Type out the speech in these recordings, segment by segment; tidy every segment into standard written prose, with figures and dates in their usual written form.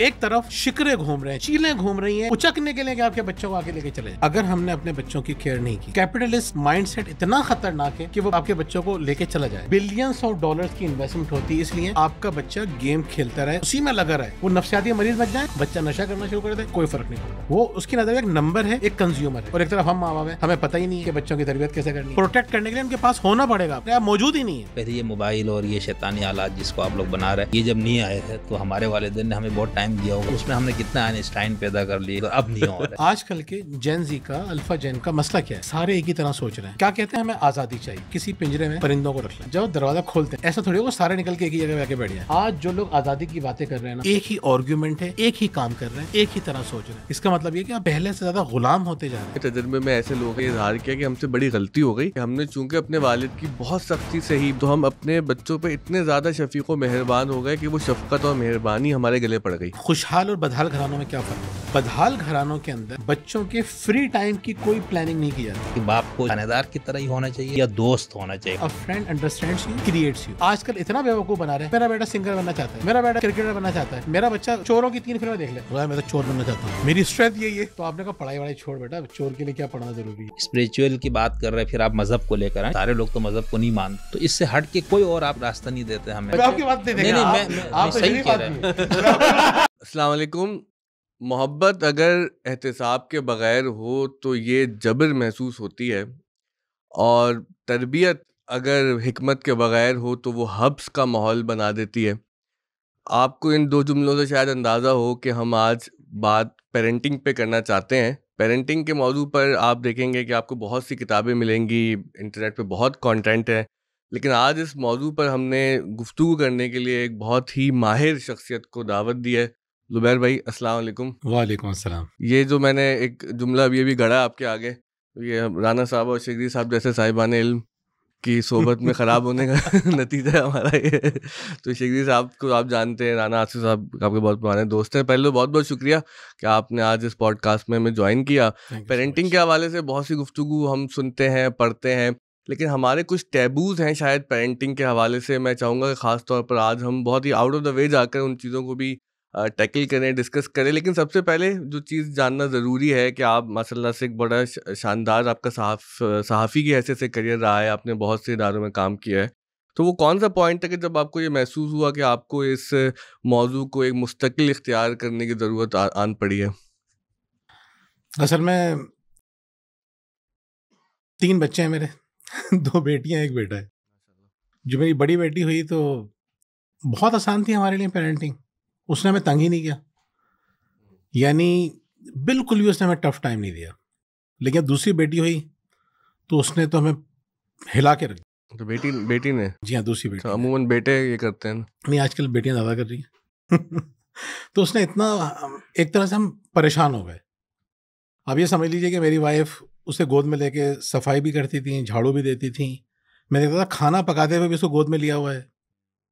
एक तरफ शिकरे घूम रहे हैं, चीलें घूम रही हैं उचकने के लिए कि आपके बच्चों को आगे लेके चले। अगर हमने अपने बच्चों की केयर नहीं की, कैपिटलिस्ट माइंडसेट इतना खतरनाक है कि वो आपके बच्चों को लेके चला जाए। बिलियंस ऑफ डॉलर्स की इन्वेस्टमेंट होती है, इसलिए आपका बच्चा गेम खेलता रहे, उसी में लगा रहे। वो नफसियाती मरीज बच जाए, बच्चा नशा करना शुरू कर दे, कोई फर्क नहीं पड़ता। वो उसकी नजर में एक नंबर है, एक कंज्यूमर है। और एक तरफ हम माँ बाप है, हमें पता ही नहीं है कि बच्चों की तरबियत कैसे करनी है। प्रोटेक्ट करने के लिए उनके पास होना पड़ेगा, अपने आप मौजूद ही नहीं है। पहले ये मोबाइल और ये शैतानी आलात जिसको आप लोग बना रहे हैं, ये जब नहीं आए थे तो हमारे वालिदैन ने हमें बहुत टाइम दिया होगा, उसमें हमने कितना आइंस्टाइन पैदा कर लिए, तो अब नहीं हो रहा है। आजकल के जेन जी का, अल्फा जेन का मसला क्या है? सारे एक ही तरह सोच रहे हैं। क्या कहते हैं? हमें आजादी चाहिए, किसी पिंजरे में परिंदों को रख लें। जब दरवाजा खोलते हैं ऐसा थोड़ी होगा सारे निकल के एक ही जगह बैठ के बैठ जाए। आज जो लोग आजादी की बातें कर रहे हैं ना, एक ही आर्गुमेंट है, एक ही काम कर रहे हैं, एक ही तरह सोच रहे हैं। इसका मतलब ये कि आप पहले से ज्यादा गुलाम होते जा रहे हैं। तजर्बे में ऐसे लोगों ने इजहार किया कि हमसे बड़ी गलती हो गई कि हमने चूंकि अपने वालिद की बहुत सख्ती से ही, तो हम अपने बच्चों पे इतने ज्यादा शफीक और मेहरबान हो गए कि वो शफकत और मेहरबानी हमारे गले पड़ गई। खुशहाल और बदहाल घरानों में क्या फर्क है? बदहाल घरानों के अंदर बच्चों के फ्री टाइम की कोई प्लानिंग नहीं की जाती। कि बाप को थानेदार की तरह ही होना चाहिए या दोस्त होना चाहिए। A friend understands you, creates you। आजकल इतना बेवकूफ बना रहे हैं। मेरा बेटा सिंगर बनना चाहता है, मेरा बेटा क्रिकेटर बनना चाहता है, मेरा बच्चा चोरों की 3 फिल्में देख ले, मैं तो चोर बनना चाहता हूँ, मेरी स्ट्रेंथ यही है। तो आपने कहा पढ़ाई वढ़ाई छोड़ बेटा, चोर के लिए क्या पढ़ना जरूरी है? स्पिरिचुअल की बात कर रहे हैं, फिर आप मजहब को लेकर आए। सारे लोग तो मजहब को नहीं मानते, तो इससे हट के कोई और आप रास्ता नहीं देते हमें। आपकी बात नहीं, मैं सही कह रहे हैं। अस्सलाम वालेकुम। मोहब्बत अगर एहतिसाब के बगैर हो तो ये जबर महसूस होती है, और तरबियत अगर हिकमत के बगैर हो तो वो हब्स का माहौल बना देती है। आपको इन 2 जुमलों से शायद अंदाज़ा हो कि हम आज बात पेरेंटिंग पे करना चाहते हैं। पेरेंटिंग के मौजू पर आप देखेंगे कि आपको बहुत सी किताबें मिलेंगी, इंटरनेट पे बहुत कंटेंट है, लेकिन आज इस मौजू पर हमने गुफ्तगू करने के लिए एक बहुत ही माहिर शख्सियत को दावत दी है। ज़ुबैर भाई, अस्सलाम वालेकुम। वालेकुम अस्सलाम। ये जो मैंने एक जुमला अभी अभी गढ़ा आपके आगे, ये राना साहब और शिगरी साहब जैसे साहिबान इल्म की सोबत में ख़राब होने का नतीजा है हमारा ये। तो शिगरी साहब को आप जानते हैं, राना आसिफ साहब आपके बहुत पुराने दोस्त हैं। पहले तो बहुत बहुत शुक्रिया कि आपने आज इस पॉडकास्ट में हमें ज्वाइन किया। पेरेंटिंग के हवाले से बहुत सी गुफ्तगू हम सुनते हैं, पढ़ते हैं, लेकिन हमारे कुछ टैबूज़ हैं शायद पेरेंटिंग के हवाले से। मैं चाहूँगा कि ख़ास तौर पर आज हम बहुत ही आउट ऑफ द वे जाकर उन चीज़ों को भी टैकल करें, डिस्कस करें। लेकिन सबसे पहले जो चीज़ जानना ज़रूरी है कि आप माशाल्लाह से एक बड़ा शानदार आपका सहाफ़ी की हैसियत से करियर रहा है, आपने बहुत से इदारों में काम किया है। तो वो कौन सा पॉइंट है कि जब आपको ये महसूस हुआ कि आपको इस मौजू को एक मुस्तकिल इख्तियार करने की ज़रूरत आन पड़ी है? असल में 3 बच्चे हैं मेरे 2 बेटियां, 1 बेटा है। जो मेरी बड़ी बेटी हुई तो बहुत आसान थी हमारे लिए पेरेंटिंग, उसने हमें तंग ही नहीं किया, यानी बिल्कुल भी उसने हमें टफ टाइम नहीं दिया। लेकिन दूसरी बेटी हुई तो उसने तो हमें हिला के रख दिया। तो बेटी ने? जी हाँ, दूसरी बेटी। अमूमन बेटे ये करते हैं नहीं, आजकल बेटियां ज़्यादा कर रही हैं। तो उसने इतना, एक तरह से हम परेशान हो गए। अब ये समझ लीजिए कि मेरी वाइफ उसे गोद में लेके सफाई भी करती थी, झाड़ू भी देती थी। मैं देखता था खाना पकाते हुए भी उसको गोद में लिया हुआ है,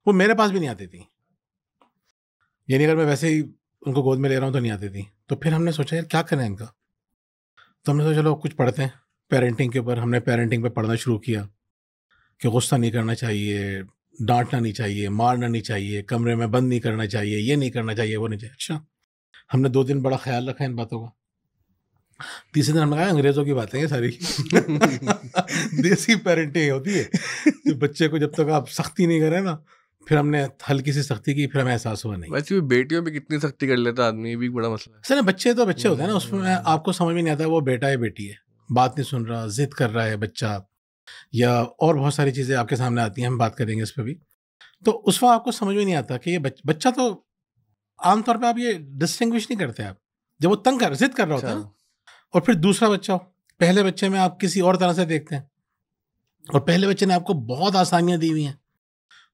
वो मेरे पास भी नहीं आती थी। यानी अगर मैं वैसे ही उनको गोद में ले रहा हूँ तो नहीं आती थी। तो फिर हमने सोचा यार क्या करें इनका, तो हमने सोचा चलो कुछ पढ़ते हैं पेरेंटिंग के ऊपर। हमने पेरेंटिंग पे पढ़ना शुरू किया कि गुस्सा नहीं करना चाहिए, डांटना नहीं चाहिए, मारना नहीं चाहिए, कमरे में बंद नहीं करना चाहिए, ये नहीं करना चाहिए, वो नहीं चाहिए। अच्छा, हमने 2 दिन बड़ा ख्याल रखा इन बातों का। तीसरे दिन हमने कहा अंग्रेजों की बातें हैं सारी। देसी पेरेंटिंग होती है, जो बच्चे को जब तक आप सख्ती नहीं करें ना, फिर हमने हल्की सी सख्ती की, फिर हमें एहसास हुआ नहीं। वैसे भी बेटियों पे कितनी सख्ती कर लेता आदमी, ये भी बड़ा मसला है। सर बच्चे तो बच्चे होते हैं ना, उसमें आपको समझ में नहीं आता वो बेटा है बेटी है, बात नहीं सुन रहा, जिद कर रहा है बच्चा, या और बहुत सारी चीज़ें आपके सामने आती हैं, हम बात करेंगे इस पर भी। तो उस वक्त आपको समझ में नहीं आता कि ये बच्चा तो आमतौर पर आप ये डिस्टिंग्विश नहीं करते आप, जब वो तंग कर जिद कर रहा होता है ना, और फिर दूसरा बच्चा हो, पहले बच्चे में आप किसी और तरह से देखते हैं, और पहले बच्चे ने आपको बहुत आसानियाँ दी हुई हैं,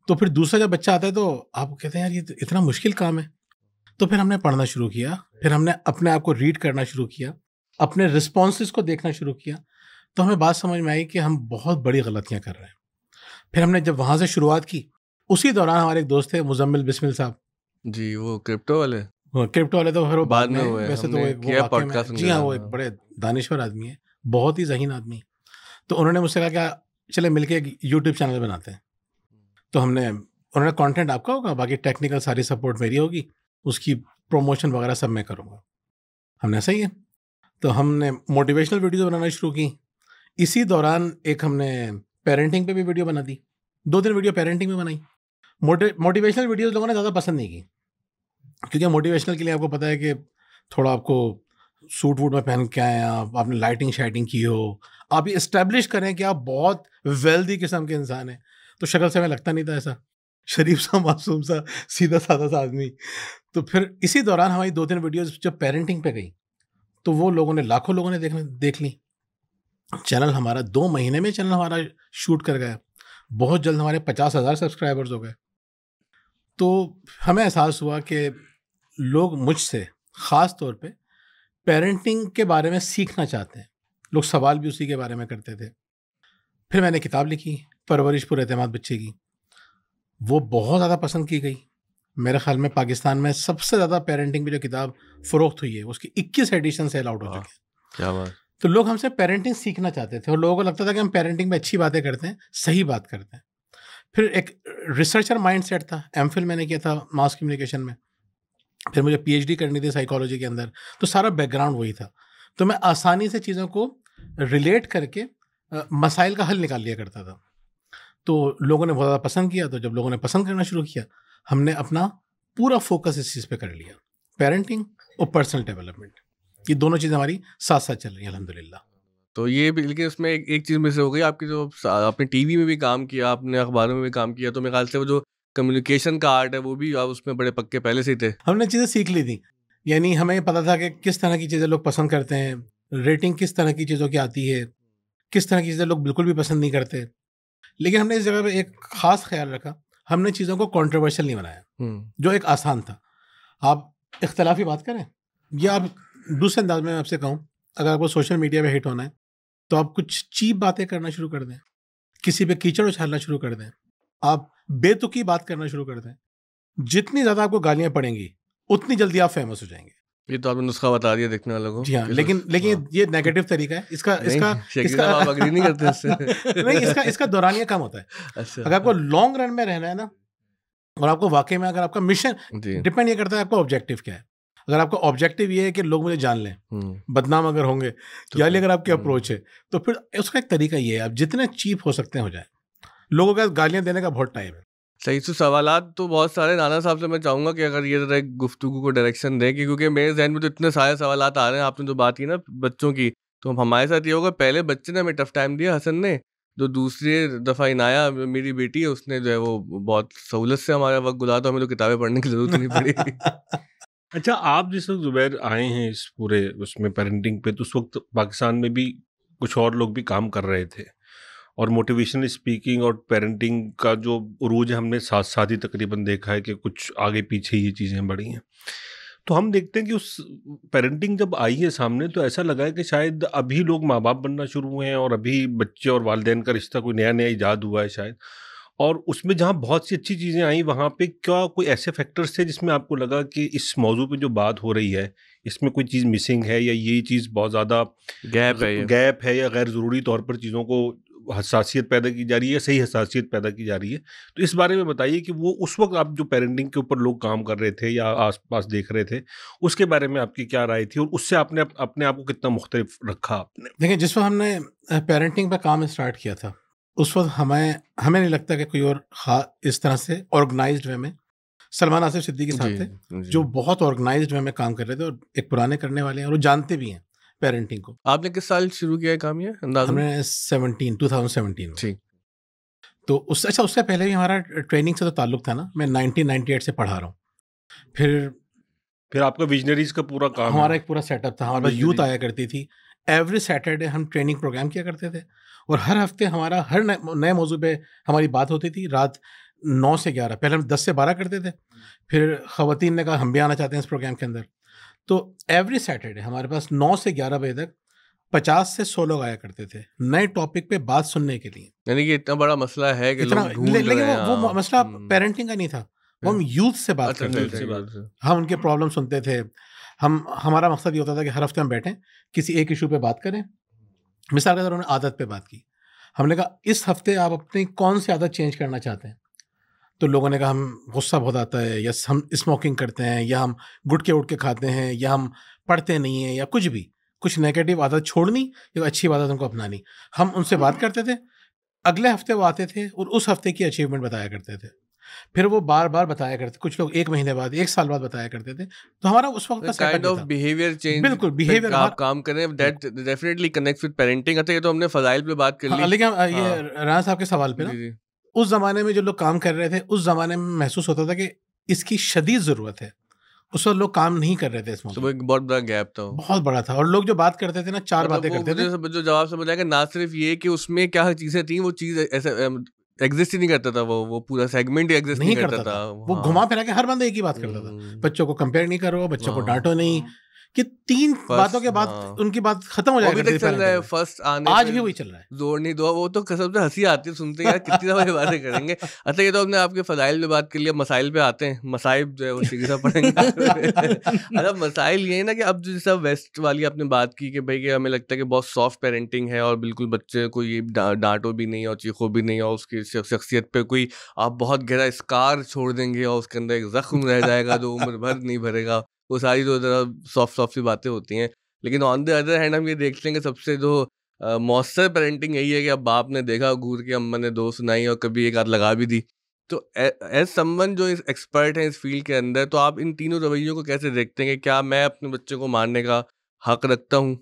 तो फिर दूसरा जब बच्चा आता है तो आप कहते हैं यार ये तो इतना मुश्किल काम है। तो फिर हमने पढ़ना शुरू किया, फिर हमने अपने आप को रीड करना शुरू किया, अपने रिस्पॉन्सेज को देखना शुरू किया, तो हमें बात समझ में आई कि हम बहुत बड़ी गलतियां कर रहे हैं। फिर हमने जब वहाँ से शुरुआत की, उसी दौरान हमारे एक दोस्त थे मुजम्मिल बिस्मिल साहब जी, वो क्रिप्टो वाले तो फिर वो बाद में हुए, वैसे तो वो पॉडकास्ट, जी हाँ, वो एक बड़े दानिश्वर आदमी है, बहुत ही ज़हीन आदमी। तो उन्होंने मुझसे कहा क्या चले मिलके एक यूट्यूब चैनल बनाते हैं। तो उन्होंने कंटेंट आपका होगा, बाकी टेक्निकल सारी सपोर्ट मेरी होगी, उसकी प्रमोशन वगैरह सब मैं करूँगा। हमने ऐसा ही है, तो हमने मोटिवेशनल वीडियो बनाना शुरू की। इसी दौरान एक हमने पेरेंटिंग पे भी वीडियो बना दी, 2-3 वीडियो पेरेंटिंग में बनाई। मोटिवेशनल वीडियोस लोगों ने ज़्यादा पसंद नहीं की, क्योंकि मोटिवेशनल के लिए आपको पता है कि थोड़ा आपको सूट वूट में पहन के आए, आपने लाइटिंग शाइटिंग की हो, आप ये इस्टेब्लिश करें कि आप बहुत वेल्दी किस्म के इंसान हैं। तो शक्ल से हमें लगता नहीं था ऐसा, शरीफ सा, मासूम सा, सीधा साधा सा आदमी। तो फिर इसी दौरान हमारी 2-3 वीडियोस जब पेरेंटिंग पे गई, तो वो लोगों ने, लाखों लोगों ने देख ली। चैनल हमारा 2 महीने में चैनल हमारा शूट कर गया। बहुत जल्द हमारे 50,000 सब्सक्राइबर्स हो गए। तो हमें एहसास हुआ कि लोग मुझसे ख़ास तौर पे पेरेंटिंग के बारे में सीखना चाहते हैं। लोग सवाल भी उसी के बारे में करते थे। फिर मैंने किताब लिखी, परवरिश पुर एतमाद बच्चे की। वो बहुत ज़्यादा पसंद की गई। मेरे ख्याल में पाकिस्तान में सबसे ज़्यादा पेरेंटिंग की जो किताब फ़रोख्त हुई है, उसकी 21 एडिशन सेल आउट हो चुके हैं। क्या बात। तो लोग हमसे पेरेंटिंग सीखना चाहते थे और लोगों को लगता था कि हम पेरेंटिंग में अच्छी बातें करते हैं, सही बात करते हैं। फिर एक रिसर्चर माइंड सेट था। एमफिल मैंने किया था मास कम्युनिकेशन में, फिर मुझे पीएचडी करनी थी साइकोलॉजी के अंदर, तो सारा बैकग्राउंड वही था। तो मैं आसानी से चीज़ों को रिलेट करके मसाइल का हल निकाल लिया करता था। तो लोगों ने बहुत ज़्यादा पसंद किया। तो जब लोगों ने पसंद करना शुरू किया, हमने अपना पूरा फोकस इस चीज़ पे कर लिया, पेरेंटिंग और पर्सनल डेवलपमेंट। ये दोनों चीज़ें हमारी साथ साथ चल रही हैं अल्हम्दुलिल्लाह। तो ये भी, लेकिन उसमें एक चीज़ मिस हो गई आपकी, जो आपने टीवी में भी काम किया, आपने अखबारों में भी काम किया, तो मेरे ख्याल से वो जो कम्युनिकेशन का आर्ट है वो भी आप उसमें बड़े पक्के पहले से ही थे। हमने चीज़ें सीख ली थी, यानी हमें पता था कि किस तरह की चीज़ें लोग पसंद करते हैं, रेटिंग किस तरह की चीज़ों की आती है, किस तरह की चीज़ें लोग बिल्कुल भी पसंद नहीं करते। लेकिन हमने इस जगह पे एक ख़ास ख्याल रखा, हमने चीज़ों को कॉन्ट्रोवर्शियल नहीं बनाया, जो एक आसान था। आप इख्तलाफी बात करें, या आप दूसरे अंदाज में आपसे कहूँ, अगर आपको सोशल मीडिया पे हिट होना है तो आप कुछ चीप बातें करना शुरू कर दें, किसी पे कीचड़ उछालना शुरू कर दें, आप बेतुकी बात करना शुरू कर दें। जितनी ज़्यादा आपको गालियाँ पड़ेंगी, उतनी जल्दी आप फेमस हो जाएंगे। ये तो आपने नुस्खा बता दिया देखने वालों को। जी हाँ, लेकिन ये नेगेटिव तरीका है इसका। आप अग्री नहीं करते इससे? नहीं, इसका दौरानिया कम होता है। अच्छा। अगर आपको लॉन्ग रन में रहना है ना, और आपको वाकई में, अगर आपका मिशन डिपेंड ये करता है आपका ऑब्जेक्टिव क्या है। अगर आपका ऑब्जेक्टिव ये है कि लोग मुझे जान लें, बदनाम अगर होंगे, या अगर आपकी अप्रोच है, तो फिर उसका एक तरीका ये है, आप जितने चीप हो सकते हैं हो जाए। लोगों का गालियां देने का बहुत टाइम है। सही। तो सवालात तो बहुत सारे, नाना साहब से मैं चाहूँगा कि अगर ये जरा एक गुफ्तगू को डायरेक्शन दें, क्योंकि मेरे जहन में तो इतने सारे सवालात आ रहे हैं। आपने जो बात की ना बच्चों की, तो हमारे साथ ये होगा, पहले बच्चे ने हमें टफ टाइम दिया, हसन ने, जो दूसरी दफ़ा इनाया मेरी बेटी है, उसने जो है वो बहुत सहूलत से हमारा वक्त गुजारा, तो हमें तो किताबें पढ़ने की ज़रूरत नहीं पड़ी। अच्छा, आप जिस वक्त ज़ुबैर आए हैं इस पूरे उसमें पेरेंटिंग पे, तो उस वक्त पाकिस्तान में भी कुछ और लोग भी काम कर रहे थे, और मोटिवेशनल स्पीकिंग और पेरेंटिंग का जो उरूज है हमने साथ साथ ही तकरीबन देखा है कि कुछ आगे पीछे ये चीज़ें बढ़ी हैं। तो हम देखते हैं कि उस पेरेंटिंग जब आई है सामने, तो ऐसा लगा है कि शायद अभी लोग माँ बाप बनना शुरू हुए हैं, और अभी बच्चे और वालिदैन का रिश्ता कोई नया नया ईजाद हुआ है शायद। और उसमें जहाँ बहुत सी अच्छी चीज़ें आई, वहाँ पे क्या कोई ऐसे फैक्टर्स थे जिसमें आपको लगा कि इस मौजू पे जो बात हो रही है इसमें कोई चीज़ मिसिंग है, या ये चीज़ बहुत ज़्यादा गैप है, या गैर ज़रूरी तौर पर चीज़ों को हसासियत पैदा की जा रही है, सही हसासियत पैदा की जा रही है? तो इस बारे में बताइए कि वो उस वक्त आप जो पेरेंटिंग के ऊपर लोग काम कर रहे थे या आसपास देख रहे थे, उसके बारे में आपकी क्या राय थी, और उससे आपने अपने आप को कितना मुख्तलिफ रखा आपने? देखिए, जिस वक्त हमने पेरेंटिंग पर काम स्टार्ट किया था, उस वक्त हमें नहीं लगता कि कोई और इस तरह से ऑर्गेनाइज्ड वे में, सलमान आसिफ सिद्दीकी साहब थे जो बहुत ऑर्गेनाइज्ड वे में काम कर रहे थे, और एक पुराने करने वाले हैं, और वो जानते भी हैं पेरेंटिंग को। आपने किस साल शुरू किया है काम ये अंदाज़ा? हमने 2017 में। तो उससे पहले भी हमारा ट्रेनिंग से तो ताल्लुक था ना। मैं 1998 से पढ़ा रहा हूँ। फिर आपका विजनरीज का पूरा काम, हमारा एक पूरा सेटअप था। हमारे पास यूथ आया करती थी। एवरी सैटरडे हम ट्रेनिंग प्रोग्राम किया करते थे, और हर हफ्ते हमारा हर नए मौजू पे हमारी बात होती थी। रात 9 से 11, पहले हम 10 से 12 करते थे। फिर ख़वातीन ने कहा हम भी आना चाहते हैं इस प्रोग्राम के अंदर। तो एवरी सैटरडे हमारे पास 9 से 11 बजे तक 50 से 100 लोग आया करते थे नए टॉपिक पे बात सुनने के लिए। यानी कि इतना बड़ा मसला है कि लोग ढूंढ रहे हैं। वो मसला पेरेंटिंग का नहीं था, वो हम यूथ से बात करते थे। हम उनके प्रॉब्लम सुनते थे। हमारा मकसद ये होता था कि हर हफ्ते हम बैठें, किसी एक इशू पे बात करें। मिसाल के तौर पर उन्होंने आदत पे बात की। हमने कहा इस हफ्ते आप अपनी कौन सी आदत चेंज करना चाहते हैं? तो लोगों ने कहा हम गुस्सा बहुत आता है, या हम स्मोकिंग करते हैं, या हम गुटके उठ के खाते हैं, या हम पढ़ते नहीं हैं, या कुछ भी, कुछ नेगेटिव आदत छोड़नी या अच्छी आदत उनको अपनानी। हम उनसे बात करते थे, अगले हफ्ते वो आते थे और उस हफ्ते की अचीवमेंट बताया करते थे, फिर वो बार बार बताया करते, कुछ लोग 1 महीने बाद, 1 साल बाद बताया करते थे। तो हमारा उस वक्त का काइंड ऑफ बिहेवियर चेंज, बिल्कुल बिहेवियर आप काम करें, that definitely connects with parenting. अच्छा, ये तो हमने फजाइल पे बात कर ली। लेकिन ये राणा साहब के सवाल पे ना, उस जमाने में जो लोग काम कर रहे थे, उस जमाने में महसूस होता था कि इसकी शदीद जरूरत है। उस वक्त लोग काम नहीं कर रहे थे इसमें, तो एक बहुत बड़ा गैप था, बहुत बड़ा था। और लोग जो बात करते थे ना, 4 बातें करते थे। जो जवाब समझ आएगा, ना सिर्फ ये कि उसमें क्या चीजें थी, वो चीज ऐसे एग्जिस्ट ही नहीं करता था, वो पूरा सेगमेंट ही एग्जिस्ट नहीं करता था। वो घुमा फिरा के हर बंदा एक ही बात करता था, बच्चों को कंपेयर नहीं करो, बच्चों को डांटो नहीं, कि 3 बातों के बाद उनकी बात खत्म हो जाएगी। अभी तक चल रहा है, फर्स्ट आने आज भी वही चल रहा है, जोड़ नहीं दो। वो तो कसम से हंसी आती है सुनते, यार कितनी दफा ये बातें करेंगे। अच्छा, ये तो हमने आपके फजाइल पे बात कर लिया, मसाइल पे आते हैं। मसाइब जो है वो सीधा पढ़ेंगे। अच्छा, मसाइल ये है ना कि अब जैसा वेस्ट वाली आपने बात की कि भाई कि हमें लगता है कि बहुत सॉफ्ट पेरेंटिंग है और बिल्कुल बच्चे को ये डांटो भी नहीं और चीखो भी नहीं, और उसकी शख्सियत पे कोई आप बहुत गहरा स्कार छोड़ देंगे और उसके अंदर एक जख्म रह जाएगा जो उम्र भर नहीं भरेगा। वो सारी जो सॉफ्ट सी बातें होती हैं। लेकिन ऑन द अदर हैंड हम ये देखते हैं कि सबसे जो मौसर पेरेंटिंग यही है कि अब बाप ने देखा घूर के, अम्मा ने 2 सुनाई और कभी एक आध लगा भी दी। तो एज समवन जो इस एक्सपर्ट है इस फील्ड के अंदर, तो आप इन तीनों रवैयों को कैसे देखते हैं कि क्या मैं अपने बच्चे को मारने का हक रखता हूँ,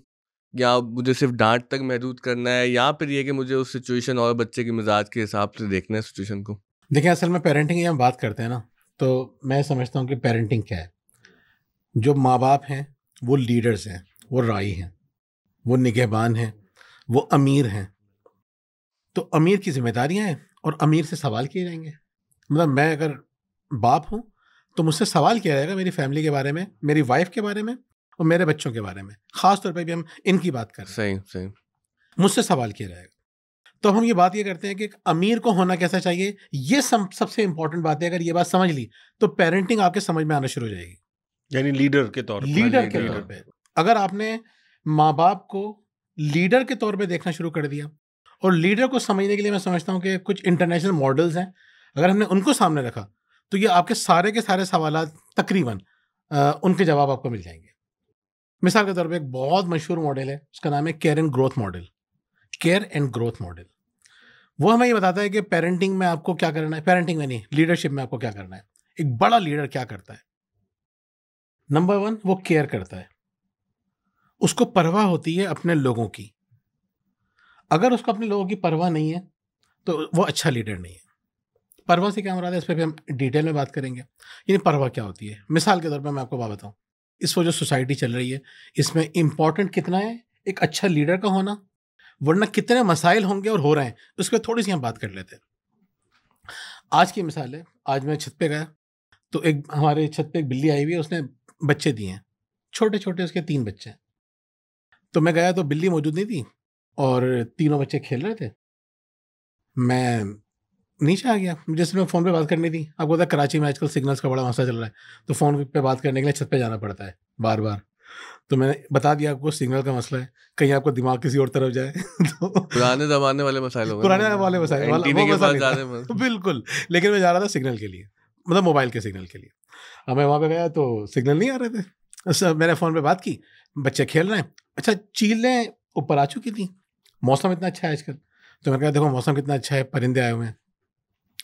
या मुझे सिर्फ डांट तक महदूद करना है, या फिर ये कि मुझे उस सिचुएशन और बच्चे के मिजाज के हिसाब से देखना है सिचुएशन को? देखिए, असल में पेरेंटिंग की हम बात करते हैं ना, तो मैं समझता हूँ कि पेरेंटिंग क्या है। जो माँ बाप हैं वो लीडर्स हैं, वो राई हैं, वो निगहबान हैं, वो अमीर हैं। तो अमीर की जिम्मेदारियां हैं और अमीर से सवाल किए जाएंगे। मतलब मैं अगर बाप हूं तो मुझसे सवाल किया जाएगा मेरी फैमिली के बारे में, मेरी वाइफ के बारे में और मेरे बच्चों के बारे में। खास तौर पे भी हम इनकी बात कर रहे हैं, सही मुझसे सवाल किया जाएगा। तो हम ये बात ये करते हैं कि अमीर को होना कैसा चाहिए, ये सबसे इंपॉर्टेंट बात है। अगर ये बात समझ ली तो पेरेंटिंग आपके समझ में आना शुरू हो जाएगी। यानी लीडर के तौर पे अगर आपने माँ बाप को लीडर के तौर पे देखना शुरू कर दिया, और लीडर को समझने के लिए मैं समझता हूँ कि कुछ इंटरनेशनल मॉडल्स हैं, अगर हमने उनको सामने रखा तो ये आपके सारे के सारे सवाल तकरीबन उनके जवाब आपको मिल जाएंगे। मिसाल के तौर पे एक बहुत मशहूर मॉडल है, उसका नाम है care and growth model. Care and growth model वो हमें ये बताता है कि पेरेंटिंग में आपको क्या करना है, पेरेंटिंग में नहीं, लीडरशिप में आपको क्या करना है। एक बड़ा लीडर क्या करता है? नंबर 1, वो केयर करता है, उसको परवाह होती है अपने लोगों की। अगर उसको अपने लोगों की परवाह नहीं है तो वो अच्छा लीडर नहीं है। परवाह से क्या मुराद है, इस पर भी हम डिटेल में बात करेंगे। यानी परवाह क्या होती है, मिसाल के तौर पर मैं आपको बात बताऊं, इस वक्त जो सोसाइटी चल रही है इसमें इंपॉर्टेंट कितना है एक अच्छा लीडर का होना, वरना कितने मसाइल होंगे और हो रहे हैं, उस पर थोड़ी सी हम बात कर लेते हैं। आज की मिसाल है, आज मैं छत पे गया तो एक हमारे छत पे एक बिल्ली आई हुई है, उसने बच्चे दिए हैं, छोटे छोटे, उसके 3 बच्चे हैं। तो मैं गया तो बिल्ली मौजूद नहीं थी और तीनों बच्चे खेल रहे थे। मैं नीचे आ गया, मुझे सिर्फ फ़ोन पे बात करनी थी। आपको पता है कराची में आजकल सिग्नल्स का बड़ा मसला चल रहा है, तो फ़ोन पे बात करने के लिए छत पे जाना पड़ता है बार बार। तो मैंने बता दिया आपको सिग्नल का मसला है, कहीं आपको दिमाग किसी और तरफ जाए। तो पुराने ज़माने वाले मसाइल हो गए, पुराने वाले मसाइल बिल्कुल। लेकिन मैं जा रहा था सिग्नल के लिए, मतलब मोबाइल के सिग्नल के लिए। अब मैं वहाँ पे गया तो सिग्नल नहीं आ रहे थे। मैंने फ़ोन पे बात की, बच्चे खेल रहे हैं। अच्छा, चीलें ऊपर आ चुकी थी, मौसम इतना अच्छा है आजकल। तो मैंने कहा देखो मौसम कितना अच्छा है, परिंदे आए हुए हैं।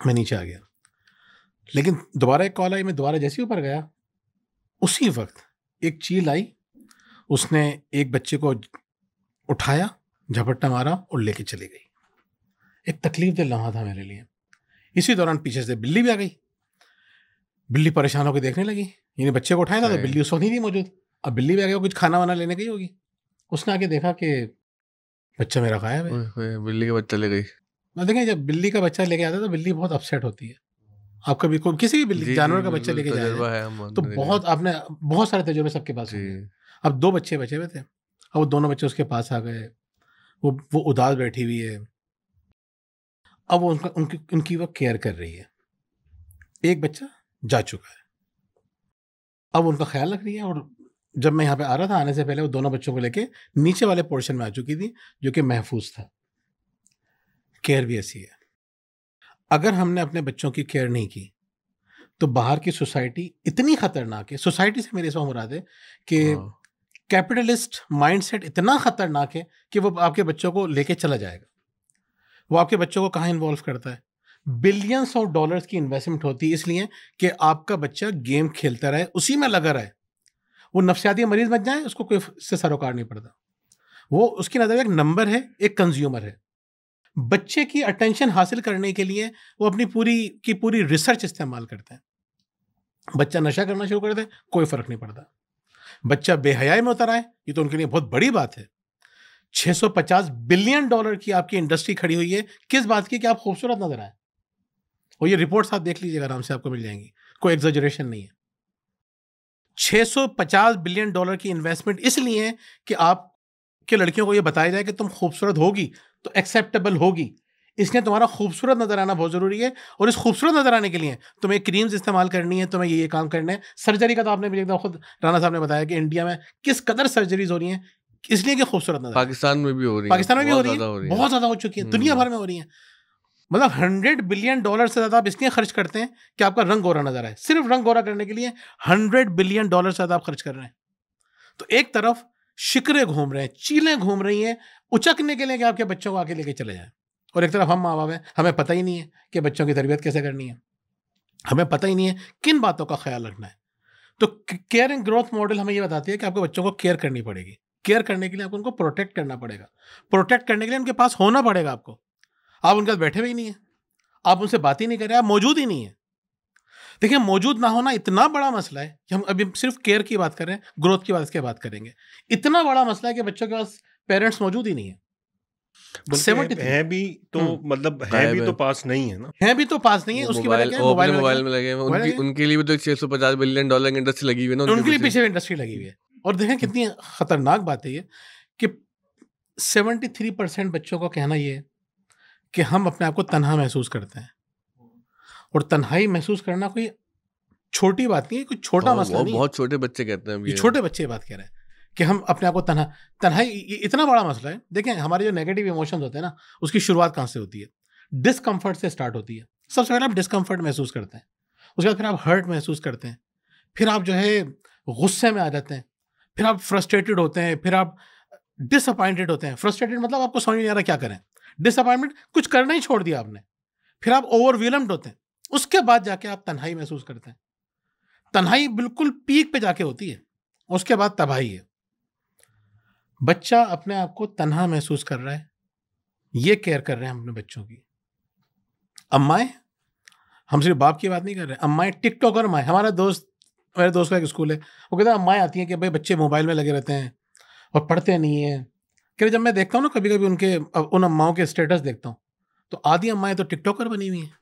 मैं नीचे आ गया, लेकिन दोबारा एक कॉल आई। मैं दोबारा जैसे ही ऊपर गया, उसी वक्त एक चील आई, उसने एक बच्चे को उठाया, झपट्टा मारा और लेके चली गई। एक तकलीफ दिल लम्हा था मेरे लिए। इसी दौरान पीछे से बिल्ली भी आ गई। बिल्ली परेशान होकर देखने लगी, यानी बच्चे को उठाया था तो बिल्ली उस वक्त नहीं थी मौजूद। अब बिल्ली भी आ गई, कुछ खाना वाना लेने गई होगी। उसने आके देखा कि बच्चा मेरा गायब है, बिल्ली का बच्चा ले गई। देखें, जब बिल्ली का बच्चा लेके आता है तो बिल्ली बहुत अपसेट होती है। आप कभी किसी भी बिल्ली जानवर का बच्चा लेके जाए तो बहुत, आपने बहुत सारे तजुर्बे सबके पास होंगे। अब 2 बच्चे बचे हुए थे, अब वो दोनों बच्चे उसके पास आ गए, वो उदास बैठी हुई है। अब वो उनकी वो केयर कर रही है। एक बच्चा जा चुका है, अब उनका ख्याल रख रही है। और जब मैं यहाँ पे आ रहा था, आने से पहले वो दोनों बच्चों को लेके नीचे वाले पोर्शन में आ चुकी थी, जो कि महफूज था। केयर भी ऐसी है। अगर हमने अपने बच्चों की केयर नहीं की तो बाहर की सोसाइटी इतनी खतरनाक है, सोसाइटी से मेरे इस मुराद है कि कैपिटलिस्ट माइंडसेट इतना खतरनाक है कि वो आपके बच्चों को लेके चला जाएगा। वो आपके बच्चों को कहाँ इन्वॉल्व करता है? बिलियंस ऑफ डॉलर्स की इन्वेस्टमेंट होती है इसलिए कि आपका बच्चा गेम खेलता रहे, उसी में लगा रहे, वो नफ्सियाती मरीज बन जाए, उसको कोई से सरोकार नहीं पड़ता। वो उसकी नज़र में एक नंबर है, एक कंज्यूमर है। बच्चे की अटेंशन हासिल करने के लिए वो अपनी पूरी रिसर्च इस्तेमाल करते हैं। बच्चा नशा करना शुरू कर दे, कोई फर्क नहीं पड़ता। बच्चा बेहयाई में उतर आए, ये तो उनके लिए बहुत बड़ी बात है। $650 बिलियन की आपकी इंडस्ट्री खड़ी हुई है किस बात की? कि आप खूबसूरत नजर आए। और ये रिपोर्ट्स आप देख लीजिएगा, आराम से आपको मिल जाएंगी, कोई एग्जैजरेशन नहीं है। $650 बिलियन की इन्वेस्टमेंट इसलिए है कि आपके लड़कियों को ये बताया जाए कि तुम खूबसूरत होगी तो एक्सेप्टेबल होगी, इसलिए तुम्हारा खूबसूरत नजर आना बहुत जरूरी है। और इस खूबसूरत नजर आने के लिए तुम्हें क्रीम्स इस्तेमाल करनी है, तुम्हें ये काम करना है। सर्जरी का तो आपने भी खुद राणा साहब ने बताया कि इंडिया में किस कदर सर्जरीज हो रही हैं इसलिए कि खूबसूरत नजर। पाकिस्तान में भी हो रही है, पाकिस्तान में भी हो रही है, बहुत ज्यादा हो चुकी है, दुनिया भर में हो रही है। मतलब $100 बिलियन से ज्यादा आप इसलिए खर्च करते हैं कि आपका रंग गोरा नजर आए। सिर्फ रंग गोरा करने के लिए $100 बिलियन से ज्यादा आप खर्च कर रहे हैं। तो एक तरफ शिकरे घूम रहे हैं, चीलें घूम रही हैं उचकने के लिए कि आपके बच्चों को आके लेके चले जाएं, और एक तरफ हम माँ बाप हैं, हमें पता ही नहीं है कि बच्चों की तरबियत कैसे करनी है, हमें पता ही नहीं है किन बातों का ख्याल रखना है। तो केयर एंड ग्रोथ मॉडल हमें ये बताती है कि आपको बच्चों को केयर करनी पड़ेगी। केयर करने के लिए आपको उनको प्रोटेक्ट करना पड़ेगा, प्रोटेक्ट करने के लिए उनके पास होना पड़ेगा आपको। आप उनके साथ बैठे हुए ही नहीं है, आप उनसे बात ही नहीं कर रहे, आप मौजूद ही नहीं है। देखिए, मौजूद ना होना इतना बड़ा मसला है कि हम अभी सिर्फ केयर की बात कर रहे हैं, ग्रोथ की बात करेंगे। इतना बड़ा मसला है कि बच्चों के पास पेरेंट्स मौजूद ही नहीं है। है भी तो मतलब है भी तो पास नहीं है ना, है भी तो पास नहीं है। उसकी वजह क्या है? मोबाइल में लगे हैं। उनके लिए भी तो $650 बिलियन की इंडस्ट्री लगी हुई है ना, उनके लिए पीछे इंडस्ट्री लगी हुई है। और देखें कितनी खतरनाक बात है ये कि 73% बच्चों का कहना ये है कि हम अपने आप को तन्हा महसूस करते हैं। और तन्हाई महसूस करना कोई छोटी बात नहीं है, कोई छोटा मसला नहीं है। बहुत छोटे बच्चे कहते हैं, ये छोटे बच्चे बात कह रहे हैं कि हम अपने आप को तन्हाई इतना बड़ा मसला है। देखें, हमारे जो नेगेटिव इमोशंस होते हैं ना, उसकी शुरुआत कहाँ से होती है? डिस्कम्फर्ट से स्टार्ट होती है। सबसे पहले आप डिस्कम्फर्ट महसूस करते हैं, उसके बाद फिर आप हर्ट महसूस करते हैं, फिर आप जो है गुस्से में आ जाते हैं, फिर आप फ्रस्ट्रेटेड होते हैं, फिर आप डिसअपॉइंटेड होते हैं। फ्रस्ट्रेटेड मतलब आपको समझ नहीं आ रहा क्या करें, डिसअपॉइंटमेंट कुछ करना ही छोड़ दिया आपने, फिर आप ओवरवेलम्ड होते हैं, उसके बाद जाके आप तन्हाई महसूस करते हैं। तन्हाई बिल्कुल पीक पे जाके होती है, उसके बाद तबाही है। बच्चा अपने आप को तन्हा महसूस कर रहा है, ये केयर कर रहे हैं हम अपने बच्चों की। अम्माएं, हम सिर्फ बाप की बात नहीं कर रहे, अम्माएं, टिकटॉकर माएं। मेरे दोस्त का एक स्कूल है, वो कहता है अम्माएं आती हैं कि भाई बच्चे मोबाइल में लगे रहते हैं और पढ़ते नहीं हैं। कि जब मैं देखता हूँ ना कभी कभी उन अम्माओं के स्टेटस देखता हूँ, तो आधी अम्माएं तो टिकटॉकर बनी हुई हैं,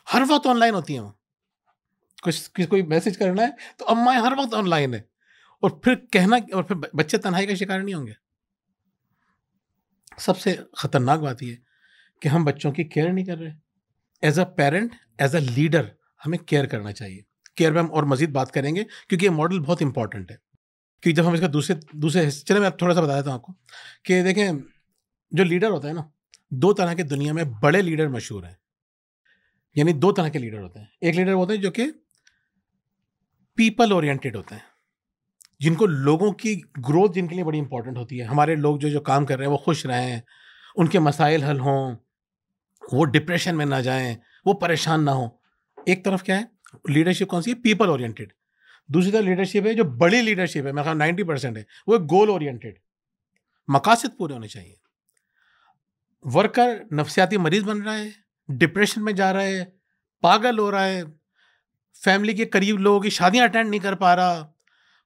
हर वक्त ऑनलाइन होती हैं। वो कोई मैसेज करना है तो अम्माएं हर वक्त ऑनलाइन है। और फिर बच्चे तन्हाई का शिकार नहीं होंगे। सबसे खतरनाक बात यह कि हम बच्चों की केयर नहीं कर रहे। As a parent, as a leader हमें केयर करना चाहिए। केयर में हम और मजीद बात करेंगे क्योंकि ये मॉडल बहुत इंपॉर्टेंट है। कि जब हम इसका दूसरे चले, मैं थोड़ा सा बता देता हूँ आपको कि देखें, जो लीडर होता है ना, दो तरह के दुनिया में बड़े लीडर मशहूर हैं। यानी दो तरह के लीडर होते हैं। एक लीडर होते हैं जो कि पीपल ओरिएंटेड होते हैं, जिनको लोगों की ग्रोथ जिनके लिए बड़ी इंपॉर्टेंट होती है। हमारे लोग जो काम कर रहे हैं वो खुश रहें, उनके मसाइल हल हों, वो डिप्रेशन में ना जाएं, वो परेशान ना हो। एक तरफ क्या है लीडरशिप, कौन सी है? People oriented. दूसरी तरफ लीडरशिप है जो बड़ी लीडरशिप है, मैं कहूँ 90% है, वो गोल ओरिएंटेड। मकासद पूरे होने चाहिए। वर्कर नफ्सियाती मरीज बन रहा है, डिप्रेशन में जा रहा है, पागल हो रहा है, फैमिली के करीब लोगों की शादियां अटेंड नहीं कर पा रहा,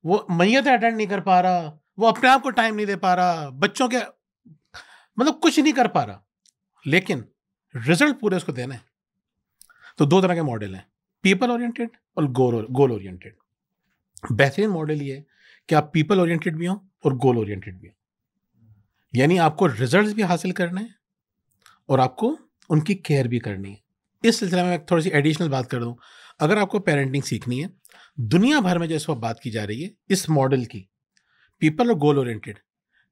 वो मैयतें अटेंड नहीं कर पा रहा, वो अपने आप को टाइम नहीं दे पा रहा, बच्चों के मतलब कुछ नहीं कर पा रहा, लेकिन रिजल्ट पूरे उसको देना है। तो दो तरह के मॉडल हैं, पीपल ओरिएंटेड और गोल ओरिएंटेड। बेहतरीन मॉडल ये है कि आप पीपल ओरिएंटेड भी हो और गोल ओरिएंटेड भी हो। यानी आपको रिजल्ट्स भी हासिल करने हैं और आपको उनकी केयर भी करनी है। इस सिलसिले में थोड़ी सी एडिशनल बात कर दूं, अगर आपको पेरेंटिंग सीखनी है, दुनिया भर में जो इस वक्त बात की जा रही है इस मॉडल की, पीपल और गोल ओरिएंटेड,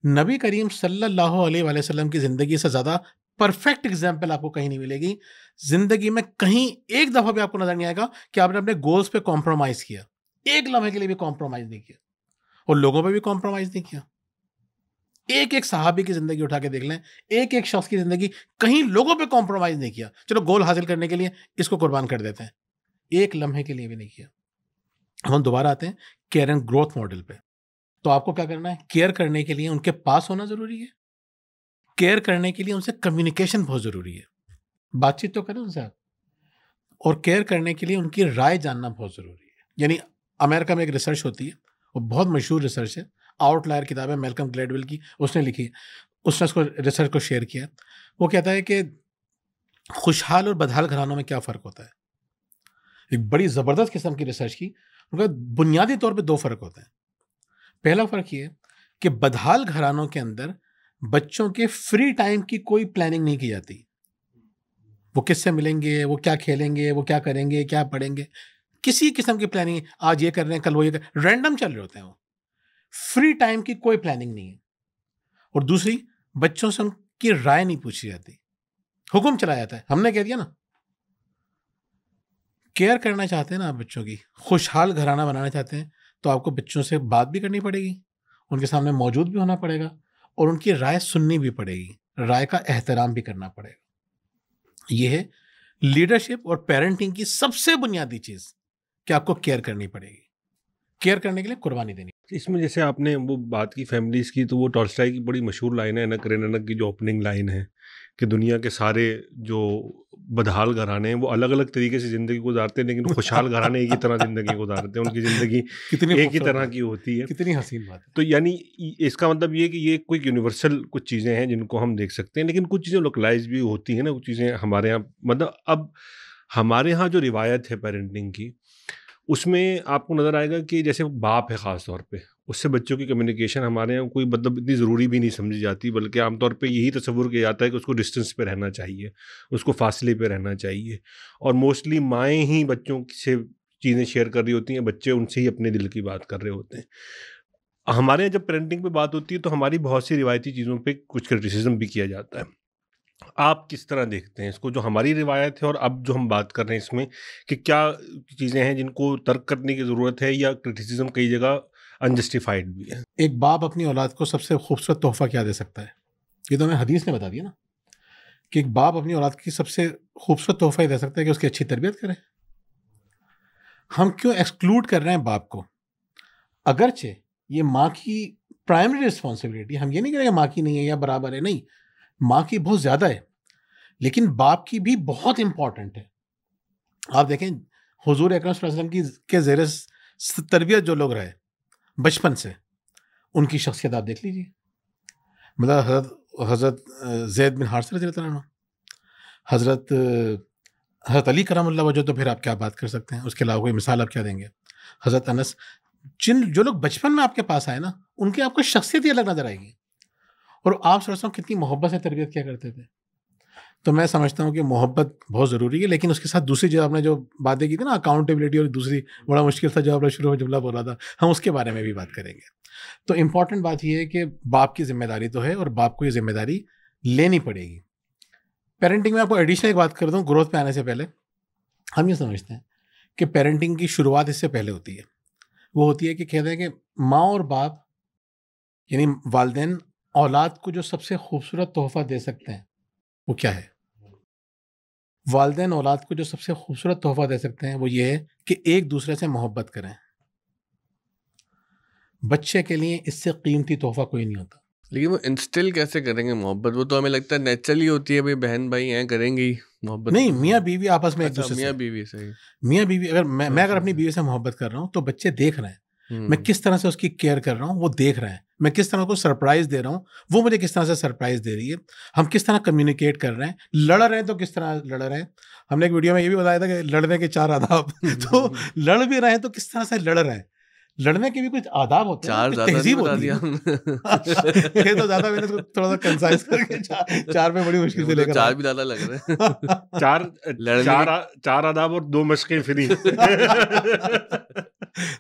नबी करीम सल्लल्लाहु अलैहि वसल्लम की ज़िंदगी से ज़्यादा परफेक्ट एग्जाम्पल आपको कहीं नहीं मिलेगी जिंदगी में, कहीं एक दफा भी आपको नजर नहीं आएगा कि आपने अपने गोल्स पे कॉम्प्रोमाइज किया, एक लम्हे के लिए भी कॉम्प्रोमाइज नहीं किया, और लोगों पे भी कॉम्प्रोमाइज नहीं किया। एक एक सहाबी की जिंदगी उठा के देख लें, एक एक शख्स की जिंदगी, कहीं लोगों पे कॉम्प्रोमाइज नहीं किया। चलो गोल हासिल करने के लिए इसको कुर्बान कर देते हैं, एक लम्हे के लिए भी नहीं किया। हम दोबारा आते हैं केयर एंड ग्रोथ मॉडल पे। तो आपको क्या करना है? केयर करने के लिए उनके पास होना जरूरी है, केयर करने के लिए उनसे कम्युनिकेशन बहुत जरूरी है, बातचीत तो करें उनसे आप, और केयर करने के लिए उनकी राय जानना बहुत जरूरी है। यानी अमेरिका में एक रिसर्च होती है, वो बहुत मशहूर रिसर्च है, आउटलायर किताब है मैल्कम ग्लैडवेल की, उसने लिखी है, उसने उसको रिसर्च को शेयर किया। वो कहता है कि खुशहाल और बदहाल घरानों में क्या फ़र्क होता है। एक बड़ी ज़बरदस्त किस्म की रिसर्च की, उनका बुनियादी तौर पे 2 फ़र्क होते हैं। पहला फ़र्क ये कि बदहाल घरानों के अंदर बच्चों के फ्री टाइम की कोई प्लानिंग नहीं की जाती। वो किससे मिलेंगे, वो क्या खेलेंगे, वो क्या करेंगे, क्या पढ़ेंगे, किसी किस्म की प्लानिंग, आज ये कर रहे हैं कल वो ये कर, रैंडम चल रहे होते हैं। वो फ्री टाइम की कोई प्लानिंग नहीं है। और दूसरी, बच्चों से उनकी राय नहीं पूछी जाती, हुक्म चलाया जाता है, हमने कह दिया ना। केयर करना चाहते हैं ना आप बच्चों की, खुशहाल घराना बनाना चाहते हैं, तो आपको बच्चों से बात भी करनी पड़ेगी, उनके सामने मौजूद भी होना पड़ेगा, और उनकी राय सुननी भी पड़ेगी, राय का एहतराम भी करना पड़ेगा। यह है लीडरशिप और पेरेंटिंग की सबसे बुनियादी चीज़ कि आपको केयर करनी पड़ेगी, केयर करने के लिए कुर्बानी देनी। इसमें जैसे आपने वो बात की फैमिलीज़ की, तो वो टॉल्स्टॉय की बड़ी मशहूर लाइन है, अनक रेनेनक की जो ओपनिंग लाइन है कि दुनिया के सारे जो बदहाल घराने हैं वो अलग अलग तरीके से ज़िंदगी गुजारते हैं, लेकिन खुशहाल घराने एक ही तरह ज़िंदगी गुजारते हैं, उनकी ज़िंदगी कितनी एक ही तरह की होती है। कितनी हसीन बात है। तो यानी इसका मतलब ये कि ये कोई यूनिवर्सल कुछ चीज़ें हैं जिनको हम देख सकते हैं, लेकिन कुछ चीज़ें लोकलाइज भी होती हैं ना, कुछ चीज़ें हमारे यहाँ, मतलब अब हमारे यहाँ जो रिवायत है पेरेंटिंग की, उसमें आपको नज़र आएगा कि जैसे बाप है ख़ास तौर पे, उससे बच्चों की कम्युनिकेशन हमारे यहाँ कोई मतलब इतनी ज़रूरी भी नहीं समझी जाती, बल्कि आमतौर पे यही तसव्वुर किया जाता है कि उसको डिस्टेंस पे रहना चाहिए, उसको फासले पे रहना चाहिए, और मोस्टली माएँ ही बच्चों से चीज़ें शेयर कर रही होती हैं, बच्चे उनसे ही अपने दिल की बात कर रहे होते हैं। हमारे यहाँ जब पेरेंटिंग पे बात होती है तो हमारी बहुत सी रिवायती चीज़ों पे कुछ क्रिटिसिज्म भी किया जाता है। आप किस तरह देखते हैं इसको, जो हमारी रिवायत है और अब जो हम बात कर रहे हैं इसमें, कि क्या चीज़ें हैं जिनको तर्क करने की ज़रूरत है, या क्रिटिसिज्म कई जगह अनजस्टिफाइड भी है? एक बाप अपनी औलाद को सबसे खूबसूरत तोहफा क्या दे सकता है? ये तो हमें हदीस ने बता दिया ना कि एक बाप अपनी औलाद की सबसे खूबसूरत तोहफा ये दे सकता है कि उसकी अच्छी तरबियत करे। हम क्यों एक्सक्लूड कर रहे हैं बाप को? अगरचे ये माँ की प्राइमरी रिस्पॉन्सिबिलिटी, हम ये नहीं कह रहे माँ की नहीं है या बराबर है, नहीं, माँ की बहुत ज़्यादा है, लेकिन बाप की भी बहुत इंपॉर्टेंट है। आप देखें हुजूर अकरम सल्लल्लाहु अलैहि वसल्लम के ज़ेरे तरबियत जो लोग रहे बचपन से, उनकी शख्सियत आप देख लीजिए। मतलब हज़रत ज़ैद बिन हारिसा रज़ियल्लाहु अन्हु, हज़रत अली करमुल्लाह वजह, तो फिर आप क्या बात कर सकते हैं, उसके अलावा कोई मिसाल आप क्या देंगे? हज़रत अनस, जो लोग बचपन में आपके पास आए ना, उनकी आपको शख्सियत ही अलग नजर आएगी। और आप सोचता कितनी मोहब्बत से तरबियत किया करते थे। तो मैं समझता हूँ कि मोहब्बत बहुत ज़रूरी है, लेकिन उसके साथ दूसरी जो आपने जो बातें की थी ना, अकाउंटेबिलिटी, और दूसरी बड़ा मुश्किल था जो आपने शुरू में जुमला बोला था, हम उसके बारे में भी बात करेंगे। तो इम्पॉर्टेंट बात यह है कि बाप की जिम्मेदारी तो है, और बाप को ये जिम्मेदारी लेनी पड़ेगी। पेरेंटिंग में आपको एडिशनल एक बात कर दूँ, ग्रोथ पे आने से पहले हम ये समझते हैं कि पेरेंटिंग की शुरुआत इससे पहले होती है। वो होती है कि कहते हैं कि माँ और बाप यानी वालिदैन औलाद को जो सबसे खूबसूरत तोहफा दे सकते हैं वो क्या है? वालिदैन औलाद को जो सबसे खूबसूरत तोहफा दे सकते हैं वो ये है कि एक दूसरे से मोहब्बत करें। बच्चे के लिए इससे कीमती तोहफा कोई नहीं होता। लेकिन वो इंस्टिल कैसे करेंगे मोहब्बत? वो तो हमें लगता है नेचुरली होती है, भाई बहन भाई हैं करेंगे ही मोहब्बत। नहीं, मियाँ बीवी आपस में एक अच्छा, दूसरे से, मियाँ बीवी सही। मियाँ बीवी, अगर मैं अगर अपनी बीवी से मोहब्बत कर रहा हूँ तो बच्चे देख रहे हैं मैं किस तरह से उसकी केयर कर रहा हूँ, वो देख रहे हैं मैं किस तरह को सरप्राइज दे रहा हूँ, वो मुझे किस तरह से सरप्राइज दे रही है, हम किस तरह कम्युनिकेट कर रहे हैं, लड़ रहे हैं तो किस तरह लड़ रहे हैं। हमने एक वीडियो में ये भी बताया था कि लड़ने के 4 आदाब तो लड़ भी रहे हैं तो किस तरह से लड़ रहे हैं, लड़ने के भी कुछ आदाब होते हैं, चार ज्यादा तहजीब बता होती दिया है। ये तो ज्यादा, मैंने इसको थोड़ा सा कंसाइज करके 4 पे बड़ी मुश्किल से लेकर, 4 भी ज्यादा लग रहे हैं। चार आदाब और 2 मशकें फ्री।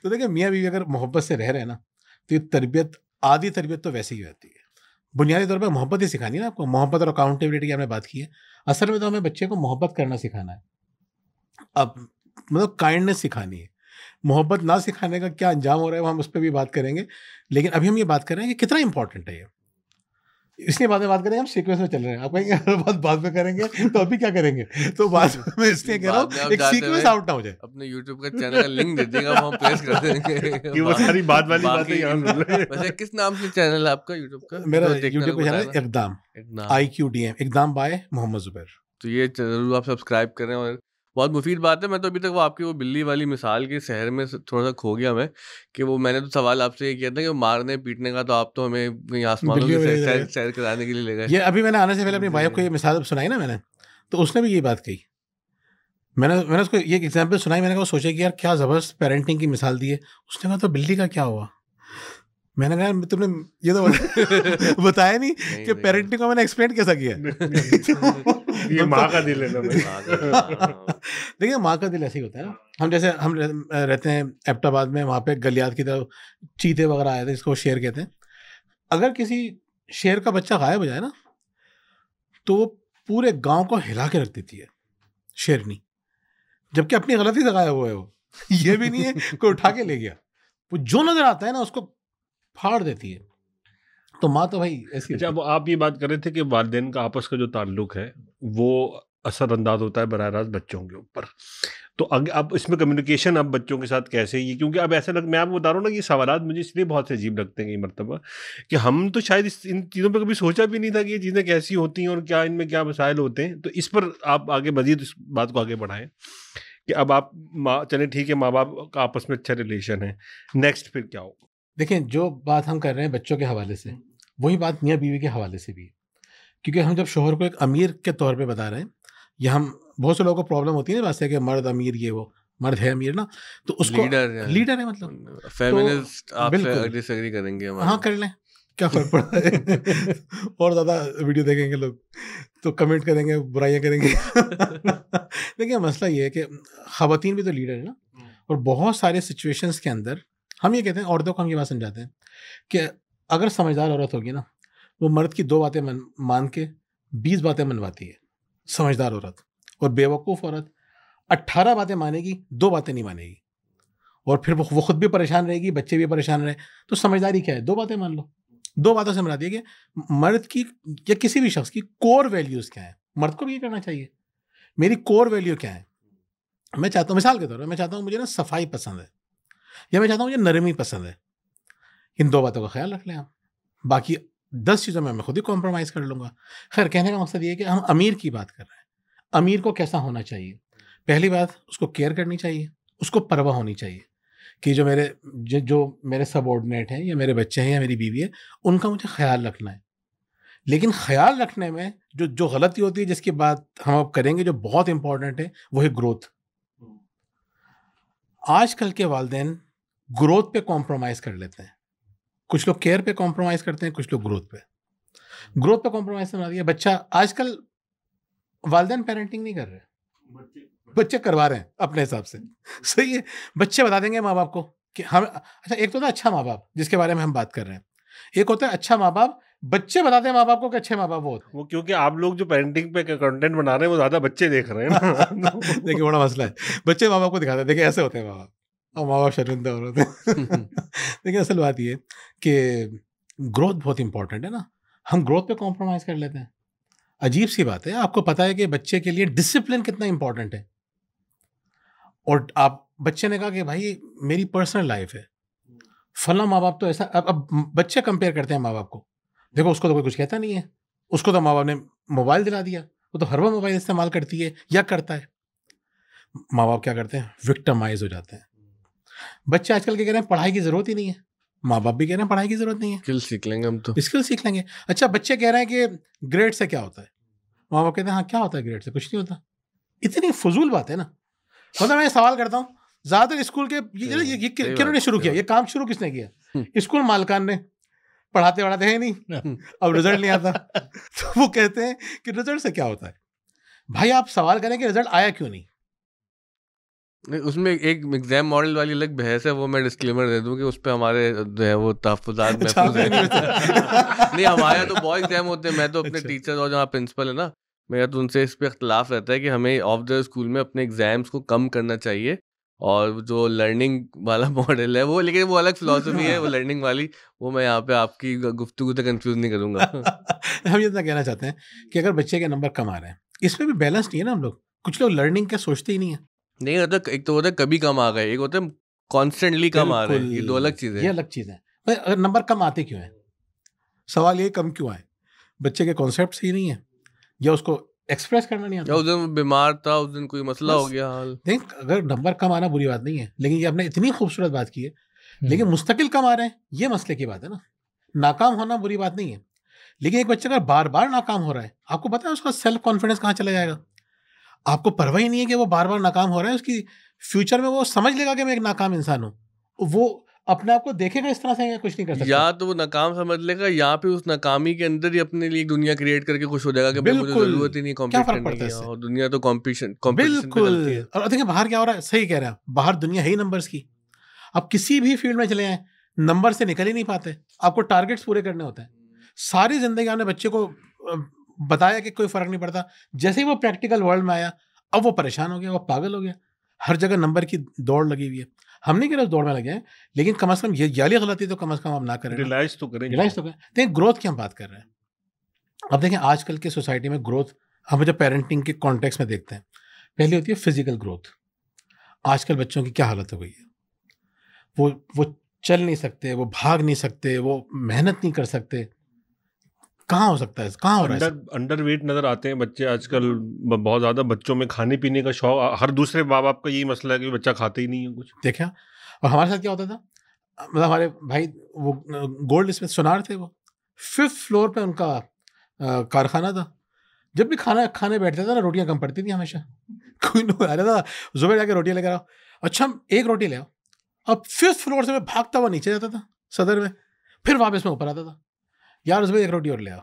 तो देखिए मियाँ बीवी अगर मोहब्बत से रह रहे हैं ना, तो ये तरबियत, आधी तरबियत तो वैसे ही रहती है। बुनियादी तौर पे मोहब्बत ही सिखानी है ना आपको, मोहब्बत और अकाउंटेबिलिटी की हमने बात की है। असल में तो हमें बच्चे को मोहब्बत करना सिखाना है, अब मतलब काइंडनेस सिखानी है। मोहब्बत ना सिखाने का क्या अंजाम हो रहा है वो हम उस पर भी बात करेंगे, लेकिन अभी हम ये बात कर रहे हैं कि कितना इंपॉर्टेंट है ये, इसलिए बाद में बात करेंगे। हम सीक्वेंस में चल रहे हैं, आप कहेंगे हर बात बाद में करेंगे, तो अभी क्या करेंगे, तो बाद में इसलिए कह रहा हूँ एक सीक्वेंस आउट ना हो जाए। अपने YouTube का चैनल का लिंक दे देगा, हम प्लेस कर देंगे कि वो सारी बात वाली बातें यहाँ मिल रही हैं। वैसे किस नाम से चैनल है आपका YouTube का? मेरा जो देखने यूट्यूब वाला का चैनल बताया इकदाम, ना? IQDM, इकदाम बाय मोहम्मद जुबैर। तो ये जरूर आप सब्सक्राइब करें, और बहुत मुफीद बात है। मैं तो अभी तक वो आपकी वो बिल्ली वाली मिसाल के शहर में थोड़ा सा खो गया मैं, कि वो मैंने तो सवाल आपसे ये किया था कि मारने पीटने का तो आप तो हमें कहीं आसमानों बिल्लियों में में ले सैर गए। सैर कराने के लिए ले गए। ये अभी मैंने आने से पहले अपनी वाइफ को ये मिसाल सुनाई ना मैंने, तो उसने भी ये बात कही। मैंने उसको ये एग्जाम्पल सुनाई, मैंने कहा सोचे कि यार क्या ज़बरदस्त पेरेंटिंग की मिसाल दी है। उसने कहा तो बिल्ली का क्या हुआ? मैंने कहा तुमने ये तो बताया नहीं कि पेरेंटिंग को मैंने एक्सप्लेन कैसा किया है। ये माँ का दिल है ना भाई। देखिए माँ का दिल ऐसे ही होता है ना। हम रहते हैं एबटाबाद में, वहाँ पे गलियात की तरफ चीते वगैरह आए थे, इसको शेर कहते हैं। अगर किसी शेर का बच्चा गायब हो जाए ना, तो वो पूरे गांव को हिला के रख देती है शेरनी, जबकि अपनी गलती से गायब हुआ है वो। ये भी नहीं है कोई उठा के ले गया, वो जो नजर आता है ना उसको फाड़ देती है। तो माँ तो भाई ऐसी। अच्छा, अब आप ये बात कर रहे थे कि वालिदैन का आपस का जो ताल्लुक है वो असरअंदाज होता है बराह रास्त बच्चों के ऊपर। तो अब इसमें कम्युनिकेशन अब बच्चों के साथ कैसे, ये क्योंकि अब ऐसा मैं आपको बता रहा हूँ ना, ये सवालात मुझे इसलिए बहुत से अजीब लगते हैं कई मरतबा, कि हम तो शायद इन चीज़ों पर कभी सोचा भी नहीं था कि ये चीज़ें कैसी होती हैं और क्या इनमें क्या मसाइल होते हैं। तो इस पर आप आगे मजीद इस बात को आगे बढ़ाएं कि अब आप चले ठीक है, माँ बाप का आपस में अच्छा रिलेशन है, नेक्स्ट फिर क्या होगा? देखिए जो बात हम कर रहे हैं बच्चों के हवाले से, वही बात मियाँ बीवी के हवाले से भी है। क्योंकि हम जब शोहर को एक अमीर के तौर पे बता रहे हैं, या हम बहुत से लोगों को प्रॉब्लम होती है ना बात से कि मर्द अमीर, ये वो मर्द है अमीर ना, तो उसको लीडर है मतलब फेमिनिस्ट। आप बिल्कुल डिसएग्री करेंगे? हाँ कर लें, क्या फर्क पड़ता है। और ज़्यादा वीडियो देखेंगे लोग तो कमेंट करेंगे, बुराइयाँ करेंगे। देखिए मसला ये है कि ख़वातीन भी तो लीडर है ना, और बहुत सारे सिचुएशंस के अंदर हम ये कहते हैं, औरतों को हम ये बात समझाते हैं कि अगर समझदार औरत होगी ना, वो मर्द की 2 बातें मान के 20 बातें मनवाती है समझदार औरत। और बेवकूफ़ औरत 18 बातें मानेगी, 2 बातें नहीं मानेगी, और फिर वो खुद भी परेशान रहेगी, बच्चे भी परेशान रहे। तो समझदारी क्या है? 2 बातें मान लो। 2 बातों से समझा दिया कि मर्द की या किसी भी शख्स की कोर वैल्यूज़ क्या है। मर्द को भी ये करना चाहिए, मेरी कोर वैल्यू क्या है। मैं चाहता हूँ, मिसाल के तौर पर मैं चाहता हूँ मुझे ना सफाई पसंद है, या मैं चाहता हूँ मुझे नरमी पसंद है। इन 2 बातों का ख्याल रख लें आप, बाकी 10 चीज़ों में मैं खुद ही कॉम्प्रोमाइज़ कर लूँगा। खैर कहने का मकसद ये है कि हम अमीर की बात कर रहे हैं। अमीर को कैसा होना चाहिए? पहली बात, उसको केयर करनी चाहिए, उसको परवाह होनी चाहिए कि जो मेरे सबऑर्डिनेट हैं, या मेरे बच्चे हैं, या मेरी बीवी है, उनका मुझे ख्याल रखना है। लेकिन ख्याल रखने में जो गलती होती है, जिसकी बात हम अब करेंगे, जो बहुत इंपॉर्टेंट है, वो है ग्रोथ। आजकल के वालिदैन ग्रोथ पे कॉम्प्रोमाइज़ कर लेते हैं। कुछ लोग केयर पे कॉम्प्रोमाइज़ करते हैं, कुछ लोग ग्रोथ पे कॉम्प्रोमाइज़ करवा दिया। बच्चा आजकल वालिदैन पेरेंटिंग नहीं कर रहे, बच्चे करवा रहे हैं अपने हिसाब से। सही है, बच्चे बता देंगे माँ बाप को कि हम, अच्छा एक तो होता है अच्छा माँ बाप जिसके बारे में हम बात कर रहे हैं, एक होता है अच्छा माँ बाप, बच्चे बताते हैं माँ बाप को कि अच्छे माँ बाप वो होते हैं। वो क्योंकि आप लोग जो पेरेंटिंग पे कंटेंट बना रहे हैं वो ज़्यादा बच्चे देख रहे हैं ना। देखिए बड़ा मसला है, बच्चे माँ बाप को दिखाते हैं देखिए ऐसे होते हैं माँ बाप, और माँ बाप शर्मिंदा हो रहे हैं। देखिए असल बात ये कि ग्रोथ बहुत इंपॉर्टेंट है ना, हम ग्रोथ पे कॉम्प्रोमाइज़ कर लेते हैं। अजीब सी बात है, आपको पता है कि बच्चे के लिए डिसिप्लिन कितना इंपॉर्टेंट है, और आप बच्चे ने कहा कि भाई मेरी पर्सनल लाइफ है, फला माँ बाप तो ऐसा। अब बच्चे कंपेयर करते हैं माँ बाप को, देखो उसको तो कोई कुछ कहता नहीं है, उसको तो माँ बाप ने मोबाइल दिला दिया, वो तो हर वक्त मोबाइल इस्तेमाल करती है या करता है। माँ बाप क्या करते हैं? विक्टिमाइज हो जाते हैं। बच्चे आजकल के कह रहे हैं पढ़ाई की ज़रूरत ही नहीं है, माँ बाप भी कह रहे हैं पढ़ाई की ज़रूरत नहीं है, स्किल सीख लेंगे हम तो, स्किल सीख लेंगे। अच्छा बच्चे कह रहे हैं कि ग्रेड से क्या होता है, माँ बाप कहते हैं हाँ क्या होता है ग्रेड से, कुछ नहीं होता। इतनी फजूल बात है ना। मतलब मैं सवाल करता हूँ, ज़्यादातर स्कूल के ये किन्होंने शुरू किया, ये काम शुरू किसने किया? स्कूल मालकान ने। पढ़ाते है नहीं, अब रिजल्ट नहीं आता, तो वो कहते हैं कि रिजल्ट से क्या होता है। भाई आप सवाल करें कि रिजल्ट आया क्यों नहीं, उसमें एक एग्जाम मॉडल वाली अलग बहस है, वो मैं डिस्क्लेमर दे दूं कि उस पे हमारे जो है वो तहफ़्फ़ुज़ात महफूज है। नहीं, हमारे तो बहुत एग्जाम होते हैं। मैं तो अपने टीचर और जहाँ प्रिंसिपल है ना, मेरा तो उनसे इस पे इख्तलाफ रहता है कि हमें ऑफ द स्कूल में अपने एग्जाम्स को कम करना चाहिए, और जो लर्निंग वाला मॉडल है वो, लेकिन वो अलग फिलॉसफी है वो लर्निंग वाली, वो मैं यहाँ पे आपकी गुफ्तगू से कंफ्यूज नहीं करूँगा। हम ये इतना कहना चाहते हैं कि अगर बच्चे के नंबर कम आ रहे हैं, इसमें भी बैलेंस नहीं है ना। हम लोग, कुछ लोग लर्निंग का सोचते ही नहीं है। नहीं होता, एक तो होता है कभी कम आ गए, एक होता है कॉन्स्टेंटली कम आ रहे हैं, ये दो अलग चीज़ें ये अलग चीज़ है। भाई अगर नंबर कम आते क्यों है, सवाल ये कम क्यों आए? बच्चे के कॉन्सेप्ट सही नहीं है, या उसको एक्सप्रेस करना नहीं आता। उस दिन बीमार था, उस दिन कोई मसला हो गया हाल। देख, अगर नंबर कम आना बुरी बात नहीं है, लेकिन ये आपने इतनी खूबसूरत बात की है, लेकिन मुस्तकिल कम आ रहे हैं, ये मसले की बात है ना। नाकाम होना बुरी बात नहीं है, लेकिन एक बच्चा अगर बार बार नाकाम हो रहा है, आपको पता है उसका सेल्फ कॉन्फिडेंस कहाँ चला जाएगा। आपको परवाह ही नहीं है कि वो बार बार नाकाम हो रहा है, उसकी फ्यूचर में वो समझ लेगा कि मैं एक नाकाम इंसान हूँ, वो अपने आप को देखेगा इस तरह से, कुछ नहीं कर सकता। या तो वो नाकाम समझ लेगा, या फिर उस नाकामी के अंदर ही अपने लिए एक दुनिया क्रिएट करके खुश हो जाएगा कि भाई मुझे जरूरत ही नहीं कॉम्पीट करने की, और दुनिया तो कॉम्पिटिशन बिल्कुल। और देखिए बाहर क्या हो रहा है, सही कह रहे हैं, बाहर दुनिया है ही नंबर्स की। आप किसी भी फील्ड में चले जाएं, नंबर से निकल ही नहीं पाते। आपको टारगेट्स पूरे करने होते हैं। सारी जिंदगी आपने बच्चे को बताया कि कोई फर्क नहीं पड़ता, जैसे ही वो प्रैक्टिकल वर्ल्ड में आया, अब वो परेशान हो गया, वो पागल हो गया। हर जगह नंबर की दौड़ लगी हुई है। हम नहीं कह रहे उस दौड़ में लगे हैं, लेकिन कम से कम ये वाली गलती तो कम से कम हम ना करें। रियलाइज तो करें। देखिए ग्रोथ की हम बात कर रहे हैं। अब देखें आजकल की सोसाइटी में ग्रोथ, हम जब पेरेंटिंग के कॉन्टेक्स्ट में देखते हैं, पहले होती है फिजिकल ग्रोथ। आजकल बच्चों की क्या हालत हो गई है, वो चल नहीं सकते, वो भाग नहीं सकते, वो मेहनत नहीं कर सकते। कहाँ हो सकता है, कहाँ हो रहा है? अंडर वेट नजर आते हैं बच्चे आजकल बहुत ज्यादा। बच्चों में खाने पीने का शौक, हर दूसरे माँ बाप का यही मसला है कि बच्चा खाते ही नहीं है कुछ। देखा। और हमारे साथ क्या होता था, मतलब हमारे भाई वो गोल्ड स्मिथ सुनार थे, वो 5th फ्लोर पे उनका कारखाना था। जब भी खाना खाने बैठते थे ना, रोटियां कम पड़ती थी हमेशा। कोई लोग आ रहा था, जुबैर जाके रोटियां लेकर आओ, अच्छा एक रोटी ले आओ। अब 5th फ्लोर से मैं भागता हुआ नीचे जाता था सदर में, फिर वापस में ऊपर आता था, यार उसमें एक रोटी और ले आओ।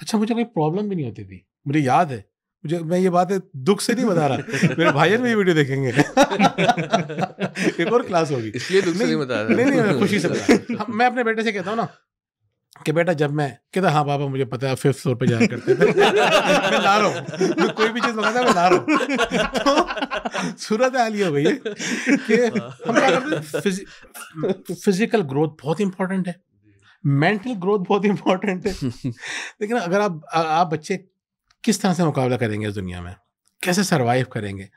अच्छा मुझे कोई प्रॉब्लम भी नहीं होती थी, मुझे याद है, मैं ये बात है दुख से नहीं बता रहा, मेरे भाई में ये वीडियो देखेंगे। एक और क्लास होगी, इसलिए दुख से नहीं बता रहा। नहीं मैं खुशी से बता रहा। मैं अपने बेटे से कहता हूँ ना कि बेटा, जब मैं कहता हाँ पापा मुझे पता है 5th फ्लोर पे जाया करते थे, मैं ला रहा हूँ, मैं कोई भी चीज़ मंगाता मैं ला रहा हूँ। तो सूरत हाल ये हो गई है कि हम क्या करते हैं, फिजिकल ग्रोथ बहुत इंपॉर्टेंट है, मेंटल ग्रोथ बहुत इंपॉर्टेंट है। लेकिन अगर आप बच्चे किस तरह से मुकाबला करेंगे इस दुनिया में, कैसे सरवाइव करेंगे,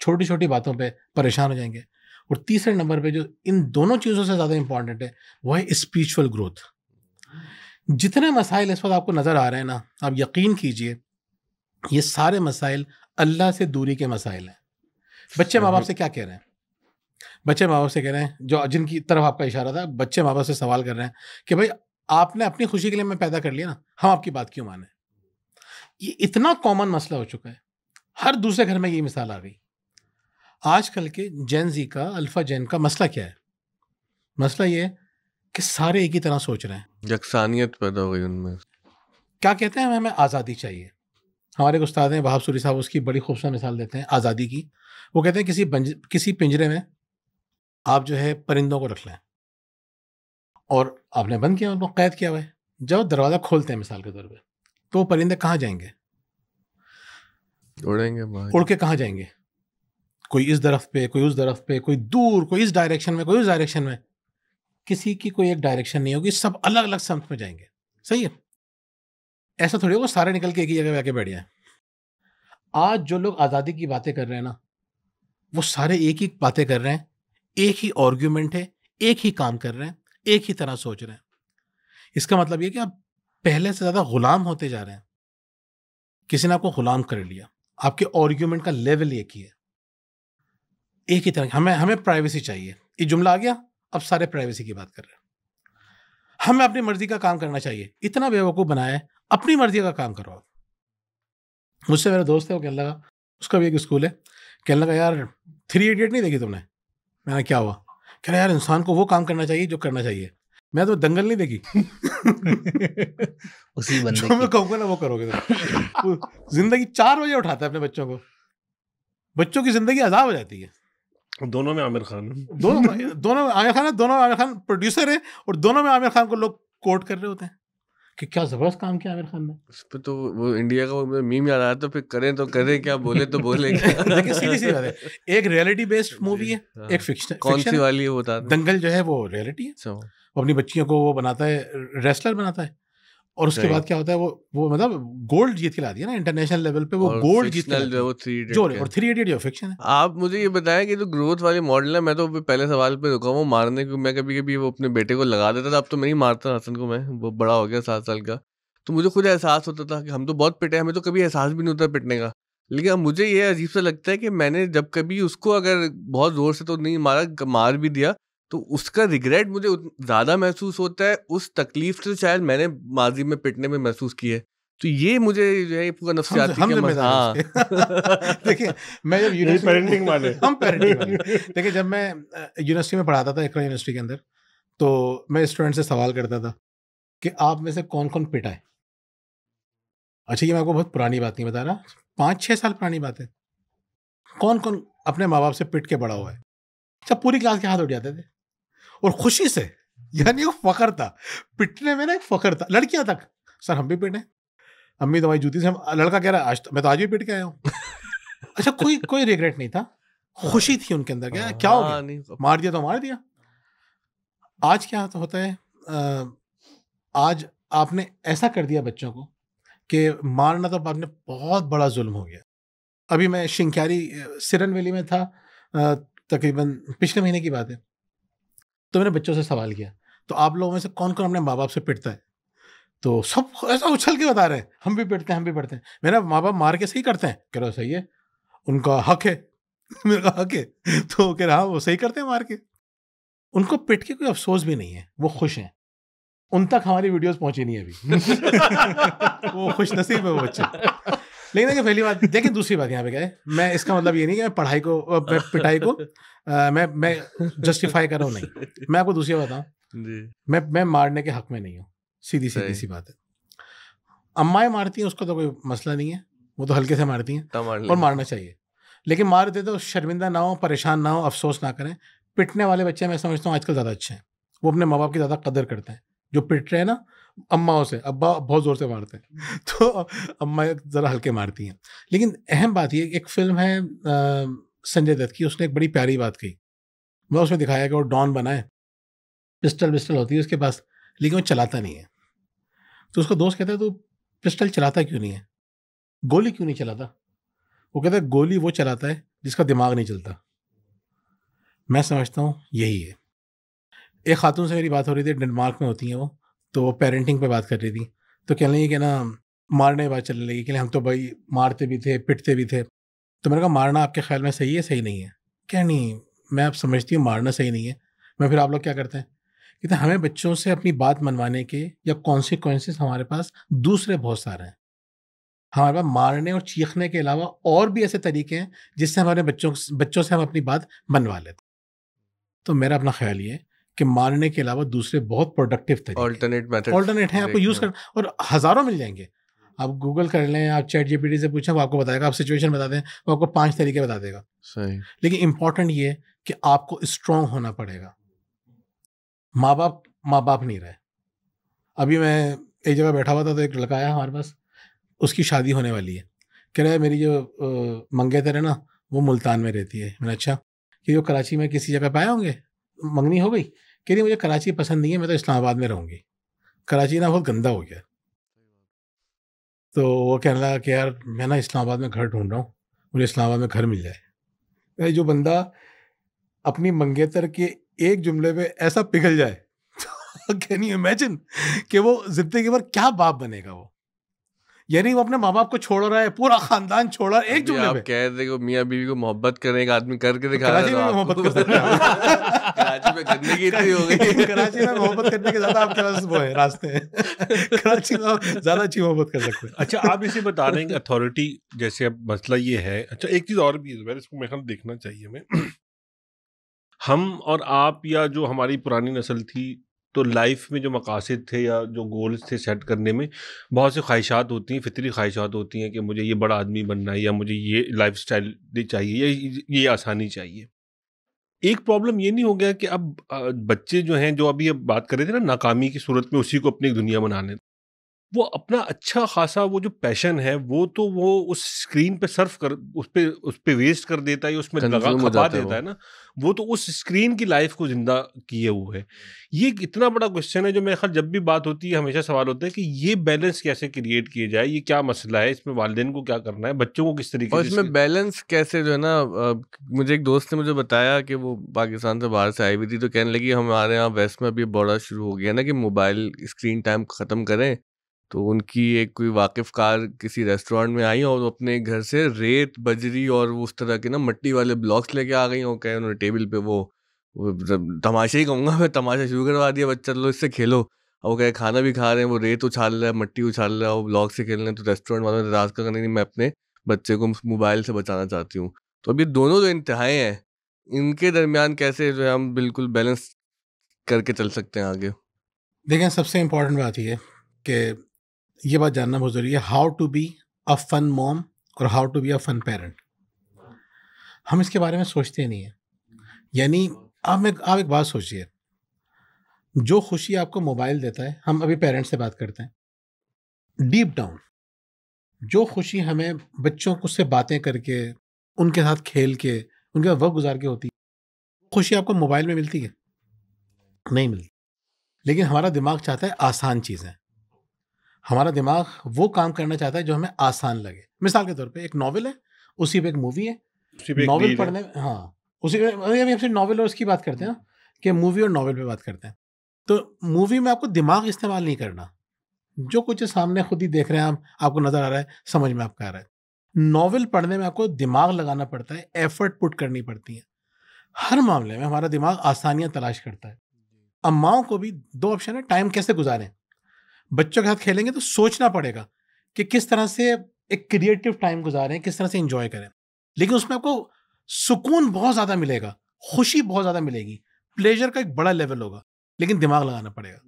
छोटी छोटी बातों पे परेशान हो जाएंगे। और तीसरे नंबर पे जो इन दोनों चीज़ों से ज़्यादा इंपॉर्टेंट है वो है स्पिरिचुअल ग्रोथ। जितने मसाइल इस वक्त आपको नज़र आ रहे हैं ना, आप यकीन कीजिए ये सारे मसाइल अल्लाह से दूरी के मसाइल हैं। बच्चे माँ बाप से क्या कह रहे हैं, बच्चे माँ बाप से कह रहे हैं, जो जिनकी तरफ आपका इशारा था, बच्चे माँ बाप से सवाल कर रहे हैं कि भाई आपने अपनी खुशी के लिए मैं पैदा कर लिया ना, हम आपकी बात क्यों माने। ये इतना कॉमन मसला हो चुका है, हर दूसरे घर में ये मिसाल आ गई। आजकल के जेन जी का, अल्फा जेन का मसला क्या है? मसला ये है कि सारे एक ही तरह सोच रहे हैं, यकसानियत पैदा हो गई उनमें। क्या कहते हैं, हमें आज़ादी चाहिए। हमारे उस्ताद हैं वहाब सूरी साहब, उसकी बड़ी खूबसूरत मिसाल देते हैं आज़ादी की। वो कहते हैं किसी पिंजरे में आप जो है परिंदों को रख लें और आपने बंद किया, उनको कैद किया हुआ है, जब दरवाज़ा खोलते हैं मिसाल के तौर पे, तो वो परिंदे कहाँ जाएंगे? उड़ेंगे, उड़ के कहाँ जाएंगे? कोई इस दरख्त पे, कोई उस दरख्त पे, कोई दूर, कोई इस डायरेक्शन में, कोई उस डायरेक्शन में। किसी की कोई एक डायरेक्शन नहीं होगी, सब अलग अलग समत में जाएंगे। सही है? ऐसा थोड़ी होगा सारे निकल के एक ही जगह आके बैठ जाए। आज जो लोग आज़ादी की बातें कर रहे हैं ना, वो सारे एक ही बातें कर रहे हैं, एक ही आर्ग्यूमेंट है, एक ही काम कर रहे हैं, एक ही तरह सोच रहे हैं। इसका मतलब ये कि आप पहले से ज़्यादा गुलाम होते जा रहे हैं। किसी ने आपको गुलाम कर लिया, आपके आर्ग्यूमेंट का लेवल एक ही है, एक ही तरह। हमें प्राइवेसी चाहिए, ये जुमला आ गया, अब सारे प्राइवेसी की बात कर रहे हैं। हमें अपनी मर्जी का काम करना चाहिए। इतना बेवकूफ़ बनाया है, अपनी मर्जी का काम करो। मुझसे मेरा दोस्त है, वो कहने लगा, उसका भी एक स्कूल है, कहने लगा यार 3 इडियट नहीं देखी तुमने? मैंने क्या हुआ? कह रहा यार इंसान को वो काम करना चाहिए जो करना चाहिए। मैं तो दंगल नहीं देखी। उसी बंदे जो मैं कहूँगा ना वो करोगे। तो जिंदगी 4 बजे उठाता है अपने बच्चों को, बच्चों की जिंदगी अजाब हो जाती है। दोनों में आमिर खान दोनों आमिर खान है, दोनों आमिर खान प्रोड्यूसर है, और दोनों में आमिर खान को लोग कोट कर रहे होते हैं कि क्या जबरदस्त काम किया आमिर खान ने। उस पे तो वो इंडिया का वो मीम याद आया, तो फिर करें तो करें क्या, बोले तो बोले क्या। देखिए सीधी सी बात है, एक रियलिटी बेस्ड मूवी है, हाँ। एक फिक्शन। कौन सी वाली है वो बता दो। दंगल जो है वो रियलिटी है, अच्छा, वो अपनी बच्चियों को वो बनाता है, रेसलर बनाता है, और उसके सही। बाद क्या होता है, वो मतलब गोल्ड जीत के ला दिया ना इंटरनेशनल लेवल पे, वो और गोल्ड जीत के fictional लाती जो है। है वो 3 Idiot जो के। और 3 इडियट जो फिक्शन है। आप मुझे ये बताएं कि जो ग्रोथ वाले मॉडल है, मैं तो पहले सवाल पे रुका हूँ मारने को। मैं कभी कभी वो अपने बेटे को लगा देता था, अब तो मैं नहीं मारता हसन को, मैं वो बड़ा हो गया 7 साल का, तो मुझे खुद एहसास होता था कि हम तो बहुत पिटे, हमें तो कभी एहसास भी नहीं होता पिटने का। लेकिन अब मुझे ये अजीब सा लगता है कि मैंने जब कभी उसको अगर बहुत जोर से तो नहीं मारा, मार भी दिया, तो उसका रिग्रेट मुझे ज्यादा महसूस होता है उस तकलीफ से शायद मैंने माजी में पिटने में महसूस की है। तो ये मुझे जो है पूरा नफ्सियाती हम के जिम्मेदार हैं हाँ उसके। देखिए मैं जब यूनिवर्सिटी पेरेंटिंग वाले हम पेरेंटिंग वाले देखिए, जब मैं यूनिवर्सिटी में पढ़ाता था, इकरा यूनिवर्सिटी के अंदर, तो मैं स्टूडेंट से सवाल करता था कि आप में से कौन कौन पिटा है। अच्छा, ये मैं आपको बहुत पुरानी बात नहीं बता रहा, 5-6 साल पुरानी बात है। कौन कौन अपने माँ बाप से पिट के बड़ा हुआ है। अच्छा, पूरी क्लास के हाथ उठ जाते थे, और खुशी से, यानी वो फखर था पिटने में ना, एक फखर था। लड़कियां तक, सर हम भी पिटे, अम्मी तुम्हारी जूती से हम। लड़का कह रहा है मैं तो आज भी पिट के आया हूँ। अच्छा, कोई रिग्रेट नहीं था, खुशी थी उनके अंदर। क्या हो गया, नहीं, मार दिया तो मार दिया। आज क्या होता है, आज आपने ऐसा कर दिया बच्चों को कि मारना तो आपने बहुत बड़ा जुल्म हो गया। अभी मैं शिंक्यारी सिरन वैली में था, तकरीबन पिछले महीने की बात है, तो मैंने बच्चों से सवाल किया, तो आप लोगों में से कौन कौन अपने माँ बाप से पिटता है। तो सब ऐसा उछल के बता रहे हैं, हम भी पिटते हैं, हम भी पिटते हैं। मैंने माँ बाप मार के सही करते हैं, कह रहा सही है, उनका हक है। मेरे का हक है, तो कह रहा वो सही करते हैं मार के, उनको पिट के कोई अफसोस भी नहीं है, वो खुश हैं। उन तक हमारी वीडियोस पहुंची नहीं है अभी। वो खुश नसीब है वो बच्चे। लेकिन देखिए पहली बात, देखिए दूसरी बात यहाँ पे क्या है, मैं इसका मतलब ये नहीं कि मैं पढ़ाई को, मैं पिटाई को मैं जस्टिफाई कर रहा हूँ, नहीं। मैं आपको दूसरी बात बताऊँ, मैं मारने के हक में नहीं हूँ, सीधी सी बात है। अम्माएं मारती हैं, उसका तो कोई मसला नहीं है, वो तो हल्के से मारती हैं, और मारना चाहिए। लेकिन मार दे तो शर्मिंदा ना हो, परेशान ना हो, अफसोस ना करें। पिटने वाले बच्चे मैं समझता हूँ आजकल ज़्यादा अच्छे हैं, वो अपने माँ बाप की ज़्यादा कदर करते हैं। जो पिट रहे हैं ना अम्माओं से, अब्बा बहुत ज़ोर से मारते हैं, तो अम्मा ज़रा हल्के मारती हैं। लेकिन अहम बात ये, एक फिल्म है संजय दत्त की, उसने एक बड़ी प्यारी बात कही। मैं उसमें दिखाया कि वो डॉन बना है, पिस्टल होती है उसके पास, लेकिन वो चलाता नहीं है। तो उसका दोस्त कहता है तो पिस्टल चलाता क्यों नहीं है, गोली क्यों नहीं चलाता। वो कहता है गोली वो चलाता है जिसका दिमाग नहीं चलता। मैं समझता हूँ यही है। एक खातून से मेरी बात हो रही थी, डेनमार्क में होती हैं वो, तो वो पेरेंटिंग पे बात कर रही थी, तो कहने लगी कि ना मारने की बात चलने लगी कि हम तो भाई मारते भी थे, पिटते भी थे। तो मैंने कहा मारना आपके ख्याल में सही है, सही नहीं है? क्या नहीं, मैं आप समझती हूँ मारना सही नहीं है। मैं फिर आप लोग क्या करते हैं? कहते हमें बच्चों से अपनी बात मनवाने के या कॉन्सिक्वेंसेस हमारे पास दूसरे बहुत सारे हैं। हमारे पास मारने और चीखने के अलावा और भी ऐसे तरीके हैं जिससे हमारे बच्चों से हम अपनी बात मनवा लेते। तो मेरा अपना ख्याल ये है कि मारने के अलावा दूसरे बहुत प्रोडक्टिव तरीके, ऑल्टरनेट हैं, आपको यूज़ कर, और हज़ारों मिल जाएंगे। आप गूगल कर लें, आप चैट जीपीटी से पूछें, वो आपको बताएगा। आप सिचुएशन बता दें, वो आपको 5 तरीके बता देगा। सही। लेकिन इंपॉर्टेंट ये है कि आपको स्ट्रांग होना पड़ेगा। माँ बाप नहीं रहे। अभी मैं एक जगह बैठा हुआ था, तो एक लड़का आया हमारे पास, उसकी शादी होने वाली है। कह रहा है मेरी जो मंगेतर है ना, वो मुल्तान में रहती है। मैंने अच्छा कि वो कराची में किसी जगह पे आए होंगे, मंगनी हो गई। कह रही मुझे कराची पसंद नहीं है, मैं तो इस्लामाबाद में रहूँगी, कराची ना बहुत गंदा हो गया। तो वो कहने लगा कि यार मैं ना इस्लामाबाद में घर ढूंढ रहा हूँ, मुझे इस्लामाबाद में घर मिल जाए। जो बंदा अपनी मंगेतर के एक जुमले पे ऐसा पिघल जाए, तो कैन यू इमेजिन कि वो जिंदगी भर क्या बाप बनेगा वो। यानी वो अपने माँ बाप को छोड़ रहा है, पूरा खानदान छोड़ रहा है एक जुमले पे। आप कह रहे हो मियाँ बीवी को मोहब्बत करने एक आदमी करके दिखा रहा है, कराची में मोहब्बत कर सकते हैं। कराची में करने की इतनी हो गई। कराची में मोहब्बत करने के ज्यादा आपके पास वो है रास्ते हैं। कराची में ज्यादा अच्छी मोहब्बत कर सकते हैं। अच्छा, आप इसे बता रहे हैं अथॉरिटी, जैसे अब मसला ये है। अच्छा, एक चीज और भी है, इसको मेरे ख्याल देखना चाहिए हमें। हम और आप या जो हमारी पुरानी नस्ल थी, तो लाइफ में जो मकासद थे या जो गोल्स थे सेट करने में बहुत सी ख्वाहिशात होती हैं, फितरी ख्वाहिशात होती हैं कि मुझे ये बड़ा आदमी बनना है, या मुझे ये लाइफस्टाइल चाहिए, या ये आसानी चाहिए। एक प्रॉब्लम ये नहीं हो गया कि अब बच्चे जो हैं, जो अभी अब बात कर रहे थे ना नाकामी की सूरत में उसी को अपनी एक दुनिया बनाने, वो अपना अच्छा खासा वो जो पैशन है वो तो वो उस स्क्रीन पे सर्फ कर उस पे वेस्ट कर देता है, उसमें लगा कंज्यूम हो खपा जाता है देता है वो। ना, वो तो उस स्क्रीन की लाइफ को जिंदा किए हुए है। ये एक इतना बड़ा क्वेश्चन है जो मेरे ख्याल जब भी बात होती है हमेशा सवाल होता है कि ये बैलेंस कैसे क्रिएट किया जाए, ये क्या मसला है, इसमें वालिदैन को क्या करना है, बच्चों को किस तरीके और से इसमें बैलेंस कैसे जो है ना, मुझे एक दोस्त ने मुझे बताया कि वो पाकिस्तान से बाहर से आई हुई थी, तो कहने लगी हमारे यहाँ वेस्ट में अभी बड़ा शुरू हो गया ना कि मोबाइल स्क्रीन टाइम ख़त्म करें। तो उनकी एक कोई वाकिफ़कार किसी रेस्टोरेंट में आई और वो अपने घर से रेत, बजरी और उस तरह के ना मिट्टी वाले ब्लॉक्स लेके आ गई। और कहे उन्होंने टेबल पे वो तमाशा ही कहूँगा मैं, तमाशा शुरू करवा दिया, बच्चा लो इससे खेलो। और वो कहे खाना भी खा रहे हैं, वो रेत उछाल रहा है, मिट्टी उछाल रहा है, वो ब्लॉक से खेल रहे हैं। तो रेस्टोरेंट वालों ने राज का नहीं, मैं अपने बच्चे को मोबाइल से बचाना चाहती हूँ। तो अभी दोनों जो इंतहाएँ हैं, इनके दरमियान कैसे जो है हम बिल्कुल बैलेंस करके चल सकते हैं आगे? देखें, सबसे इम्पोर्टेंट बात ये है कि ये बात जानना बहुत ज़रूरी है, how to be a fun mom और how to be a fun parent. हम इसके बारे में सोचते नहीं हैं। यानी आप एक बात सोचिए, जो खुशी आपको मोबाइल देता है, हम अभी पेरेंट्स से बात करते हैं, डीप डाउन जो खुशी हमें बच्चों को से बातें करके, उनके साथ खेल के, उनके साथ वक्त गुजार के होती है, खुशी आपको मोबाइल में मिलती है? नहीं मिलती। लेकिन हमारा दिमाग चाहता है आसान चीज़ें, हमारा दिमाग वो काम करना चाहता है जो हमें आसान लगे। मिसाल के तौर पे एक नॉवेल है, उसी पे एक मूवी है, नॉवेल पढ़ने में, हाँ उसी में अभी हम सिर्फ नॉवेल और उसकी बात करते हैं ना, कि मूवी और नॉवेल पे बात करते हैं। तो मूवी में आपको दिमाग इस्तेमाल नहीं करना, जो कुछ सामने खुद ही देख रहे हैं आप, आपको नजर आ रहा है, समझ में आपका आ रहा है। नॉवेल पढ़ने में आपको दिमाग लगाना पड़ता है, एफर्ट पुट करनी पड़ती है। हर मामले में हमारा दिमाग आसानियां तलाश करता है। अम्माओं को भी दो ऑप्शन है, टाइम कैसे गुजारें। बच्चों के साथ खेलेंगे तो सोचना पड़ेगा कि किस तरह से एक क्रिएटिव टाइम गुजारें, किस तरह से एंजॉय करें। लेकिन उसमें आपको सुकून बहुत ज़्यादा मिलेगा, खुशी बहुत ज़्यादा मिलेगी, प्लेजर का एक बड़ा लेवल होगा, लेकिन दिमाग लगाना पड़ेगा।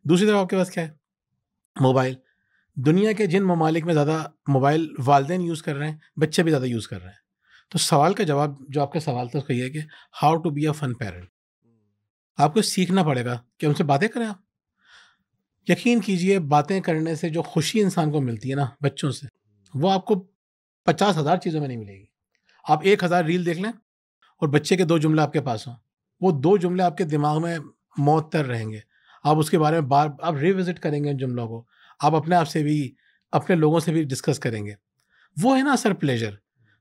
दूसरी तरफ आपके पास क्या है? मोबाइल। दुनिया के जिन ममालिक में ज़्यादा मोबाइल वालिदैन यूज़ कर रहे हैं, बच्चे भी ज़्यादा यूज़ कर रहे हैं। तो सवाल का जवाब जो आपका सवाल था उसका ये है कि how to be a fun parent. आपको सीखना पड़ेगा कि उनसे बातें करें आप। यकीन कीजिए, बातें करने से जो खुशी इंसान को मिलती है ना बच्चों से, वो आपको 50,000 चीज़ों में नहीं मिलेगी। आप 1,000 रील देख लें और बच्चे के 2 जुमले आपके पास हों, वो 2 जुमले आपके दिमाग में मौतर रहेंगे। आप उसके बारे में आप रिविजिट करेंगे उन जुमलों को, आप अपने आप से भी, अपने लोगों से भी डिस्कस करेंगे। वो है ना असर प्लेजर।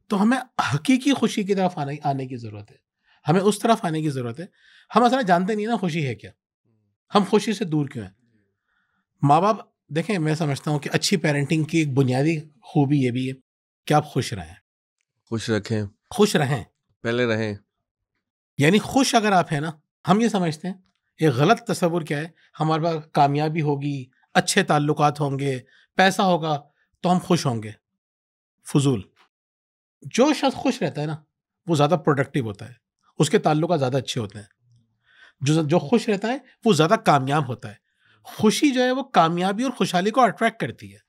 तो हमें हकीकी खुशी की तरफ आने की ज़रूरत है, हमें उस तरफ आने की ज़रूरत है। हम असल जानते नहीं ना खुशी है क्या, हम खुशी से दूर क्यों हैं। माँ बाप, देखें, मैं समझता हूँ कि अच्छी पेरेंटिंग की एक बुनियादी खूबी ये भी है कि आप खुश रहें, खुश रखें, खुश रहें, पहले रहें। यानी खुश अगर आप हैं ना, हम ये समझते हैं, एक गलत तस्वुर क्या है, हमारे पास कामयाबी होगी, अच्छे ताल्लुकात होंगे, पैसा होगा तो हम खुश होंगे। फजूल। जो शख्स खुश रहता है ना, वो ज़्यादा प्रोडक्टिव होता है, उसके ताल्लुकात ज़्यादा अच्छे होते हैं। जो खुश रहता है वो ज़्यादा कामयाब होता है। खुशी जो है वो कामयाबी और खुशहाली को अट्रैक्ट करती है।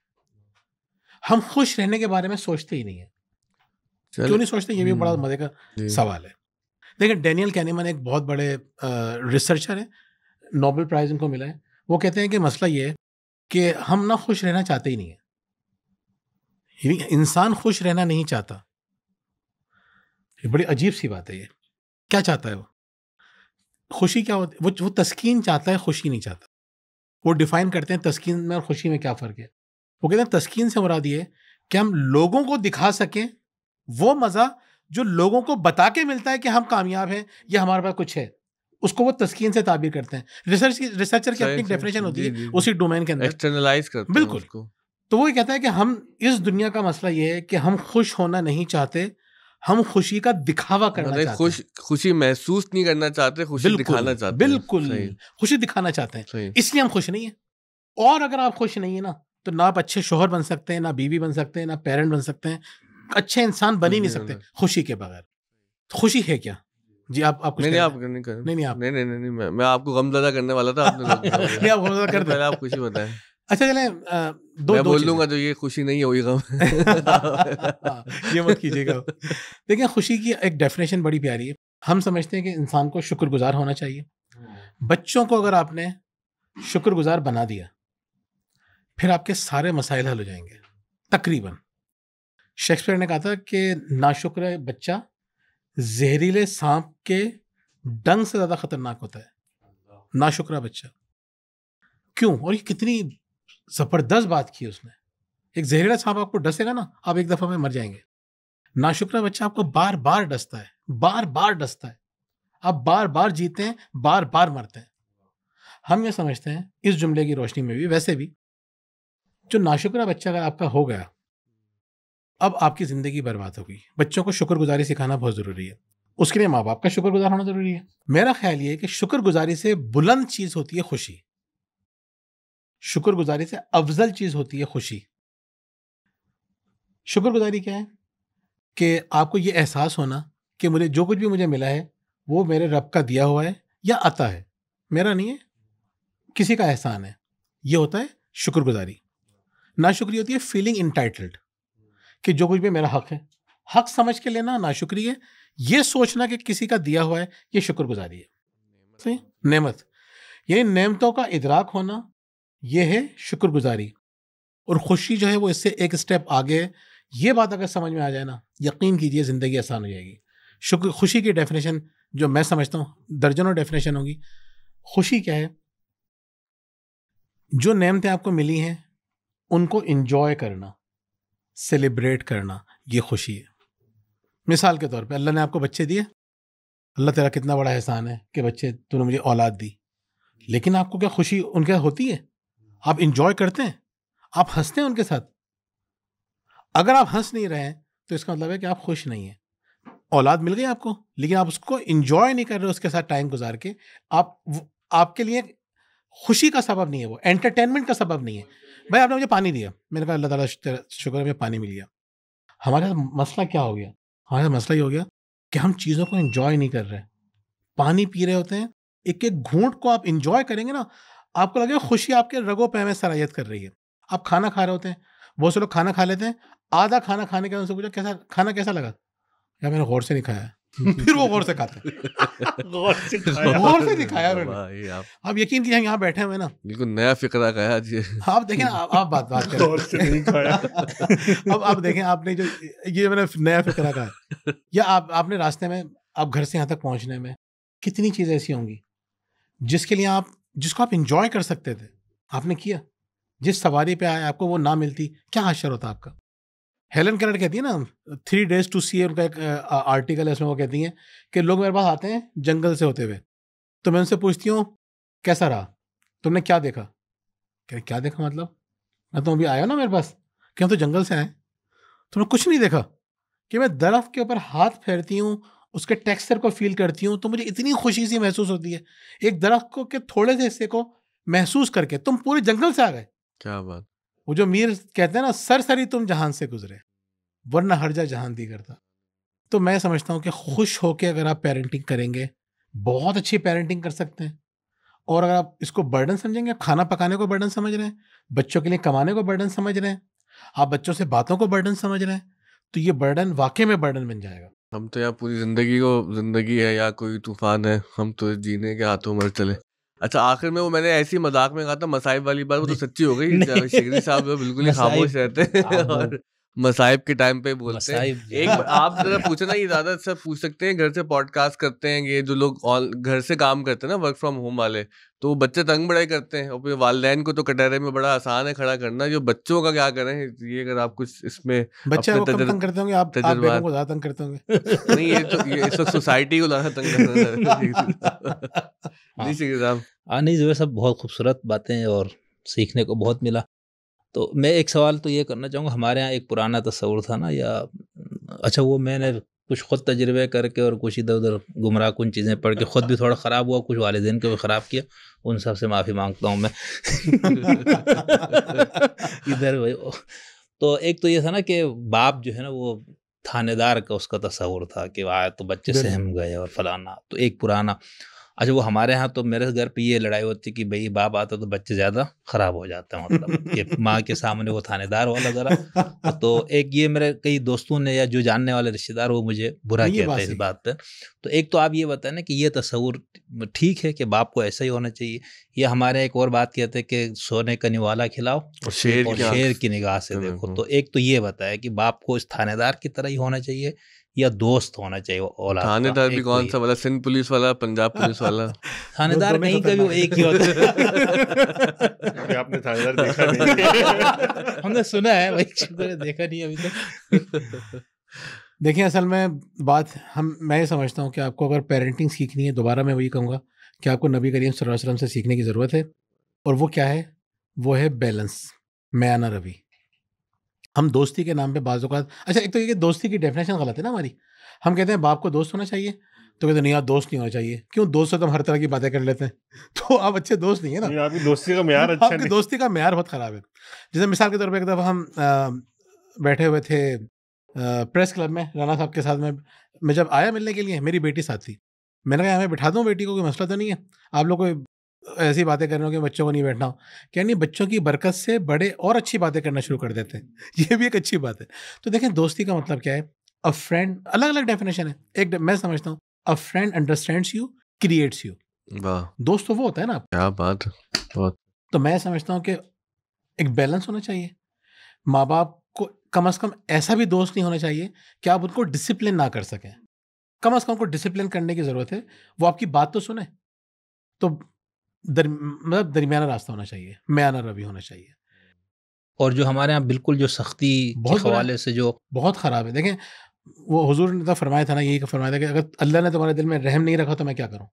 हम खुश रहने के बारे में सोचते ही नहीं है। क्यों नहीं सोचते, ये भी बड़ा मजे का सवाल है। देखिए, डेनियल कैनेमन एक बहुत बड़े रिसर्चर है, नोबेल प्राइज उनको मिला है। वो कहते हैं कि मसला ये है कि हम ना खुश रहना चाहते ही नहीं है। इंसान खुश रहना नहीं चाहता। ये बड़ी अजीब सी बात है। ये क्या चाहता है वो? खुशी क्या होती है? वो तस्कीन चाहता है, खुशी नहीं चाहता। वो डिफाइन करते हैं तस्कीन में और खुशी में क्या फ़र्क है। वो कहते हैं तस्कीन से मुराद ये कि हम लोगों को दिखा सकें वो मज़ा जो लोगों को बता के मिलता है कि हम कामयाब हैं या हमारे पास कुछ है, उसको वो तस्कीन से ताबीर करते हैं। रिसर्चर की अपनी डेफिनेशन होती है उसी डोमेन के अंदर, एक्सटर्नलाइज करते हैं बिल्कुल उसको। तो वो कहता है कि हम इस दुनिया का मसला ये है कि हम खुश होना नहीं चाहते, हम खुशी का दिखावा करना चाहते हैं। खुशी महसूस नहीं करना चाहते, खुशी दिखाना चाहते हैं। बिल्कुल, खुशी दिखाना चाहते हैं, इसलिए हम खुश नहीं है। और अगर आप खुश नहीं है ना, तो ना आप अच्छे शोहर बन सकते हैं, ना बीवी बन सकते हैं, ना पेरेंट बन सकते हैं, अच्छे इंसान बन ही नहीं सकते खुशी के बगैर। खुशी है क्या? जी आप कुछ नहीं कह आप रहे नहीं कर, नहीं आप नहीं मैं आपको गमज़दा करने वाला था, आपने रोक दिया मुझे। नहीं आप गमज़दा कर पहले दो। आप कुछ ही बताएं। अच्छा चलें दो मैं दो बोल चीज़ें। दूंगा तो ये खुशी नहीं होगी गम। ये मत कीजिएगा। देखिए खुशी की एक डेफिनेशन बड़ी प्यारी है। हम समझते हैं कि इंसान को शुक्रगुजार होना चाहिए। बच्चों को अगर आपने शुक्रगुजार बना दिया फिर आपके सारे मसाइल हल हो जाएंगे तकरीबन। शेक्सपियर ने कहा था कि नाशुक्र बच्चा जहरीले सांप के डंग से ज्यादा खतरनाक होता है। नाशुक्र बच्चा क्यों? और ये कितनी जबरदस्त बात की उसने। एक जहरीला सांप आपको डसेगा ना, आप एक दफा में मर जाएंगे। नाशुक्र बच्चा आपको बार बार डसता है, बार बार डसता है, आप बार बार जीते हैं, बार बार मरते हैं। हम ये समझते हैं इस जुमले की रोशनी में भी, वैसे भी जो नाशुक्र बच्चा अगर आपका हो गया, अब आपकी जिंदगी बर्बाद होगी। बच्चों को शुक्रगुजारी सिखाना बहुत जरूरी है। उसके लिए माँ बाप का शुक्रगुजार होना जरूरी है। मेरा ख्याल ये है कि शुक्रगुजारी से बुलंद चीज होती है खुशी, शुक्रगुजारी से अफजल चीज होती है खुशी। शुक्रगुजारी क्या है कि आपको ये एहसास होना कि मुझे जो कुछ भी मुझे मिला है वो मेरे रब का दिया हुआ है या अता है, मेरा नहीं है, किसी का एहसान है। ये होता है शुक्रगुजारी। नाशुक्री होती है फीलिंग इंटाइटल्ड, कि जो कुछ भी मेरा हक है, हक समझ के लेना नाशुक्री है। ये सोचना कि किसी का दिया हुआ है, ये शुक्रगुजारी है। सही, नेमत यानी नेमतों का इदराक होना, ये है शुक्रगुजारी। और खुशी जो है वो इससे एक स्टेप आगे है। ये बात अगर समझ में आ जाए ना, यकीन कीजिए जिंदगी आसान हो जाएगी। खुशी की डेफिनेशन जो मैं समझता हूँ, दर्जनों डेफिनेशन होगी। खुशी क्या है? जो नेमतें आपको मिली हैं उनको इंजॉय करना, सेलिब्रेट करना, ये खुशी है। मिसाल के तौर पे अल्लाह ने आपको बच्चे दिए, अल्लाह तेरा कितना बड़ा एहसान है कि बच्चे तूने मुझे औलाद दी। लेकिन आपको क्या खुशी उनके होती है? आप इंजॉय करते हैं, आप हंसते हैं उनके साथ। अगर आप हंस नहीं रहे हैं तो इसका मतलब है कि आप खुश नहीं हैं। औलाद मिल गई आपको, लेकिन आप उसको इंजॉय नहीं कर रहे, उसके साथ टाइम गुजार के। आपके लिए खुशी का सबब नहीं है, वो एंटरटेनमेंट का सबब नहीं है। भाई आपने मुझे पानी दिया, मैंने कहा अल्लाह ताला शुक्र है मुझे पानी मिल गया। हमारे साथ मसला क्या हो गया? हमारे साथ मसला ये हो गया कि हम चीज़ों को इंजॉय नहीं कर रहे। पानी पी रहे होते हैं, एक एक घूंट को आप इंजॉय करेंगे ना, आपको लगेगा खुशी आपके रगों पे में सरायत कर रही है। आप खाना खा रहे होते हैं, बहुत से लोग खाना खा लेते हैं, आधा खाना खाने के बाद उनसे पूछा कैसा खाना कैसा लगा, यार मैंने गौर से नहीं खाया। फिर वो गौर से खाते हैं। गौर से नहीं खाया मैंने। आप यकीन कीजिए यहाँ बैठे हुए ना, बिल्कुल नया फिक्रा कहा जी। आप देखें, आप बात करें, गौर से नहीं खाया। अब आप देखें, आपने जो ये मैंने नया फिक्रा कहा, या आपने रास्ते में, आप घर से यहाँ तक पहुँचने में कितनी चीज़ें ऐसी होंगी जिसको आप इंजॉय कर सकते थे, आपने किया। जिस सवारी पे आए आपको वो ना मिलती, क्या हाशर होता आपका? हेलन केलर कहती है ना, 3 days to see, उनका एक आर्टिकल है, उसमें वो कहती हैं कि लोग मेरे पास आते हैं जंगल से होते हुए, तो मैं उनसे पूछती हूँ कैसा रहा, तुमने क्या देखा? क्या देखा मतलब? मैं तो अभी आया ना मेरे पास, कि हम तो जंगल से आए, तुमने कुछ नहीं देखा? कि मैं दरख्त के ऊपर हाथ फेरती हूँ, उसके टेक्सचर को फील करती हूँ, तो मुझे इतनी खुशी सी महसूस होती है। एक दरख्त को के थोड़े से हिस्से को महसूस करके तुम पूरे जंगल से आ गए। क्या बात। वो जो मीर कहते हैं ना, सरसरी तुम जहान से गुजरे, वरना हर जा जहान दी करता। तो मैं समझता हूँ कि खुश होके अगर आप पेरेंटिंग करेंगे, बहुत अच्छी पेरेंटिंग कर सकते हैं। और अगर आप इसको बर्डन समझेंगे, आप खाना पकाने को बर्डन समझ रहे हैं, बच्चों के लिए कमाने को बर्डन समझ रहे हैं, आप बच्चों से बातों को बर्डन समझ रहे हैं, तो ये बर्डन वाकई में बर्डन बन जाएगा। हम तो यहाँ पूरी जिंदगी है या कोई तूफान है, हम तो जीने के हाथों मर चले। अच्छा, आखिर में वो मैंने ऐसी मजाक में कहा था मसाइब वाली बात, वो तो सच्ची हो गई। शेखरी साहब बिल्कुल ही खामोश रहते हैं और मसाइब के टाइम पे बोलते हैं। एक आप जरा पूछना, ये ज्यादा अच्छा पूछ सकते हैं, घर से पॉडकास्ट करते हैं ये जो लोग घर से काम करते हैं ना, वर्क फ्रॉम होम वाले, तो बच्चे तंग बड़ाई करते हैं, और वालिदैन को तो कटहरे में बड़ा आसान है खड़ा करना, जो बच्चों का क्या करें, ये अगर आप कुछ इसमें बच्चे को कम तंग करते होंगे, आप बेगम को ज्यादा तंग करते होंगे। नहीं, ये इस वक्त सोसाइटी को ज्यादा तंग करना। नहीं जो सब बहुत खूबसूरत बातें और सीखने को बहुत मिला। तो मैं एक सवाल तो ये करना चाहूँगा, हमारे यहाँ एक पुराना तस्वुर था ना, या अच्छा वो मैंने कुछ ख़ुद तजर्बे करके और कुछ इधर उधर गुमराह कुन चीज़ें पढ़ के ख़ुद भी थोड़ा ख़राब हुआ, कुछ वालिदैन को भी ख़राब किया, उन सब से माफ़ी मांगता हूँ मैं। इधर भाई, तो एक तो ये था ना कि बाप जो है ना वो थानेदार का उसका तस्वुर था कि आया तो बच्चे सहम गए और फलाना। तो एक पुराना, अच्छा वो हमारे यहाँ तो मेरे घर पे ये लड़ाई होती कि भाई बाप आता तो बच्चे ज़्यादा ख़राब हो जाते हैं, मतलब कि माँ के सामने वो थानेदार वाला ज़रा। तो एक ये मेरे कई दोस्तों ने या जो जानने वाले रिश्तेदार वो मुझे बुरा कहते हैं इस बात पे। तो एक तो आप ये बताएं ना कि ये तस्वुर ठीक है कि बाप को ऐसा ही होना चाहिए, या हमारे एक और बात कहते हैं कि सोने का निवाला खिलाओ और शेर की निगाह से देखो। तो एक तो ये बताया कि बाप को इस थानेदार की तरह ही होना चाहिए या दोस्त होना चाहिए औलाद। थानेदार भी कौन सा वाला, सिंध पुलिस वाला, पंजाब पुलिस वाला? थानेदार कहीं का भी एक ही होता है। आपने थानेदार देखा नहीं? हमने सुना है भाई, देखा नहीं अभी तक। देखिए असल में बात मैं ये समझता हूँ कि आपको अगर पेरेंटिंग सीखनी है, दोबारा मैं वही कहूँगा कि आपको नबी करीम सल्लल्लाहु अलैहि वसल्लम से सीखने की ज़रूरत है। और वो क्या है? वो है बैलेंस, मयाना रवि। हम दोस्ती के नाम पे बाज़ औक़ात, अच्छा एक तो ये कि दोस्ती की डेफिनेशन गलत है ना हमारी। हम कहते हैं बाप को दोस्त होना चाहिए, तो कहते नहीं यार दोस्त नहीं होना चाहिए। क्यों? दोस्त से तो हम हर तरह की बातें कर लेते हैं, तो आप अच्छे दोस्त नहीं है ना। आपकी दोस्ती का म्यार अच्छा नहीं। आपकी दोस्ती का म्यार बहुत ख़राब है। जैसे मिसाल के तौर पर एक दफ़ा हम बैठे हुए थे प्रेस क्लब में राना साहब के साथ में। मैं जब आया मिलने के लिए, मेरी बेटी साथ थी। मैंने कहा मैं बिठा दूँ बेटी को, कोई मसला तो नहीं है? आप लोग कोई ऐसी बातें कर रहे हो कि बच्चों को नहीं बैठना हो। क्या नहीं, बच्चों की बरकत से बड़े और अच्छी बातें करना शुरू कर देते हैं। ये भी एक अच्छी बात है। तो देखें दोस्ती का मतलब क्या है? अ फ्रेंड, अलग अलग डेफिनेशन है। एक मैं समझता हूँ अ friend understands you, creates you. वाह, दोस्त तो वो होता है ना। क्या बात, बहुत। तो मैं समझता हूँ कि एक बैलेंस होना चाहिए। माँ बाप को कम से कम ऐसा भी दोस्त नहीं होना चाहिए कि आप उनको डिसिप्लिन ना कर सकें। कम से कम उनको डिसिप्लिन करने की ज़रूरत है, वो आपकी बात तो सुने। तो मतलब दरमियाना रास्ता होना चाहिए, मयाना रवि होना चाहिए। और जो हमारे यहाँ बिल्कुल जो सख्ती के हवाले से जो बहुत ख़राब है। देखें वो हुजूर ने तो फरमाया था ना, यही फरमाया था कि अगर अल्लाह ने तुम्हारे दिल में रहम नहीं रखा तो मैं क्या करूँ।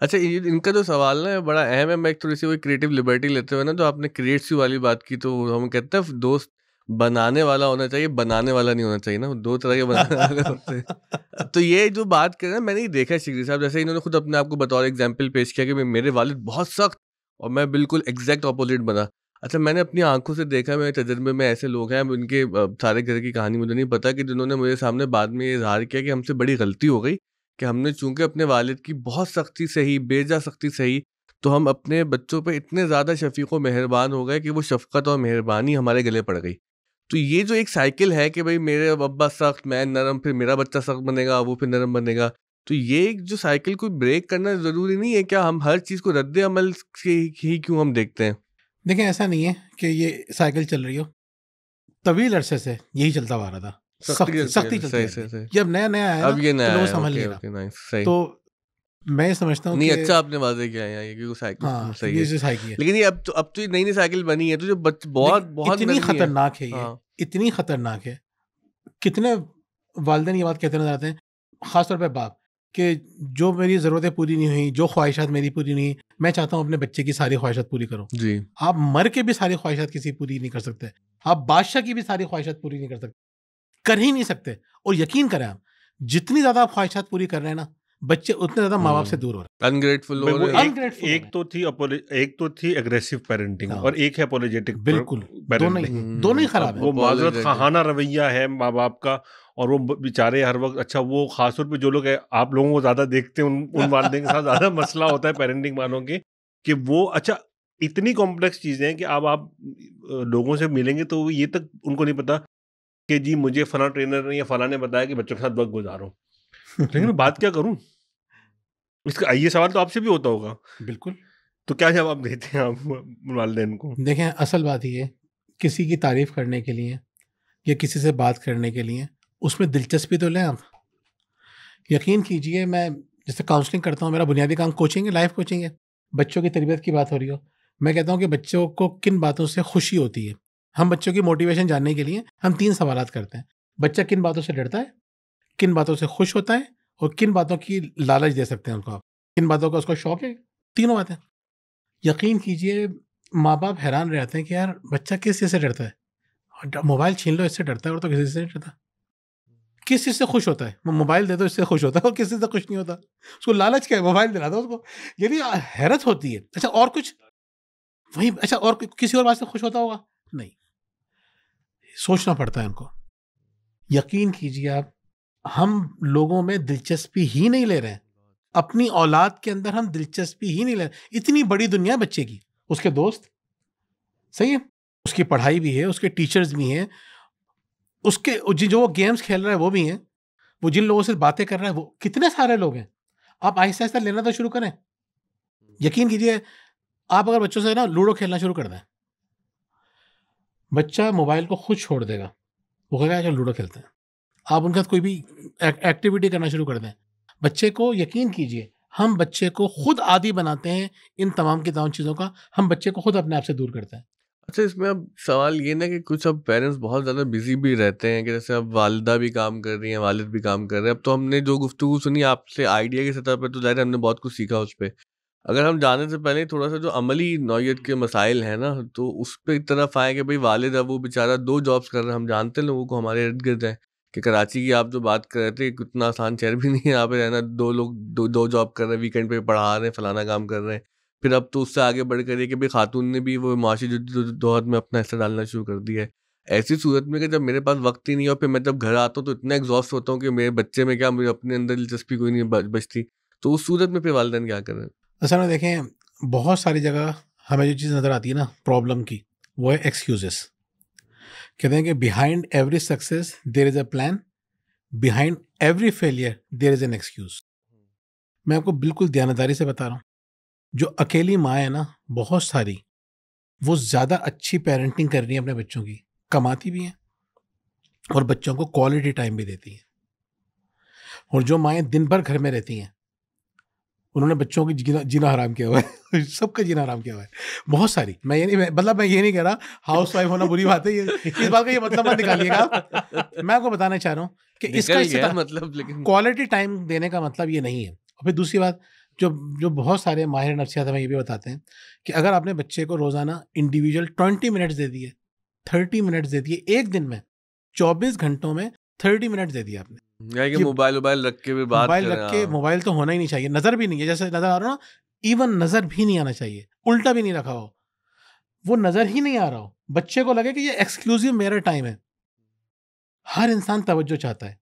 अच्छा इनका जो सवाल ना बड़ा अहम है। मैं एक थोड़ी सी वही क्रिएटिव लिबर्टी लेते हुए ना, जो आपने क्रिएट्स यू वाली बात की, तो हम कहते हैं दोस्त बनाने वाला होना चाहिए, बनाने वाला नहीं होना चाहिए ना। दो तरह के बनाने वाले होते हैं। तो ये जो बात कर रहे हैं, मैंने ही देखा शिगरी साहब, जैसे इन्होंने खुद अपने आप को बतौर एग्जाम्पल पेश किया कि मेरे वालिद बहुत सख्त और मैं बिल्कुल एग्जैक्ट अपोजिट बना। अच्छा मैंने अपनी आंखों से देखा, मेरे तजर्बे में ऐसे लोग हैं, उनके सारे घर की कहानी मुझे नहीं पता, कि जिन्होंने मेरे सामने बाद में ये इजहार किया कि हमसे बड़ी गलती हो गई कि हमने चूंकि अपने वालिद की बहुत सख्ती से ही, बेजा सख्ती से ही, तो हम अपने बच्चों पे इतने ज़्यादा शफीक व मेहरबान हो गए कि वो शफकत और मेहरबानी हमारे गले पड़ गई। तो ये जो एक साइकिल है कि भाई मेरे अब्बा सख्त, मैं नरम, फिर मेरा बच्चा सख्त बनेगा, वो फिर नरम बनेगा, तो ये एक जो साइकिल को ब्रेक करना ज़रूरी नहीं है क्या? हम हर चीज़ को रद्द अमल ही क्यों हम देखते हैं? देखें ऐसा नहीं है कि ये साइकिल चल रही हो, तवील अरसे से यही चलता आ रहा था, सख्ती चलती है। जब नया नया आया, अब ये नया तो समझ नहीं रहा। तो मैं समझता हूँ नहीं, अच्छा आपने वादे किया है ये, क्योंकि साइकिल सही है, साइकिल है। लेकिन ये अब तो नई साइकिल बनी है, तो जो बहुत इतनी खतरनाक है ये, इतनी खतरनाक है। कितने वालिदैन ये बात कहते नजर आते हैं, खासतौर पे बाप, कि जो मेरी ज़रूरतें पूरी नहीं हुई, जो ख्वाहिशात मेरी पूरी नहीं, मैं चाहता हूँ अपने बच्चे की सारी ख्वाहिशात पूरी करूँ। जी, आप मर के भी सारी ख्वाहिशात किसी पूरी नहीं कर सकते। आप बादशाह की भी सारी ख्वाहिशात पूरी नहीं कर सकते, कर ही नहीं सकते। और यकीन करें आप, जितनी ज़्यादा आप ख्वाहिशात पूरी कर रहे हैं ना, बच्चे उतने ज़्यादा माँ बाप से दूर हो रहे हैं, अनग्रेटफुल। एक तो थी एग्रेसिव पेरेंटिंग और एक है अपोलोजेटिक। बिल्कुल, दोनों ही खराब है। वो माजरत खाना रवैया है माँ बाप का, और वो बेचारे हर वक्त, अच्छा वो खासतौर पे जो लोग है, आप लोगों को ज़्यादा देखते हैं, उन वालिदैन के साथ ज़्यादा मसला होता है पेरेंटिंग वालों के, कि वो अच्छा इतनी कॉम्प्लेक्स चीज़ें हैं कि अब आप लोगों से मिलेंगे तो ये तक उनको नहीं पता कि जी मुझे फला ट्रेनर ने या फला ने बताया कि बच्चों के साथ वक्त गुजारो, लेकिन मैं बात क्या करूं? इसका ये सवाल तो आपसे भी होता होगा। बिल्कुल। तो क्या जवाब देते हैं आप वालिदैन को? देखें असल बात ये, किसी की तारीफ करने के लिए या किसी से बात करने के लिए उसमें दिलचस्पी तो लें आप। यकीन कीजिए, मैं जैसे काउंसलिंग करता हूँ, मेरा बुनियादी काम कोचिंग है, लाइफ कोचिंग है। बच्चों की तरबियत की बात हो रही हो, मैं कहता हूँ कि बच्चों को किन बातों से खुशी होती है। हम बच्चों की मोटिवेशन जानने के लिए हम 3 सवालात करते हैं। बच्चा किन बातों से डरता है, किन बातों से खुश होता है, और किन बातों की लालच दे सकते हैं उनको आप, किन बातों का उसको शौक है। तीनों बातें। यकीन कीजिए माँ बाप हैरान रहते हैं कि यार बच्चा किस चीज़ से डरता है। मोबाइल छीन लो इससे डरता है, और तो किसी से नहीं डरता। किस चीज़ से खुश होता है, मोबाइल दे दो इससे खुश होता है, और किसी से खुश नहीं होता। उसको लालच क्या है, मोबाइल दिला दो उसको। यदि हैरत होती है, अच्छा और कुछ वही, अच्छा और किसी और बात से खुश होता होगा? नहीं, सोचना पड़ता है उनको। यकीन कीजिए आप, हम लोगों में दिलचस्पी ही नहीं ले रहे हैं, अपनी औलाद के अंदर हम दिलचस्पी ही नहीं ले रहे। इतनी बड़ी दुनिया बच्चे की, उसके दोस्त सही है, उसकी पढ़ाई भी है, उसके टीचर्स भी हैं, उसके जो वो गेम्स खेल रहा है वो भी हैं, वो जिन लोगों से बातें कर रहा है वो कितने सारे लोग हैं। आप आहिस्ता आहिस्ता लेना तो शुरू करें। यकीन कीजिए, आप अगर बच्चों से ना लूडो खेलना शुरू कर दें, बच्चा मोबाइल को खुद छोड़ देगा, वो कहेगा चलो लूडो खेलते हैं। आप उनके साथ कोई भी एक्टिविटी करना शुरू कर दें, बच्चे को, यकीन कीजिए, हम बच्चे को खुद आदी बनाते हैं इन तमाम की तमाम चीज़ों का, हम बच्चे को खुद अपने आप से दूर करते हैं। अच्छा, इसमें अब सवाल ये ना कि कुछ अब पेरेंट्स बहुत ज़्यादा बिजी भी रहते हैं, कि जैसे अब वालिदा भी काम कर रही हैं, वालिद भी काम कर रहे हैं। अब तो हमने जो गुफ्तगू सुनी आपसे आइडिया की सतह पर, तो ज़ाहिर है हमने बहुत कुछ सीखा उस पर। अगर हम जाने से पहले थोड़ा सा जो अमली नौयत के मसाइल हैं ना, तो उस पे एक तरफ आए कि भाई वालिद है, वो बेचारा 2 जॉब्स कर रहे हैं। हम जानते हैं लोगों को हमारे इर्द गिर्द हैं कि कराची की आप जो बात कर रहे थे, कितना आसान शहर भी नहीं है यहाँ पे रहना। 2 लोग 2 जॉब कर रहे हैं, वीकेंड पे पढ़ा रहे हैं, फलाना काम कर रहे हैं। फिर अब तो उससे आगे बढ़ कर ये कि भाई खातून ने भी वो माशी जद्दोजहद में अपना हिस्सा डालना शुरू कर दिया है। ऐसी सूरत में कि जब मेरे पास वक्त ही नहीं है, और फिर मैं जब घर आता हूँ तो इतना एग्जॉस्ट होता हूँ कि मेरे बच्चे में क्या, मुझे अपने अंदर दिलचस्पी कोई नहीं बचती। तो उस सूरत में फिर वालिदैन क्या करें? असल में देखें, बहुत सारी जगह हमें जो चीज़ नज़र आती है ना प्रॉब्लम की, वो है एक्सक्यूजेस। कहते हैं कि behind every success there is a plan, behind every failure there is an excuse. मैं आपको बिल्कुल दयानतदारी से बता रहा हूँ, जो अकेली माँ है ना, बहुत सारी, वो ज़्यादा अच्छी पेरेंटिंग कर रही हैं अपने बच्चों की, कमाती भी हैं और बच्चों को क्वालिटी टाइम भी देती हैं। और जो माएँ दिन भर घर में रहती हैं, उन्होंने बच्चों की जीना हराम किया हुआ है सबका जीना हराम किया हुआ है, बहुत सारी। मैं ये नहीं कह रहा हाउस वाइफ होना बुरी बात है, इस बात का ये मतलब मत निकालिएगा आप। मैं आपको बताना चाह रहा हूँ कि इसका मतलब, लेकिन क्वालिटी टाइम देने का मतलब ये नहीं है। और फिर दूसरी बात, जो बहुत सारे माहिर नफ्सियात हमें ये भी बताते हैं कि अगर आपने बच्चे को रोज़ाना इंडिविजुअल 20 मिनट्स दे दिए, 30 मिनट्स दे दिए, एक दिन में 24 घंटों में 30 मिनट्स दे दिए आपने, कि मोबाइल रख के भी बात मोबाइल रख के, मोबाइल तो होना ही नहीं चाहिए, नज़र भी नहीं है, जैसे नज़र आ रहा हो ना, इवन नज़र भी नहीं आना चाहिए, उल्टा भी नहीं रखा हो, वो नज़र ही नहीं आ रहा हो, बच्चे को लगे कि ये एक्सक्लूसिव मेरा टाइम है। हर इंसान तवज्जो चाहता है,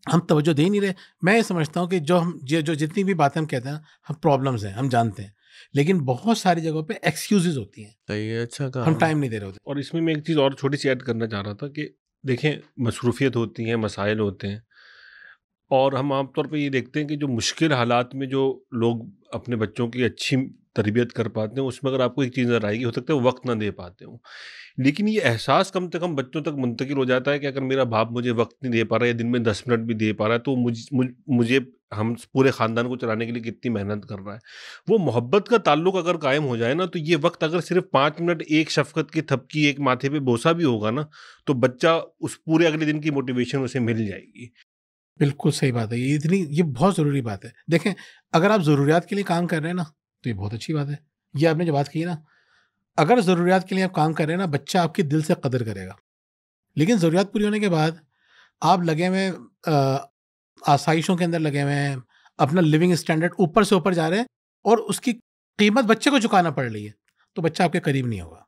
हम तवज्जो दे ही नहीं रहे। मैं ये समझता हूँ कि जो जितनी भी बातें हम कहते हैं, हम प्रॉब्लम्स हैं, हम जानते हैं, लेकिन बहुत सारी जगहों पे एक्सक्यूजेज होती हैं। सही है, अच्छा कहा। हम टाइम नहीं दे रहे होते। और इसमें मैं एक चीज़ और छोटी सी ऐड करना चाह रहा था कि देखें, मसरूफियत होती है, मसाइल होते हैं, और हम आमतौर पे ये देखते हैं कि जो मुश्किल हालात में जो लोग अपने बच्चों की अच्छी तरबियत कर पाते हैं, उसमें अगर आपको एक चीज़ नज़र आएगी, हो सकता है वो वक्त ना दे पाते हों, लेकिन ये एहसास कम से कम बच्चों तक मुंतकिल हो जाता है कि अगर मेरा बाप मुझे वक्त नहीं दे पा रहा है, या दिन में 10 मिनट भी दे पा रहा है, तो मुझे हम पूरे ख़ानदान को चलाने के लिए कितनी मेहनत कर रहा है। वो मोहब्बत का ताल्लुक अगर कायम हो जाए ना, तो ये वक्त अगर सिर्फ 5 मिनट एक शफ़क़त की थपकी, एक माथे पे बोसा भी होगा ना, तो बच्चा उस पूरे अगले दिन की मोटिवेशन उसे मिल जाएगी। बिल्कुल सही बात है, ये बहुत ज़रूरी बात है। देखें, अगर आप ज़रूरियात के लिए काम कर रहे हैं ना, तो ये बहुत अच्छी बात है। ये आपने जो बात की ना, अगर ज़रूरियात के लिए आप काम कर रहे हैं ना, बच्चा आपकी दिल से कदर करेगा। लेकिन ज़रूरियात पूरी होने के बाद आप लगे हुए आसाइशों के अंदर लगे हुए हैं, अपना लिविंग स्टैंडर्ड ऊपर से ऊपर जा रहे हैं, और उसकी कीमत बच्चे को चुकाना पड़ रही है, तो बच्चा आपके करीब नहीं होगा।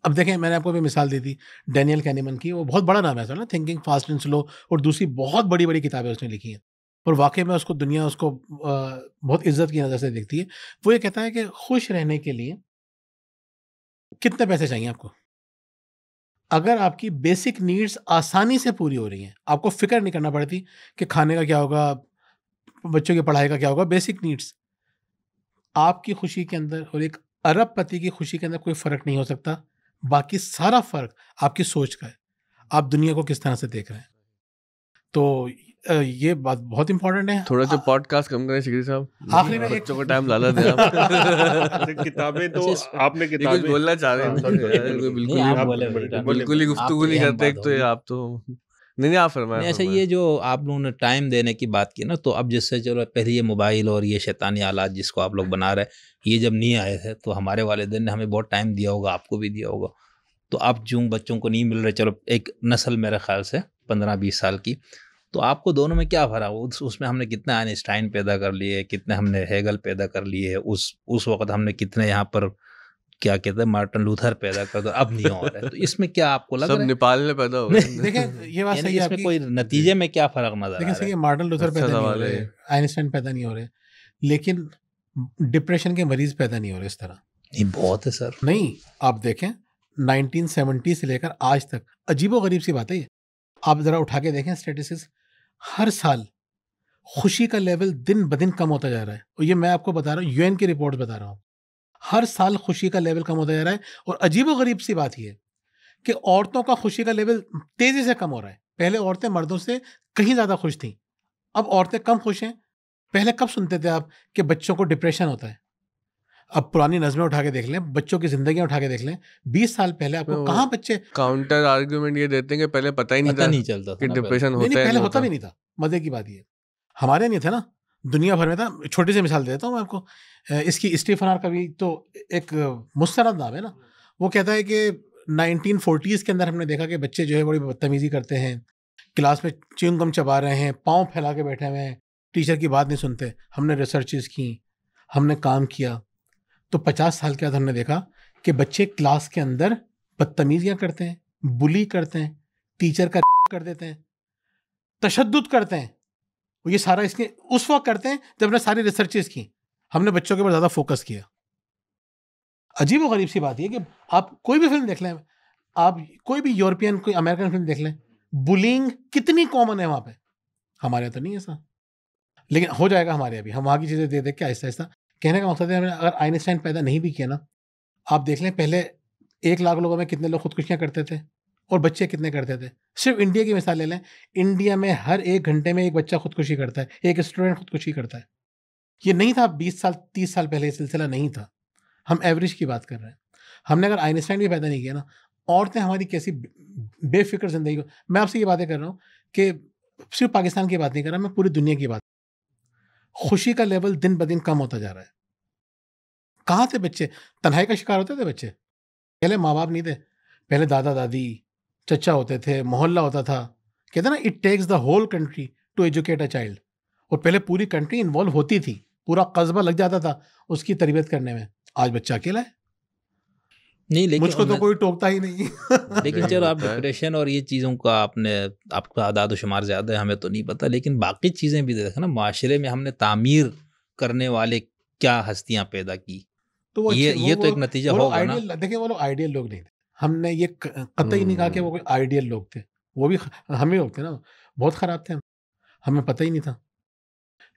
अब देखें, मैंने आपको भी मिसाल दी थी डैनियल कैनीमैन की, वो बहुत बड़ा नाम है असल में, थिंकिंग फास्ट एंड स्लो, और दूसरी बहुत बड़ी बड़ी किताबें उसने लिखी हैं, और वाकई में उसको दुनिया उसको बहुत इज्जत की नज़र से देखती है। वो ये कहता है कि खुश रहने के लिए कितने पैसे चाहिए आपको? अगर आपकी बेसिक नीड्स आसानी से पूरी हो रही हैं, आपको फिक्र नहीं करना पड़ती कि खाने का क्या होगा, बच्चों की पढ़ाई का क्या होगा, बेसिक नीड्स, आपकी खुशी के अंदर और एक अरबपति की खुशी के अंदर कोई फ़र्क नहीं हो सकता। बाकी सारा फ़र्क आपकी सोच का है, आप दुनिया को किस तरह से देख रहे हैं। तो ये बात बहुत इंपॉर्टेंट है। थोड़ा सा पॉडकास्ट कम करें शिकरी साहब, आखिरी में बच्चों को टाइम ज़्यादा दें आप। किताबें तो आपने कुछ किताबें बोलना चाह रहे हैं, बिल्कुल ही गुफ्तगू नहीं करते, तो ये आप तो नहीं आप फरमाएं। अच्छा, ये जो आप लोगों ने टाइम देने की बात की ना, तो अब जिससे चलो पहले ये मोबाइल और ये शैतानी आलात जिसको आप लोग बना रहे हैं, ये जब नहीं आए थे तो हमारे वालिदैन ने हमें बहुत टाइम दिया होगा, आपको भी दिया होगा। तो अब जो बच्चों को नहीं मिल रहे, चलो एक नस्ल मेरे ख्याल से 15-20 साल की, तो आपको दोनों में क्या फ़र्क? उसमें हमने कितने आइंस्टाइन पैदा कर लिए, कितने हमने हेगल पैदा कर लिए, उस वक्त हमने कितने यहाँ पर क्या कहते हैं मार्टिन लूथर पैदा कर दो, अब नहीं हो रहा है। तो इसमें क्या आपको लग सब रहा है नेपाल में पैदा हो गए। देखें ये बात यानी सही है इसमें आपकी, कोई नतीजे में क्या फर्क नजर आ लेकिन रहा सही है? है मार्टिन लूथर अच्छा पैदा नहीं हो सवाल रहे, है। आइंस्टाइन पैदा नहीं हो रहे, लेकिन डिप्रेशन के मरीज पैदा नहीं हो रहे इस तरह। नहीं, बहुत है सर। नहीं, आप देखें 1970 से लेकर आज तक, अजीबोगरीब सी बात है ये, आप जरा उठा के देखें स्टैटिस्टिक्स, हर साल खुशी का लेवल दिन ब दिन कम होता जा रहा है। और ये मैं आपको बता रहा हूँ, यूएन की रिपोर्ट बता रहा हूँ, हर साल खुशी का लेवल कम होता जा रहा है। और अजीबोगरीब सी बात ये है कि औरतों का खुशी का लेवल तेजी से कम हो रहा है। पहले औरतें मर्दों से कहीं ज्यादा खुश थीं, अब औरतें कम खुश हैं। पहले कब सुनते थे आप कि बच्चों को डिप्रेशन होता है? अब पुरानी नज़में उठा के देख लें, बच्चों की जिंदगियां उठा के देख लें, 20 साल पहले आपको कहाँ बच्चे काउंटर आर्ग्यूमेंट ये देते हैं कि पहले पता ही नहीं पता था नहीं चलता था कि ना डिप्रेशन नहीं होता नहीं है, पहले नहीं होता भी नहीं था। मजे की बात ये, हमारे नहीं था ना, दुनिया भर में था। छोटी सी मिसाल देता हूँ मैं आपको, इसकी स्टीफन आर का भी तो एक मुस्तरद नाम है ना। वो कहता है कि 1940s के अंदर हमने देखा कि बच्चे जो है बड़ी बदतमीजी करते हैं, क्लास में च्युइंग गम चबा रहे हैं, पाँव फैला के बैठे हुए हैं, टीचर की बात नहीं सुनते। हमने रिसर्चेस की, हमने काम किया, तो 50 साल के बाद हमने देखा कि बच्चे क्लास के अंदर बदतमीजियाँ करते हैं, बुली करते हैं, टीचर का कर देते हैं, तशद्दुद करते हैं। ये सारा इसके उस वक्त करते हैं जब हमने सारी रिसर्चेस की, हमने बच्चों के ऊपर ज़्यादा फोकस किया। अजीब और गरीब सी बात है कि आप कोई भी फिल्म देख लें, आप कोई भी यूरोपियन कोई अमेरिकन फिल्म देख लें, बुलिंग कितनी कॉमन है वहाँ पे। हमारे यहाँ तो नहीं ऐसा, लेकिन हो जाएगा हमारे अभी। हम वहाँ की चीज़ें देख के आहिस्ता आहिस्ता, कहने का मकसद है अगर आइंस्टाइन पैदा नहीं भी किया ना, आप देख लें पहले 1 लाख लोगों में कितने लोग खुदकुशियाँ करते थे और बच्चे कितने करते थे। सिर्फ इंडिया की मिसाल ले लें, इंडिया में हर 1 घंटे में एक बच्चा खुदकुशी करता है, एक स्टूडेंट खुदकुशी करता है। ये नहीं था 20 साल 30 साल पहले, ये सिलसिला नहीं था। हम एवरेज की बात कर रहे हैं। हमने अगर आइंस्टाइन भी पैदा नहीं किया ना, औरतें हमारी कैसी बेफिक्र जिंदगी को, मैं आपसे ये बातें कर रहा हूँ कि सिर्फ पाकिस्तान की बात नहीं कर रहा, मैं पूरी दुनिया की बात। खुशी का लेवल दिन ब दिन कम होता जा रहा है। कहाँ थे बच्चे? तन्हाई का शिकार होते थे बच्चे। पहले माँ बाप नहीं थे, पहले दादा दादी चचा होते थे, मोहल्ला होता था। कहते ना, it takes the whole country to educate a child. और पहले पूरी कंट्री इन्वॉल्व होती थी, पूरा कस्बा लग जाता था उसकी तरबियत करने में। आज बच्चा अकेला है। नहीं, लेकिन मुझको तो कोई टोकता ही नहीं। लेकिन चलो, आप डिप्रेशन और ये चीज़ों का आपका आदाद शुमार ज़्यादा है, हमें तो नहीं पता, लेकिन बाकी चीज़ें भी देखा ना, माशरे में हमने तामीर करने वाले क्या हस्तियाँ पैदा की, तो वो ये तो एक नतीजा होगा ना। देखिए, वो लोग आइडियल लोग नहीं थे। हमने ये कतई नहीं कहा कि वो कोई आइडियल लोग थे, वो भी हम ही लोग थे ना, बहुत ख़राब थे, हमें पता ही नहीं था।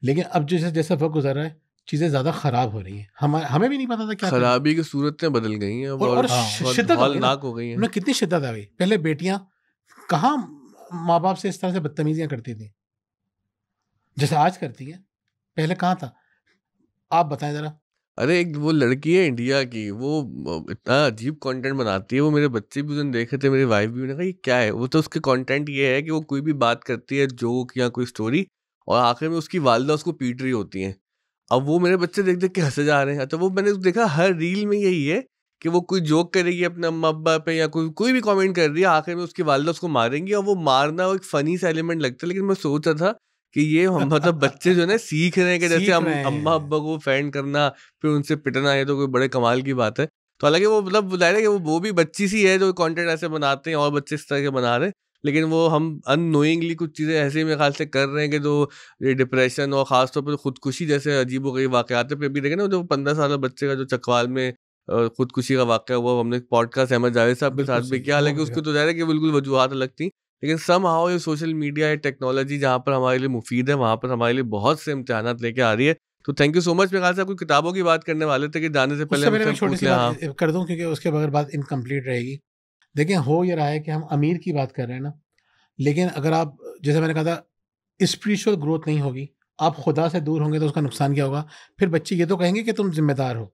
लेकिन अब जैसे जैसे वक्त गुजर रहा है, चीज़ें ज़्यादा ख़राब हो रही हैं। हमें भी नहीं पता था क्या खराबी की सूरतें बदल गई हैं और शिद्दत हौलनाक हो गई हैं। उन्हें कितनी शिद्दत आ गई। पहले बेटियां कहाँ माँ बाप से इस तरह से बदतमीजियां करती थी जैसे आज करती हैं, पहले कहाँ था? आप बताएं जरा। अरे एक वो लड़की है इंडिया की, वो इतना अजीब कंटेंट बनाती है। वो मेरे बच्चे भी उन्होंने देखे थे, मेरी वाइफ भी, उन्होंने कहा ये क्या है। वो तो उसके कंटेंट ये है कि वो कोई भी बात करती है, जोक या कोई स्टोरी, और आखिर में उसकी वालिदा उसको पीट रही होती हैं। अब वो मेरे बच्चे देख देख के हंसे जा रहे हैं। तो वो मैंने देखा हर रील में यही है कि वो कोई जोक करेगी अपने अम्मा अब्बा पे, या कोई भी कमेंट कर रही है, आखिर में उसकी वालिदा उसको मारेंगी। और वो मारना वो एक फनी सा एलिमेंट लगता है। लेकिन मैं सोच रहा था कि ये मतलब बच्चे जो है ना सीख रहे हैं कि जैसे अम्मा अब्बा को फैन करना, फिर उनसे पिटना, है तो कोई बड़े कमाल की बात है। तो हालांकि वो मतलब बुला रहे कि वो भी बच्ची सी है जो कंटेंट ऐसे बनाते हैं और बच्चे इस तरह के बना रहे हैं। लेकिन वो हम अननोइंगली कुछ चीज़ें ऐसे मेरे ख्याल से कर रहे हैं कि जो ये डिप्रेशन और ख़ासतौर पर खुदकुशी जैसे अजीब हो गई वाक़यात पे भी देखें ना, जो 15 साल बच्चे का जो चकवाल में खुदकुशी का वाक़या हुआ, हमने पॉडकास्ट अहमद जावेद साहब के साथ भी किया। हालांकि उसको तो ज़ाहिर है कि बिल्कुल वजूहत अलग थी, लेकिन सम हाउ ये सोशल मीडिया है, टेक्नोलॉजी जहाँ पर हमारे लिए मुफीद है, वहाँ पर हमारे लिए बहुत से इम्तिहानात लेके आ रही है। तो थैंक यू सो मच। मेरे ख्याल से आप कोई किताबों की बात करने वाले थे कि जाने से पहले मैं छोटी सी बात कर दूं, क्योंकि उसके बगैर बात इनकम्प्लीट रहेगी। देखिए, हो ये रहा है कि हम अमीर की बात कर रहे हैं ना, लेकिन अगर आप, जैसे मैंने कहा था, स्पिरिचुअल ग्रोथ नहीं होगी, आप खुदा से दूर होंगे, तो उसका नुकसान क्या होगा? फिर बच्चे ये तो कहेंगे कि तुम जिम्मेदार हो,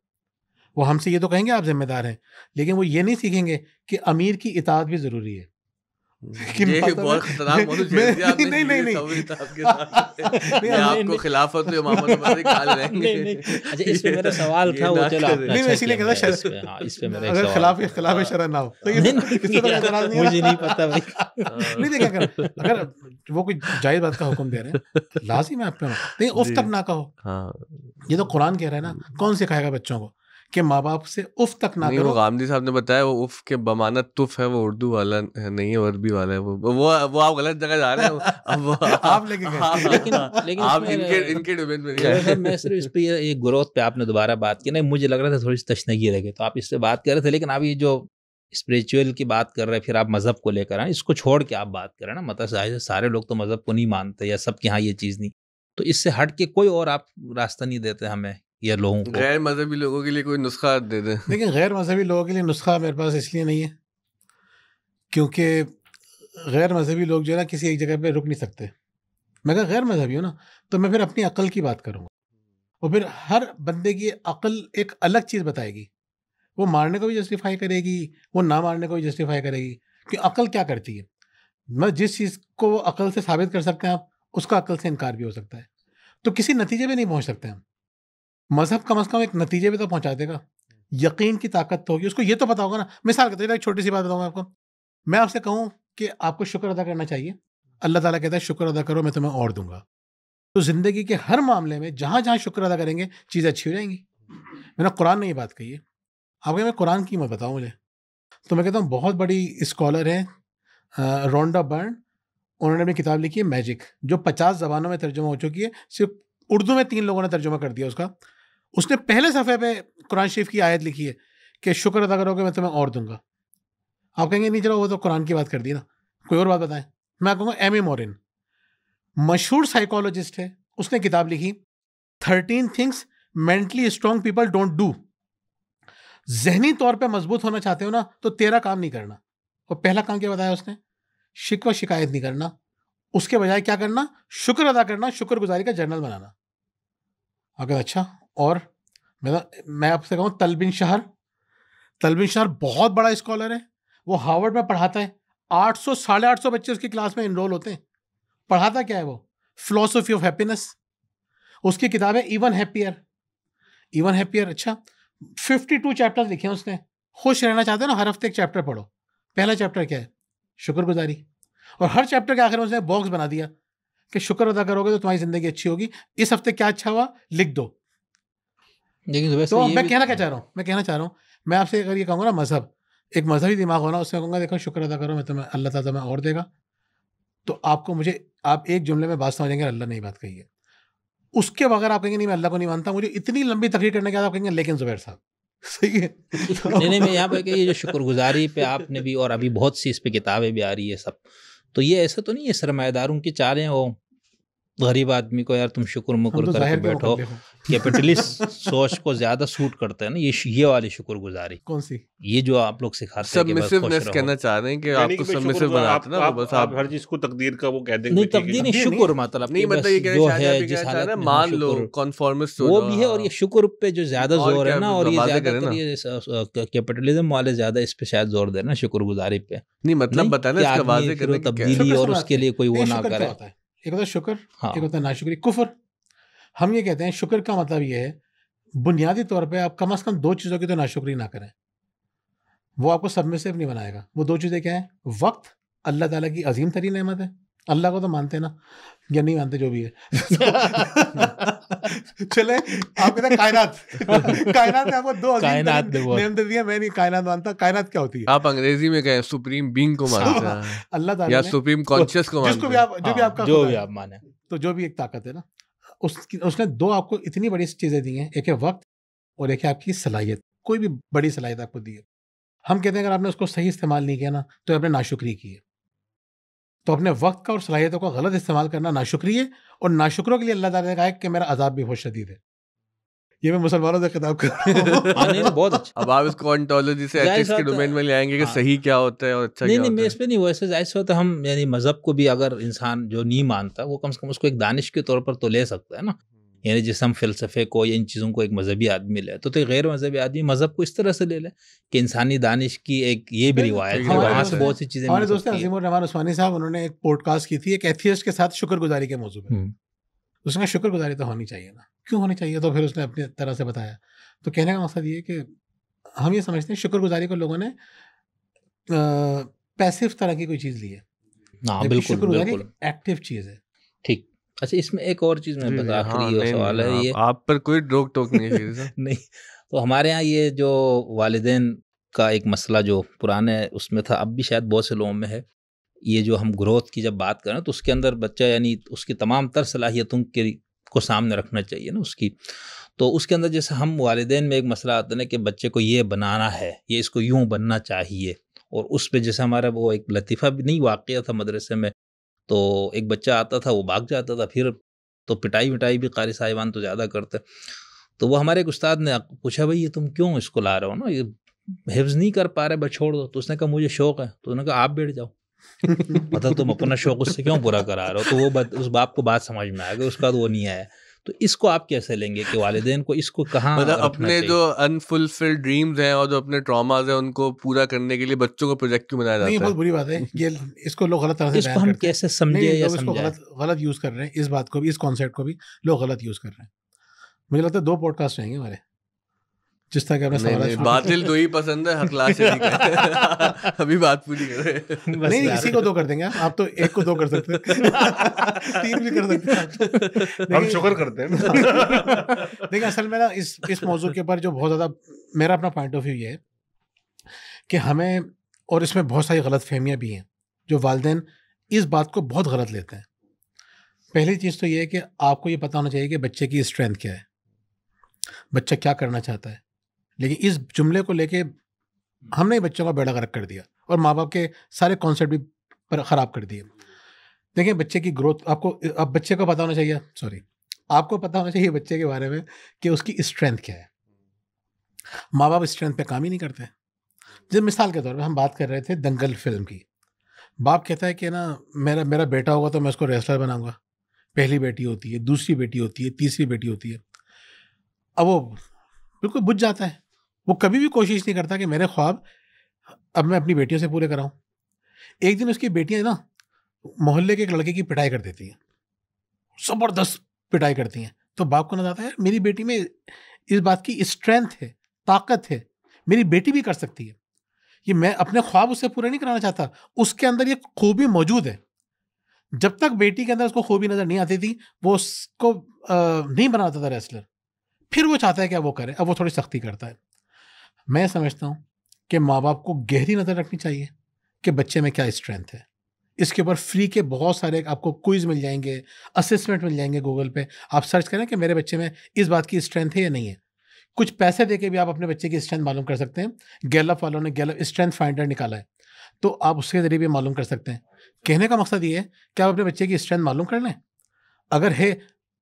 वो हमसे ये तो कहेंगे आप जिम्मेदार हैं, लेकिन वो ये नहीं सीखेंगे कि अमीर की इताअत भी ज़रूरी है। ये बहुत खतरनाक मौजूद छेड़ दिया आपने। नहीं आपको खिलाफत नहीं। अच्छा, इसमें मेरा सवाल था, वो चलो आपने नहीं, इसीलिए कहता हां, इस पे मेरा अगर खिलाफ शरअ ना हो तो ये मुझे नहीं पता भाई। नहीं, देखिए, अगर वो कोई जायज़ बात का हुक्म दे रहे हैं, लाज़िम है आप पे नहीं उफ तक ना कहो। ये तो कुरान कह रहा है ना, कौन सिखाएगा बच्चों को कि माँ बाप से उफ तक ना नहीं, वो करो। गांधी साहब ने बताया वो उफ के बमानत तुफ है, वो उर्दू वाला नहीं है, अरबी वाला है। वो आप गलत जगह जा रहे हैं। अब वो आप लेके गए। लेकिन आप इसमें इनके डोमेन में नहीं जुबैर साहब, आए। मैं सिर्फ इस पे ये ग्रोथ पे आपने दोबारा बात की ना, मुझे लग रहा था थोड़ी सी तशनगी लगे, तो आप इस पे बात कर रहे थे, लेकिन आप ये जो स्पिरिचुअल की बात कर रहे हैं, फिर आप मजहब को लेकर आए, इसको छोड़ के आप बात करें ना, मतलब सारे लोग तो मजहब को नहीं मानते या सबके यहाँ ये चीज़ नहीं, तो इससे हट के कोई और आप रास्ता नहीं देते हमें या लोगों को? गैर मजहबी लोगों के लिए कोई नुस्खा दे दें। लेकिन गैर मजहबी लोगों के लिए नुस्खा मेरे पास इसलिए नहीं है क्योंकि गैर मजहबी लोग जो है ना किसी एक जगह पे रुक नहीं सकते। मैं अगर गैर मजहबी हूँ ना तो मैं फिर अपनी अकल की बात करूँगा, और फिर हर बंदे की अकल एक अलग चीज़ बताएगी। वो मारने को भी जस्टिफाई करेगी, वो ना मारने को भी जस्टिफाई करेगी, कि अकल क्या करती है। मैं जिस चीज़ को वो अकल से साबित कर सकते हैं आप, उसका अकल से इनकार भी हो सकता है। तो किसी नतीजे पे नहीं पहुँच सकते हम। मजहब कम से कम एक नतीजे पे तो पहुँचा देगा, यकीन की ताकत तो होगी, उसको ये तो पता होगा ना। मिसाल के तौर पर एक छोटी सी बात बताऊँगा आपको। मैं आपसे कहूँ कि आपको शुक्र अदा करना चाहिए, अल्लाह ताला कहता है शुक्र अदा करो मैं तुम्हें और दूंगा। तो ज़िंदगी के हर मामले में जहाँ जहाँ शुक्र अदा करेंगे चीज़ें अच्छी हो जाएंगी। मैंने कुरान ने ये बात कही है। आप कहें मैं कुरान की मत बताऊँ मुझे, तो मैं कहता हूँ बहुत बड़ी स्कॉलर है रोंडा बर्न, उन्होंने अपनी किताब लिखी है मैजिक, जो 50 ज़बानों में तर्जुमा हो चुकी है। सिर्फ उर्दू में 3 लोगों ने तर्जुमा कर दिया उसका। उसने पहले सफ़े पे कुरान शरीफ की आयत लिखी है कि शुक्र अदा करोगे मैं तुम्हें और दूंगा। आप कहेंगे नहीं चलो वो तो कुरान की बात कर दी ना, कोई और बात बताएं। मैं कहूँगा एमी मोरिन, मशहूर साइकोलॉजिस्ट है, उसने किताब लिखी 13 things mentally strong people don't do. जहनी तौर पे मजबूत होना चाहते हो ना तो 13 काम नहीं करना। और पहला काम क्या बताया उसने? शिकवा शिकायत नहीं करना, उसके बजाय क्या करना? शुक्र अदा करना, शुक्रगुजारी का जर्नल बनाना। अगर अच्छा, और मैं आपसे कहूँ तलबिन शहर बहुत बड़ा स्कॉलर है, वो हार्वर्ड में पढ़ाता है। 800 850 बच्चे उसकी क्लास में इनरोल होते हैं। पढ़ाता क्या है वो? Philosophy of happiness. उसकी किताब है इवन हैप्पियर। अच्छा, 52 चैप्टर्स लिखे हैं उसने। खुश रहना चाहते हो ना, हर हफ्ते एक चैप्टर पढ़ो। पहला चैप्टर क्या है? शुक्रगुजारी। और हर चैप्टर के आखिर में उसने बॉक्स बना दिया कि शुक्र अदा करोगे तो तुम्हारी जिंदगी अच्छी होगी, इस हफ्ते क्या अच्छा हुआ लिख दो। लेकिन तो मैं कहना क्या चाह रहा हूँ, मैं आपसे अगर ये कहूँगा ना, मजहब एक मजहबी दिमाग होना, उसमें कहूँगा देखो शुक्र अदा करो मैं तुम्हें, अल्लाह ताला तुम्हें और देगा, तो आप एक जुमले में बात समझेंगे अल्लाह ने ये बात कही है। उसके बगैर आप कहेंगे नहीं मैं अल्लाह को नहीं मानता, मुझे इतनी लंबी तकरीर करने के बाद आप कहेंगे लेकिन जुबैर साहब सही है। नहीं, मैं यहाँ पे कि ये जो शुक्रगुजारी पे आपने भी, और अभी बहुत सी इस पे किताबें भी आ रही है सब, तो ये ऐसा तो नहीं है सरमाएदारों की चालें हो गरीब आदमी को यार तुम शुक्र मुकर करके बैठो, कैपिटलिस्ट सोच को ज्यादा सूट करता है ना ये वाली शुक्रगुजारी। कौन सी? ये जो आप लोग सिखाते हैं सबमिसिवनेस कहना चाह रहे हैं कि आपको सबमिसिव बनाते ना, बस आप हर चीज को तकदीर का वो कह देंगे। नहीं, तकदीर नहीं, शुक्र मतलब नहीं, मतलब ये जो है जिस हालत में मान लो कॉन्फॉर्मिस्ट वो भी है, और ये शुक्र पे जो ज्यादा जोर है ना, और ये ज्यादातर ये कैपिटलिज्म वाले ज्यादा इस पे शायद जोर दे ना शुक्रगुजारी पे। नहीं, मतलब बताना इसका वाज़े करने की तब्दीली और उसके लिए कोई वो ना करे। एक होता है शुक्र, हाँ। एक होता है नाशुक्री, कुफर। हम ये कहते हैं शुक्र का मतलब ये है बुनियादी तौर पे आप कम से कम 2 चीज़ों की तो नाशुक्री ना करें, वो आपको सबमिसिव नहीं बनाएगा। वो 2 चीज़ें क्या है? वक्त, अल्लाह ताला की अजीम तरीन नेमत है, अल्लाह को तो मानते ना या नहीं मानते जो भी है। चले आप कहते हैं कायनात में आपको 2 अजीम नेमत दी है, मैं नहीं कायनात मानता। कायनात क्या होती है? आप अंग्रेजी में कहें सुप्रीम बीइंग को मानते हैं, अल्लाह ताला या सुप्रीम कॉन्शियस को मानते हैं, जो भी आप माने, तो जो भी एक ताकत है ना, उसने 2 आपको इतनी बड़ी चीज़ें दी हैं, एक है वक्त और एक है आपकी सलाहियत। कोई भी बड़ी सलाहियत आपको दी है, हम कहते हैं अगर आपने उसको सही इस्तेमाल नहीं किया ना तो आपने नाशुक्री की है। तो अपने वक्त का और सलाहियतों का गलत इस्तेमाल करना नाशुक्री है, और नाशुक्रों के लिए अल्लाह ताला ने कहा है कि मेरा अजाब भी बहुत शदीद है। ये मैं मुसलमानों से खिताब कर रहा हूं। बहुत अच्छा। अब आप इसको ऑन्टोलॉजी से एथिक्स के डोमेन में ले आएंगे कि सही क्या होता है और अच्छा क्या होता है। नहीं, मैं इस पे नहीं, वैसे जाहिर से होता है, हम यानी मजहब को भी अगर इंसान जो नहीं मानता वो कम से कम उसको एक दानिश के तौर पर तो ले सकता है ना। यानी जैसे हम फ़िलसफ़े को या इन चीज़ों को एक मजहबी आदमी ले, तो गैर मजहबी आदमी मजहब को इस तरह से ले ले कि इंसानी दानिश की एक ये भी रिवायत है, वहाँ से बहुत सी चीज़ें। हमारे दोस्त अजीमुर रहमान उस्मानी साहब, उन्होंने एक पॉडकास्ट की थी एक एथियस्ट के साथ शुक्रगुजारी के मौजू पे। उसने शुक्रगुजारी तो होनी चाहिए ना, क्यों होनी चाहिए? तो फिर उसने अपनी तरह से बताया। तो कहने का मकसद ये कि हम ये समझते हैं शुक्रगुजारी को लोगों ने पैसिव तरह की कोई चीज़ ली है, बिल्कुल शुक्रगुजारी एक्टिव चीज़ है। ठीक, अच्छा, इसमें एक और चीज़ मैं बता, हाँ, आखिरी सवाल है ये। आप पर कोई रोक टोक नहीं है नहीं, तो हमारे यहाँ ये जो वालिदैन का एक मसला जो पुराने उसमें था, अब भी शायद बहुत से लोगों में है, ये जो हम ग्रोथ की जब बात करें तो उसके अंदर बच्चा यानी उसकी तमाम तर सलाहियतों के को सामने रखना चाहिए ना उसकी। तो उसके अंदर जैसे हम वालिदैन में एक मसला आता है ना कि बच्चे को ये बनाना है, ये इसको यूँ बनना चाहिए, और उस पे जैसे हमारा वो एक लतीफ़ा भी नहीं वाक़या था मदरसे में, तो एक बच्चा आता था वो भाग जाता था, फिर तो पिटाई भी क़ारी साहिबान तो ज़्यादा करते। तो वो हमारे एक उस्ताद ने पूछा, भाई ये तुम क्यों इसको ला रहे हो ना, ये हिफ्ज़ नहीं कर पा रहे, बस छोड़ दो। तो उसने कहा मुझे शौक़ है। तो उन्होंने कहा आप बैठ जाओ, मतलब तुम अपना शौक़ उससे क्यों पूरा करा रहे हो। तो वो उस बाप को बात समझ में आ गई, उसका वो नहीं आया। तो इसको आप कैसे लेंगे कि वालिदैन को इसको कहाँ मतलब रखना अपने चाहिए? जो अनफुलफिल्ड ड्रीम्स हैं और जो अपने ट्रॉमास हैं उनको पूरा करने के लिए बच्चों को प्रोजेक्ट क्यों बनाया नहीं, जाता बहुत है? बुरी बात है ये, इसको लोग गलत तरह से इसको बयान हम करते हैं। कैसे समझे नहीं, या लोग इसको समझाएं? गलत यूज़ कर रहे हैं, इस बात को भी, इस कॉन्सेप्ट को भी लोग गलत यूज़ कर रहे हैं। मुझे लगता है 2 पॉडकास्ट रहेंगे हमारे, जिस तरह के आपने सवाल नहीं, बातिल 2 ही पसंद है, हकला शरीक है। अभी बात पूरी कर रहे हैं। नहीं, इसी को 2 कर देंगे आप तो 1 को 2 कर सकते हैं 3 भी कर सकते हैं। हम शुक्र करते हैं। देखिए असल में ना इस मौजू के ऊपर जो बहुत ज़्यादा मेरा अपना पॉइंट ऑफ व्यू ये है कि हमें, और इसमें बहुत सारी गलत फहमियाँ भी हैं जो वालिदैन इस बात को बहुत गलत लेते हैं। पहली चीज़ तो ये है कि आपको ये पता होना चाहिए कि बच्चे की स्ट्रेंथ क्या है, बच्चा क्या करना चाहता है। लेकिन इस जुमले को लेके हमने बच्चों का बेड़ा गर्क कर दिया और माँ बाप के सारे कॉन्सेप्ट भी ख़राब कर दिए। देखिए बच्चे की ग्रोथ आपको, अब बच्चे को पता होना चाहिए, आपको पता होना चाहिए बच्चे के बारे में कि उसकी स्ट्रेंथ क्या है। माँ बाप स्ट्रेंथ पे काम ही नहीं करते। जब मिसाल के तौर पे हम बात कर रहे थे दंगल फिल्म की, बाप कहता है कि ना मेरा बेटा होगा तो मैं उसको रेसलर बनाऊंगा। पहली बेटी होती है, दूसरी बेटी होती है, तीसरी बेटी होती है। अब वो बिल्कुल बुझ जाता है, वो कभी भी कोशिश नहीं करता कि मेरे ख्वाब अब मैं अपनी बेटियों से पूरे कराऊं। एक दिन उसकी बेटियां ना मोहल्ले के एक लड़के की पिटाई कर देती हैं, ज़बरदस्त पिटाई करती हैं। तो बाप को नजर आता है मेरी बेटी में इस बात की स्ट्रेंथ है, ताकत है, मेरी बेटी भी कर सकती है। ये मैं अपने ख्वाब उससे पूरे नहीं कराना चाहता, उसके अंदर ये खूबी मौजूद है। जब तक बेटी के अंदर उसको खूबी नजर नहीं आती थी वो उसको नहीं बनाता था रेसलर। फिर वो चाहता है कि वो करे, अब वो थोड़ी सख्ती करता है। मैं समझता हूँ कि माँ बाप को गहरी नज़र रखनी चाहिए कि बच्चे में क्या स्ट्रेंथ है। इसके ऊपर फ्री के बहुत सारे आपको क्विज़ मिल जाएंगे, असेसमेंट मिल जाएंगे गूगल पे। आप सर्च करें कि मेरे बच्चे में इस बात की स्ट्रेंथ है या नहीं है। कुछ पैसे दे के भी आप अपने बच्चे की स्ट्रेंथ मालूम कर सकते हैं। गैलप वालों ने गैलप स्ट्रेंथ फाइंडर निकाला है, तो आप उसके ज़रिए भी मालूम कर सकते हैं। कहने का मकसद ये है कि आप अपने बच्चे की स्ट्रेंथ मालूम कर लें। अगर है,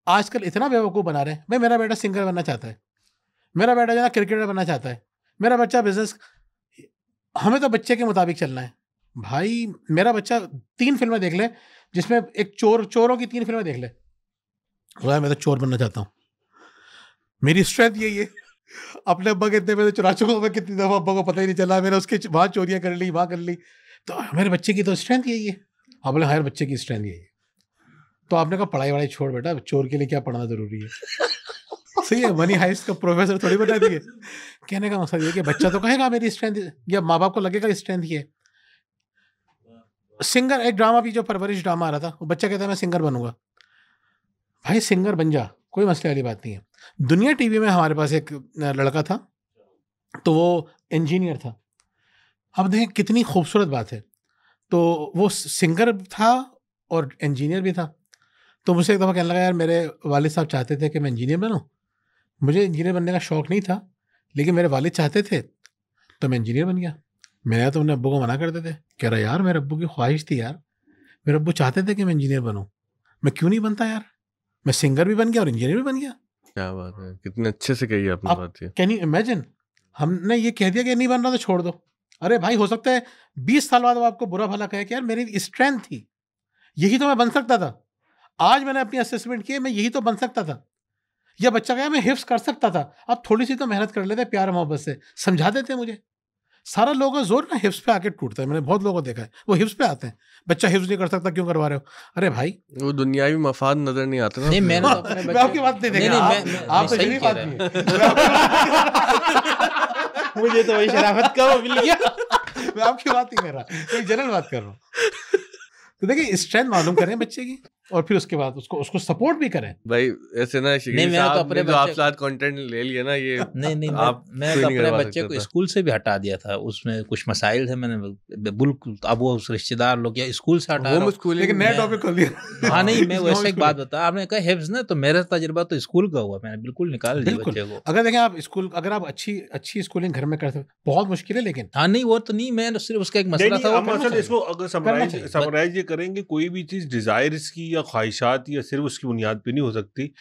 आजकल इतना बेवकूफ़ बना रहे हैं, भाई मेरा बेटा सिंगर बनना चाहता है, मेरा बेटा जो है क्रिकेटर बनना चाहता है, मेरा बच्चा बिजनेस, हमें तो बच्चे के मुताबिक चलना है। भाई मेरा बच्चा 3 फिल्में देख ले जिसमें एक चोरों की 3 फिल्में देख ले, मैं तो चोर बनना चाहता हूँ, मेरी स्ट्रेंथ यही है। अपने अब्बा के इतने पैसे चुरा चुका हूँ मैं, कितनी दफ़ा अब्बा को पता ही नहीं चला, मैंने उसके वहाँ चोरियाँ कर ली, वहाँ कर ली। तो मेरे बच्चे की तो स्ट्रेंथ यही है। हाँ बोले हर बच्चे की स्ट्रेंथ यही है। तो आपने कहा पढ़ाई वढ़ाई छोड़ बेटा, चोर के लिए क्या पढ़ना ज़रूरी है। सही है, मनी हाइस्ट का प्रोफेसर थोड़ी बता दिए। कहने का मकसद ये कि बच्चा तो कहेगा मेरी स्ट्रेंथ, या माँ बाप को लगेगा स्ट्रेंथ ये। सिंगर, एक ड्रामा भी जो परवरिश ड्रामा आ रहा था, वो बच्चा कहता है मैं सिंगर बनूंगा। भाई सिंगर बन जा, कोई मसले वाली बात नहीं है। दुनिया टीवी में हमारे पास एक लड़का था, तो वो इंजीनियर था। अब देखें कितनी खूबसूरत बात है। तो वो सिंगर था और इंजीनियर भी था। तो मुझसे एक दफ़ा कहने लगा यार मेरे वालिद साहब चाहते थे कि मैं इंजीनियर बनूं। मुझे इंजीनियर बनने का शौक़ नहीं था, लेकिन मेरे वालिद चाहते थे तो मैं इंजीनियर बन गया। मेरे तो अपने अब्बू को मना करते थे, कह रहा यार मेरे अब्बू की ख्वाहिश थी यार, मेरे अब्बू चाहते थे कि मैं इंजीनियर बनूं, मैं क्यों नहीं बनता यार। मैं सिंगर भी बन गया और इंजीनियर भी बन गया। क्या बात है, कितने अच्छे से कही आपने बात ये। कैन यू इमेजिन, हमने ये कह दिया कि नहीं बन रहा तो छोड़ दो। अरे भाई हो सकता है 20 साल बाद आपको बुरा भला कहे कि यार मेरी स्ट्रेंथ थी, यही तो मैं बन सकता था। आज मैंने अपनी असेसमेंट की, मैं यही तो बन सकता था। या बच्चा कहा मैं हिफ्स कर सकता था। अब थोड़ी सी तो मेहनत कर लेते, प्यार मोहब्बत से समझा देते मुझे। सारा लोगों का जोर ना हिफ्स पे आके टूटता है। मैंने बहुत लोगों को देखा है, वो हिफ्स पे आते हैं, बच्चा हिफ्स नहीं कर सकता क्यों करवा रहे हो। अरे भाई वो दुनियावी मफाद नजर नहीं आता ना। नहीं मैंने तो अपने मैं आपकी बात नहीं देखा, आप तो यही बात नहीं मुझे तो वही शराफत का वो मिल गया। मैं आपकी बात नहीं कर रहा, कोई जनरल बात कर रहा हूँ। तो देखिए स्ट्रेंथ मालूम करें बच्चे की, और फिर उसके बाद उसको सपोर्ट भी करें। भाई ऐसे ना नहीं, मैं तो अपने जो आप साथ कंटेंट ले लिए ना ये नहीं आप मैं तो अपने बच्चे को स्कूल से भी हटा दिया था, उसमें कुछ मसाइल थे, मैंने बिल्कुल अब वो रिश्तेदार लोग या स्कूल से हटा रहा हूं, लेकिन नया टॉपिक खोल दिया। हाँ नहीं, मैं वैसे एक बात बता, आपने कहा हिफ्ज ना, तो मेरा तजुर्बा तो स्कूल का हुआ, मैंने बिल्कुल निकाल दिया बच्चे को। अगर देखें आप स्कूल, अगर आप अच्छी स्कूलिंग घर में कर सकते, बहुत मुश्किल है, लेकिन हाँ नहीं वो तो नहीं, मैं सिर्फ उसका एक मसला था वो इसको अगर समराइज ये करेंगे, कोई भी चीज डिजायर्स की या ख्वाहिशात या सिर्फ उसकी बुनियाद पे नहीं हो सकती।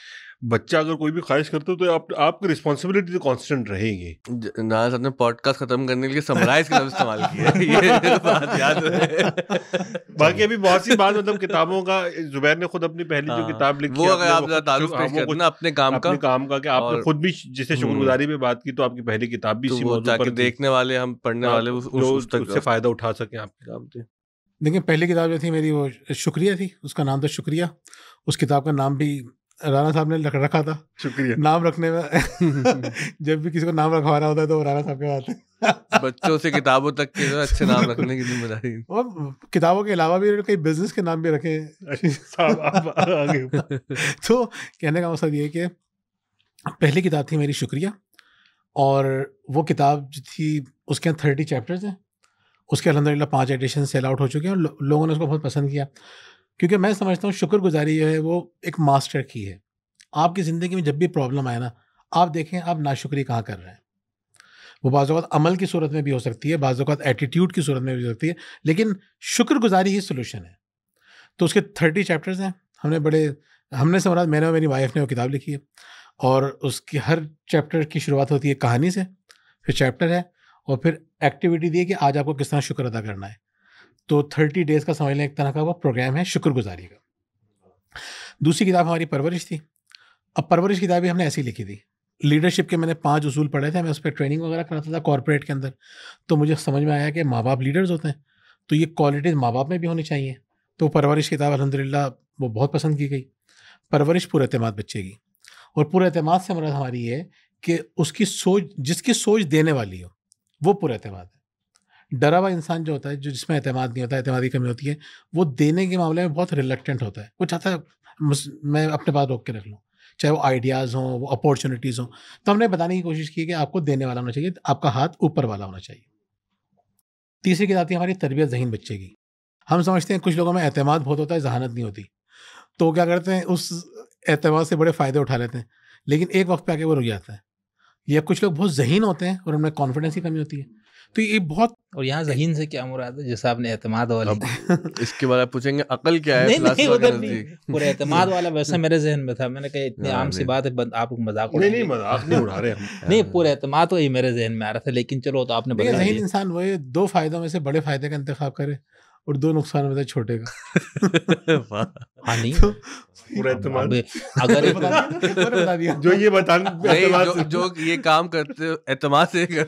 बच्चा अगर कोई भी ख्वाहिश करता है तो आपकी रिस्पॉन्सिबिलिटी तो कांस्टेंट रहेगी। ना आपने पॉडकास्ट खत्म करने के लिए समराइज का इस्तेमाल किया है, ये बात याद रहे। बाकी अभी बहुत सी बात मतलब किताबों का, जुबैर ने खुद अपनी पहली जो किताब लिखी वो अगर आप तारुफ पेश करते ना अपने काम का कि आपने खुद भी जिसे शुक्रगुजारी पे बात की, तो आपकी पहली किताब भी इसी मौजू पर, देखने वाले हम पढ़ने वाले उससे फायदा उठा सके आपकी किताब से। देखिए पहली किताब जो थी मेरी वो शुक्रिया थी, उसका नाम था शुक्रिया। उस किताब का नाम भी राणा साहब ने रखा था। शुक्रिया नाम रखने में जब भी किसी को नाम रखवाना होता है तो राणा साहब के बात है। बच्चों से किताबों तक के अच्छे नाम रखने की जिम्मेदारी, और किताबों के अलावा भी कई बिजनेस के नाम भी रखे। तो कहने का मकसद ये कि पहली किताब थी मेरी शुक्रिया, और वो किताब जो थी उसके 30 चैप्टर्स हैं। उसके अल्हम्दुलिल्लाह 5 एडिशन सेल आउट हो चुके हैं और लोगों ने उसको बहुत पसंद किया, क्योंकि मैं समझता हूँ शुक्रगुजारी जो है वो एक मास्टर की है। आपकी ज़िंदगी में जब भी प्रॉब्लम आए ना, आप देखें आप नाशुक्री कहाँ कर रहे हैं। वो बाज़ औक़ात अमल की सूरत में भी हो सकती है, बाज़ औक़ात एटीट्यूड की सूरत में भी हो सकती है, लेकिन शुक्रगुजारी ही सोल्यूशन है। तो उसके 30 चैप्टर्स हैं। हमने समराज, मैंने और मेरी वाइफ ने वो किताब लिखी है, और उसकी हर चैप्टर की शुरुआत होती है कहानी से, फिर चैप्टर है, और फिर एक्टिविटी दी है कि आज आपको किस तरह शुक्र अदा करना है। तो 30 डेज़ का समझ लें एक तरह का वो प्रोग्राम है शुक्रगुजारी का। दूसरी किताब हमारी परवरिश थी। अब परवरिश किताब भी हमने ऐसी लिखी थी। लीडरशिप के मैंने 5 उसूल पढ़े थे, मैं उस पर ट्रेनिंग वगैरह कराता था कॉर्पोरेट के अंदर। तो मुझे समझ में आया कि माँ बाप लीडर्स होते हैं, तो ये क्वालिटीज़ माँ बाप में भी होनी चाहिए। तो परवरिश किताब अल्हम्दुलिल्लाह वो बहुत पसंद की गई। परवरिश पुरएतमाद बच्चे की, और पुरएतमाद से मरद हमारी ये कि उसकी सोच, जिसकी सोच देने वाली हो वो पुरएतमाद है। डरा हुआ इंसान जो होता है, जो जिसमें एतमाद नहीं होता, एतमाद की कमी होती है, वो देने के मामले में बहुत रिलक्टेंट होता है। वो चाहता है मैं अपने पास रोक के रख लूँ, चाहे वो आइडियाज़ हों, वो अपॉर्चुनिटीज़ हों। तो हमने बताने की कोशिश की कि आपको देने वाला होना चाहिए, आपका हाथ ऊपर वाला होना चाहिए। तीसरी किताब थी हमारी तरबियत ज़हीन बच्चे की। हम समझते हैं कुछ लोगों में एतमाद बहुत होता है, जहानत नहीं होती, तो क्या करते हैं उस एतमाद से बड़े फ़ायदे उठा लेते हैं, लेकिन एक वक्त पे आके वो रुक जाता है। या कुछ लोग बहुत ज़हीन होते हैं और उनमें कॉन्फिडेंस की कमी होती है। तो ये बहुत, और यहाँ ज़हीन से क्या मुराद है, जैसा आपने एतमाद वाली इसके बाद आप पूछेंगे अकल क्या है। नहीं उधर नहीं, पूरे एतमाद वाला वैसा मेरे जहन में था। मैंने कहा इतनी आम सी बात है, आप मजाक नहीं मजाक नहीं उड़ा रहे हम। नहीं, पूरे एतमाद तो ही मेरे जहन में आ रहा था, लेकिन चलो तो आपने बता दिया। ज़हीन इंसान वो 2 फायदों में से बड़े फायदे का इंतखाब करे और 2 नुकसान में से छोटे का। हाँ नहीं पूरा एतमाद अगर बता दिया जो ये बताने जो ये काम करते एतमाद से कर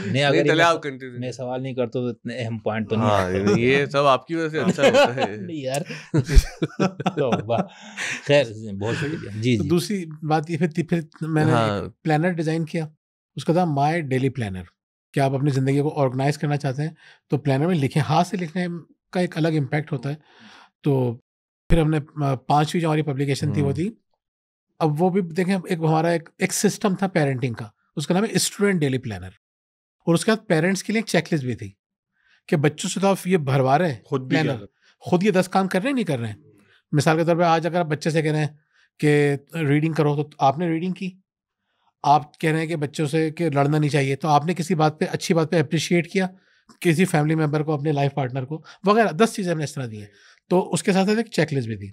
नहीं, अगर आप कंटिन्यू। मैं सवाल नहीं करता तो इतने अहम पॉइंट तो नहीं। ये सब आपकी वजह से अच्छा होता है। नहीं यार, खैर बहुत शुक्रिया जी। तो दूसरी बात ये, फिर मैंने प्लानर डिजाइन किया, उसका था माय डेली प्लानर। क्या आप अपनी ज़िंदगी को ऑर्गेनाइज करना चाहते हैं तो प्लानर में लिखें। हाथ से लिखने का एक अलग इम्पैक्ट होता है। तो फिर हमने 5वीं जो हमारी पब्लिकेशन थी वो थी, अब वो भी देखें, एक हमारा एक सिस्टम था पेरेंटिंग का, उसका नाम है स्टूडेंट डेली प्लानर। और उसके बाद पेरेंट्स के लिए एक चेकलिस्ट भी थी कि बच्चों से तो आप ये भरवा रहे हैं प्लानर, खुद ये 10 काम कर रहे हैं नहीं कर रहे हैं। मिसाल के तौर पर आज अगर आप बच्चे से कह रहे हैं कि रीडिंग करो, तो आपने रीडिंग की। आप कह रहे हैं कि बच्चों से कि लड़ना नहीं चाहिए, तो आपने किसी बात पे, अच्छी बात पे अप्रिशिएट किया, किसी फैमिली मेम्बर को, अपने लाइफ पार्टनर को, वगैरह 10 चीज़ें हमने इस तरह दी हैं। तो उसके साथ साथ एक चेकलिस्ट भी थी,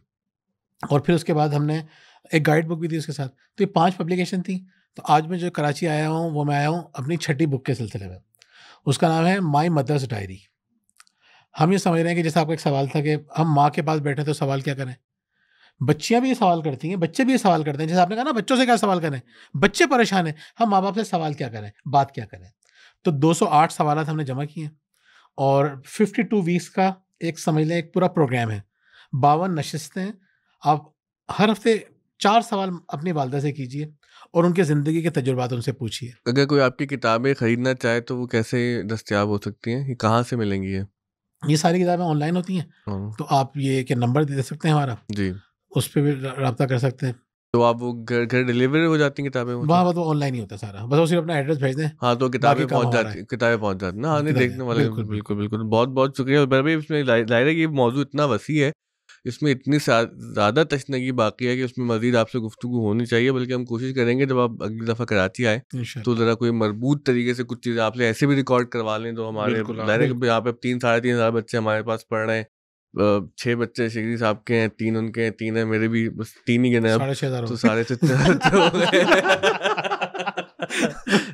और फिर उसके बाद हमने एक गाइड बुक भी थी उसके साथ। तो ये 5 पब्लिकेशन थी। तो आज मैं जो कराची आया हूँ वो मैं आया हूँ अपनी 6ठी बुक के सिलसिले में। उसका नाम है माई मदर्स डायरी। हम ये समझ रहे हैं कि जैसे आपका एक सवाल था कि हम माँ के पास बैठे तो सवाल क्या करें, बच्चियाँ भी ये सवाल करती हैं, बच्चे भी ये सवाल करते हैं। जैसे आपने कहा ना बच्चों से क्या सवाल करें, बच्चे परेशान हैं, हम माँ बाप से सवाल क्या करें, बात क्या करें। तो 208 सवाल हमने जमा किए हैं, और 52 वीक्स का एक समझ लें एक पूरा प्रोग्राम है। 52 नशिस्तें हैं। आप हर हफ्ते 4 सवाल अपनी वालदा से कीजिए और उनके ज़िंदगी के तजुर्बात उनसे पूछिए। अगर कोई आपकी किताबें खरीदना चाहे तो वो कैसे दस्तयाब हो सकती हैं, कहाँ से मिलेंगी? ये सारी किताबें ऑनलाइन होती हैं, हाँ, तो आप ये कि नंबर दे सकते हैं हमारा, जी। उस पर भी रब्ता कर सकते हैं। तो आप वो घर घर डिलीवरी हो जाती हैं किताबें वो तो? वहाँ तो ऑनलाइन ही होता है सारा, बस वो सिर्फ अपना एड्रेस भेज दें। हाँ, तो बाकी किताबें काम पहुँच हमारा जाती है। किताबें पहुँच जाती ना, हाँ, नहीं किताबें, देखने वाले बिल्कुल, बिल्कुल, बिल्कुल। बहुत-बहुत शुक्रिया। मैं भी इसमें ज़ाहिर है कि ये मौज़ूअ इतना वसी है, इसमें इतनी ज़्यादा तशनगी बाकी है कि उसमें मज़ीद आपसे गुफ्तगू होनी चाहिए, बल्कि हम कोशिश करेंगे जब आप अगली दफ़ा कराची आएँ, तो इंशाल्लाह। ज़रा कोई मरबूत तरीके से कुछ चीज़ें आपसे ऐसे भी रिकॉर्ड करवा लें, तो हमारे बिल्कुल, हाँ, ज़ाहिर है कि यहाँ पे 3 साढ़े 3 हज़ार बच्चे हमारे पास पढ़ रहे हैं। 6 बच्चे शिगरी साहब के हैं, 3 उनके हैं, 3 हैं मेरे भी, बस 3 ही गिने अब, 6,500 तो हो 6,500 हो गए।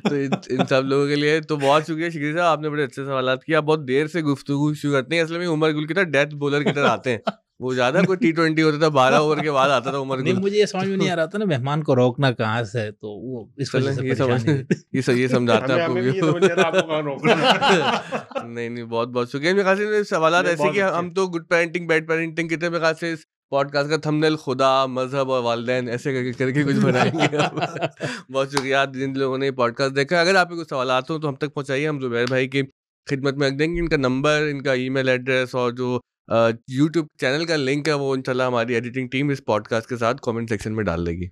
तो इन सब लोगों के लिए तो बहुत शुक्रिया शिगरी साहब, आपने बड़े अच्छे सवालात किए। आप बहुत देर से गुफ्तगू शुरू करते हैं, असल में उमर गुल की तरह डेथ बॉलर की तरह आते हैं। वो ज़्यादा कोई T20 होता था, 12 ओवर के बाद आता था उमर नहीं, गुल। मुझे ये समझ में नहीं आ रहा था ना मेहमान को रोकना कहाँ से है, तो वो इस वजह से ये समझ परेशानी हुई। ये समझाते हैं हमें आपको हमें भी ये भी। समझ नहीं आ रहा आपको कहाँ रोकना। नहीं, बहुत-बहुत शुक्रिया। मेरे ख़्याल से सवालात नहीं, ऐसे बहुत कि अच्छे। हम तो गुड पेरेंटिंग, बैड पेरेंटिंग की तरह, मेरे ख़्याल से इस पॉडकास्ट का थंबनेल खुदा, मज़हब और वालिदैन ऐसे करके करके कुछ बनाएँगे हम। बहुत शुक्रिया जिन लोगों ने ये पॉडकास्ट देखा। अगर आपके कुछ सवालात हो तो हम तक पहुँचाइए, हम ज़ुबैर भाई की खिदमत में रख देंगे। इनका नंबर, इनका ईमेल एड्रेस और जो यूट्यूब चैनल का लिंक है, वो इंशाल्लाह हमारी एडिटिंग टीम इस पॉडकास्ट के साथ कमेंट सेक्शन में डाल देगी।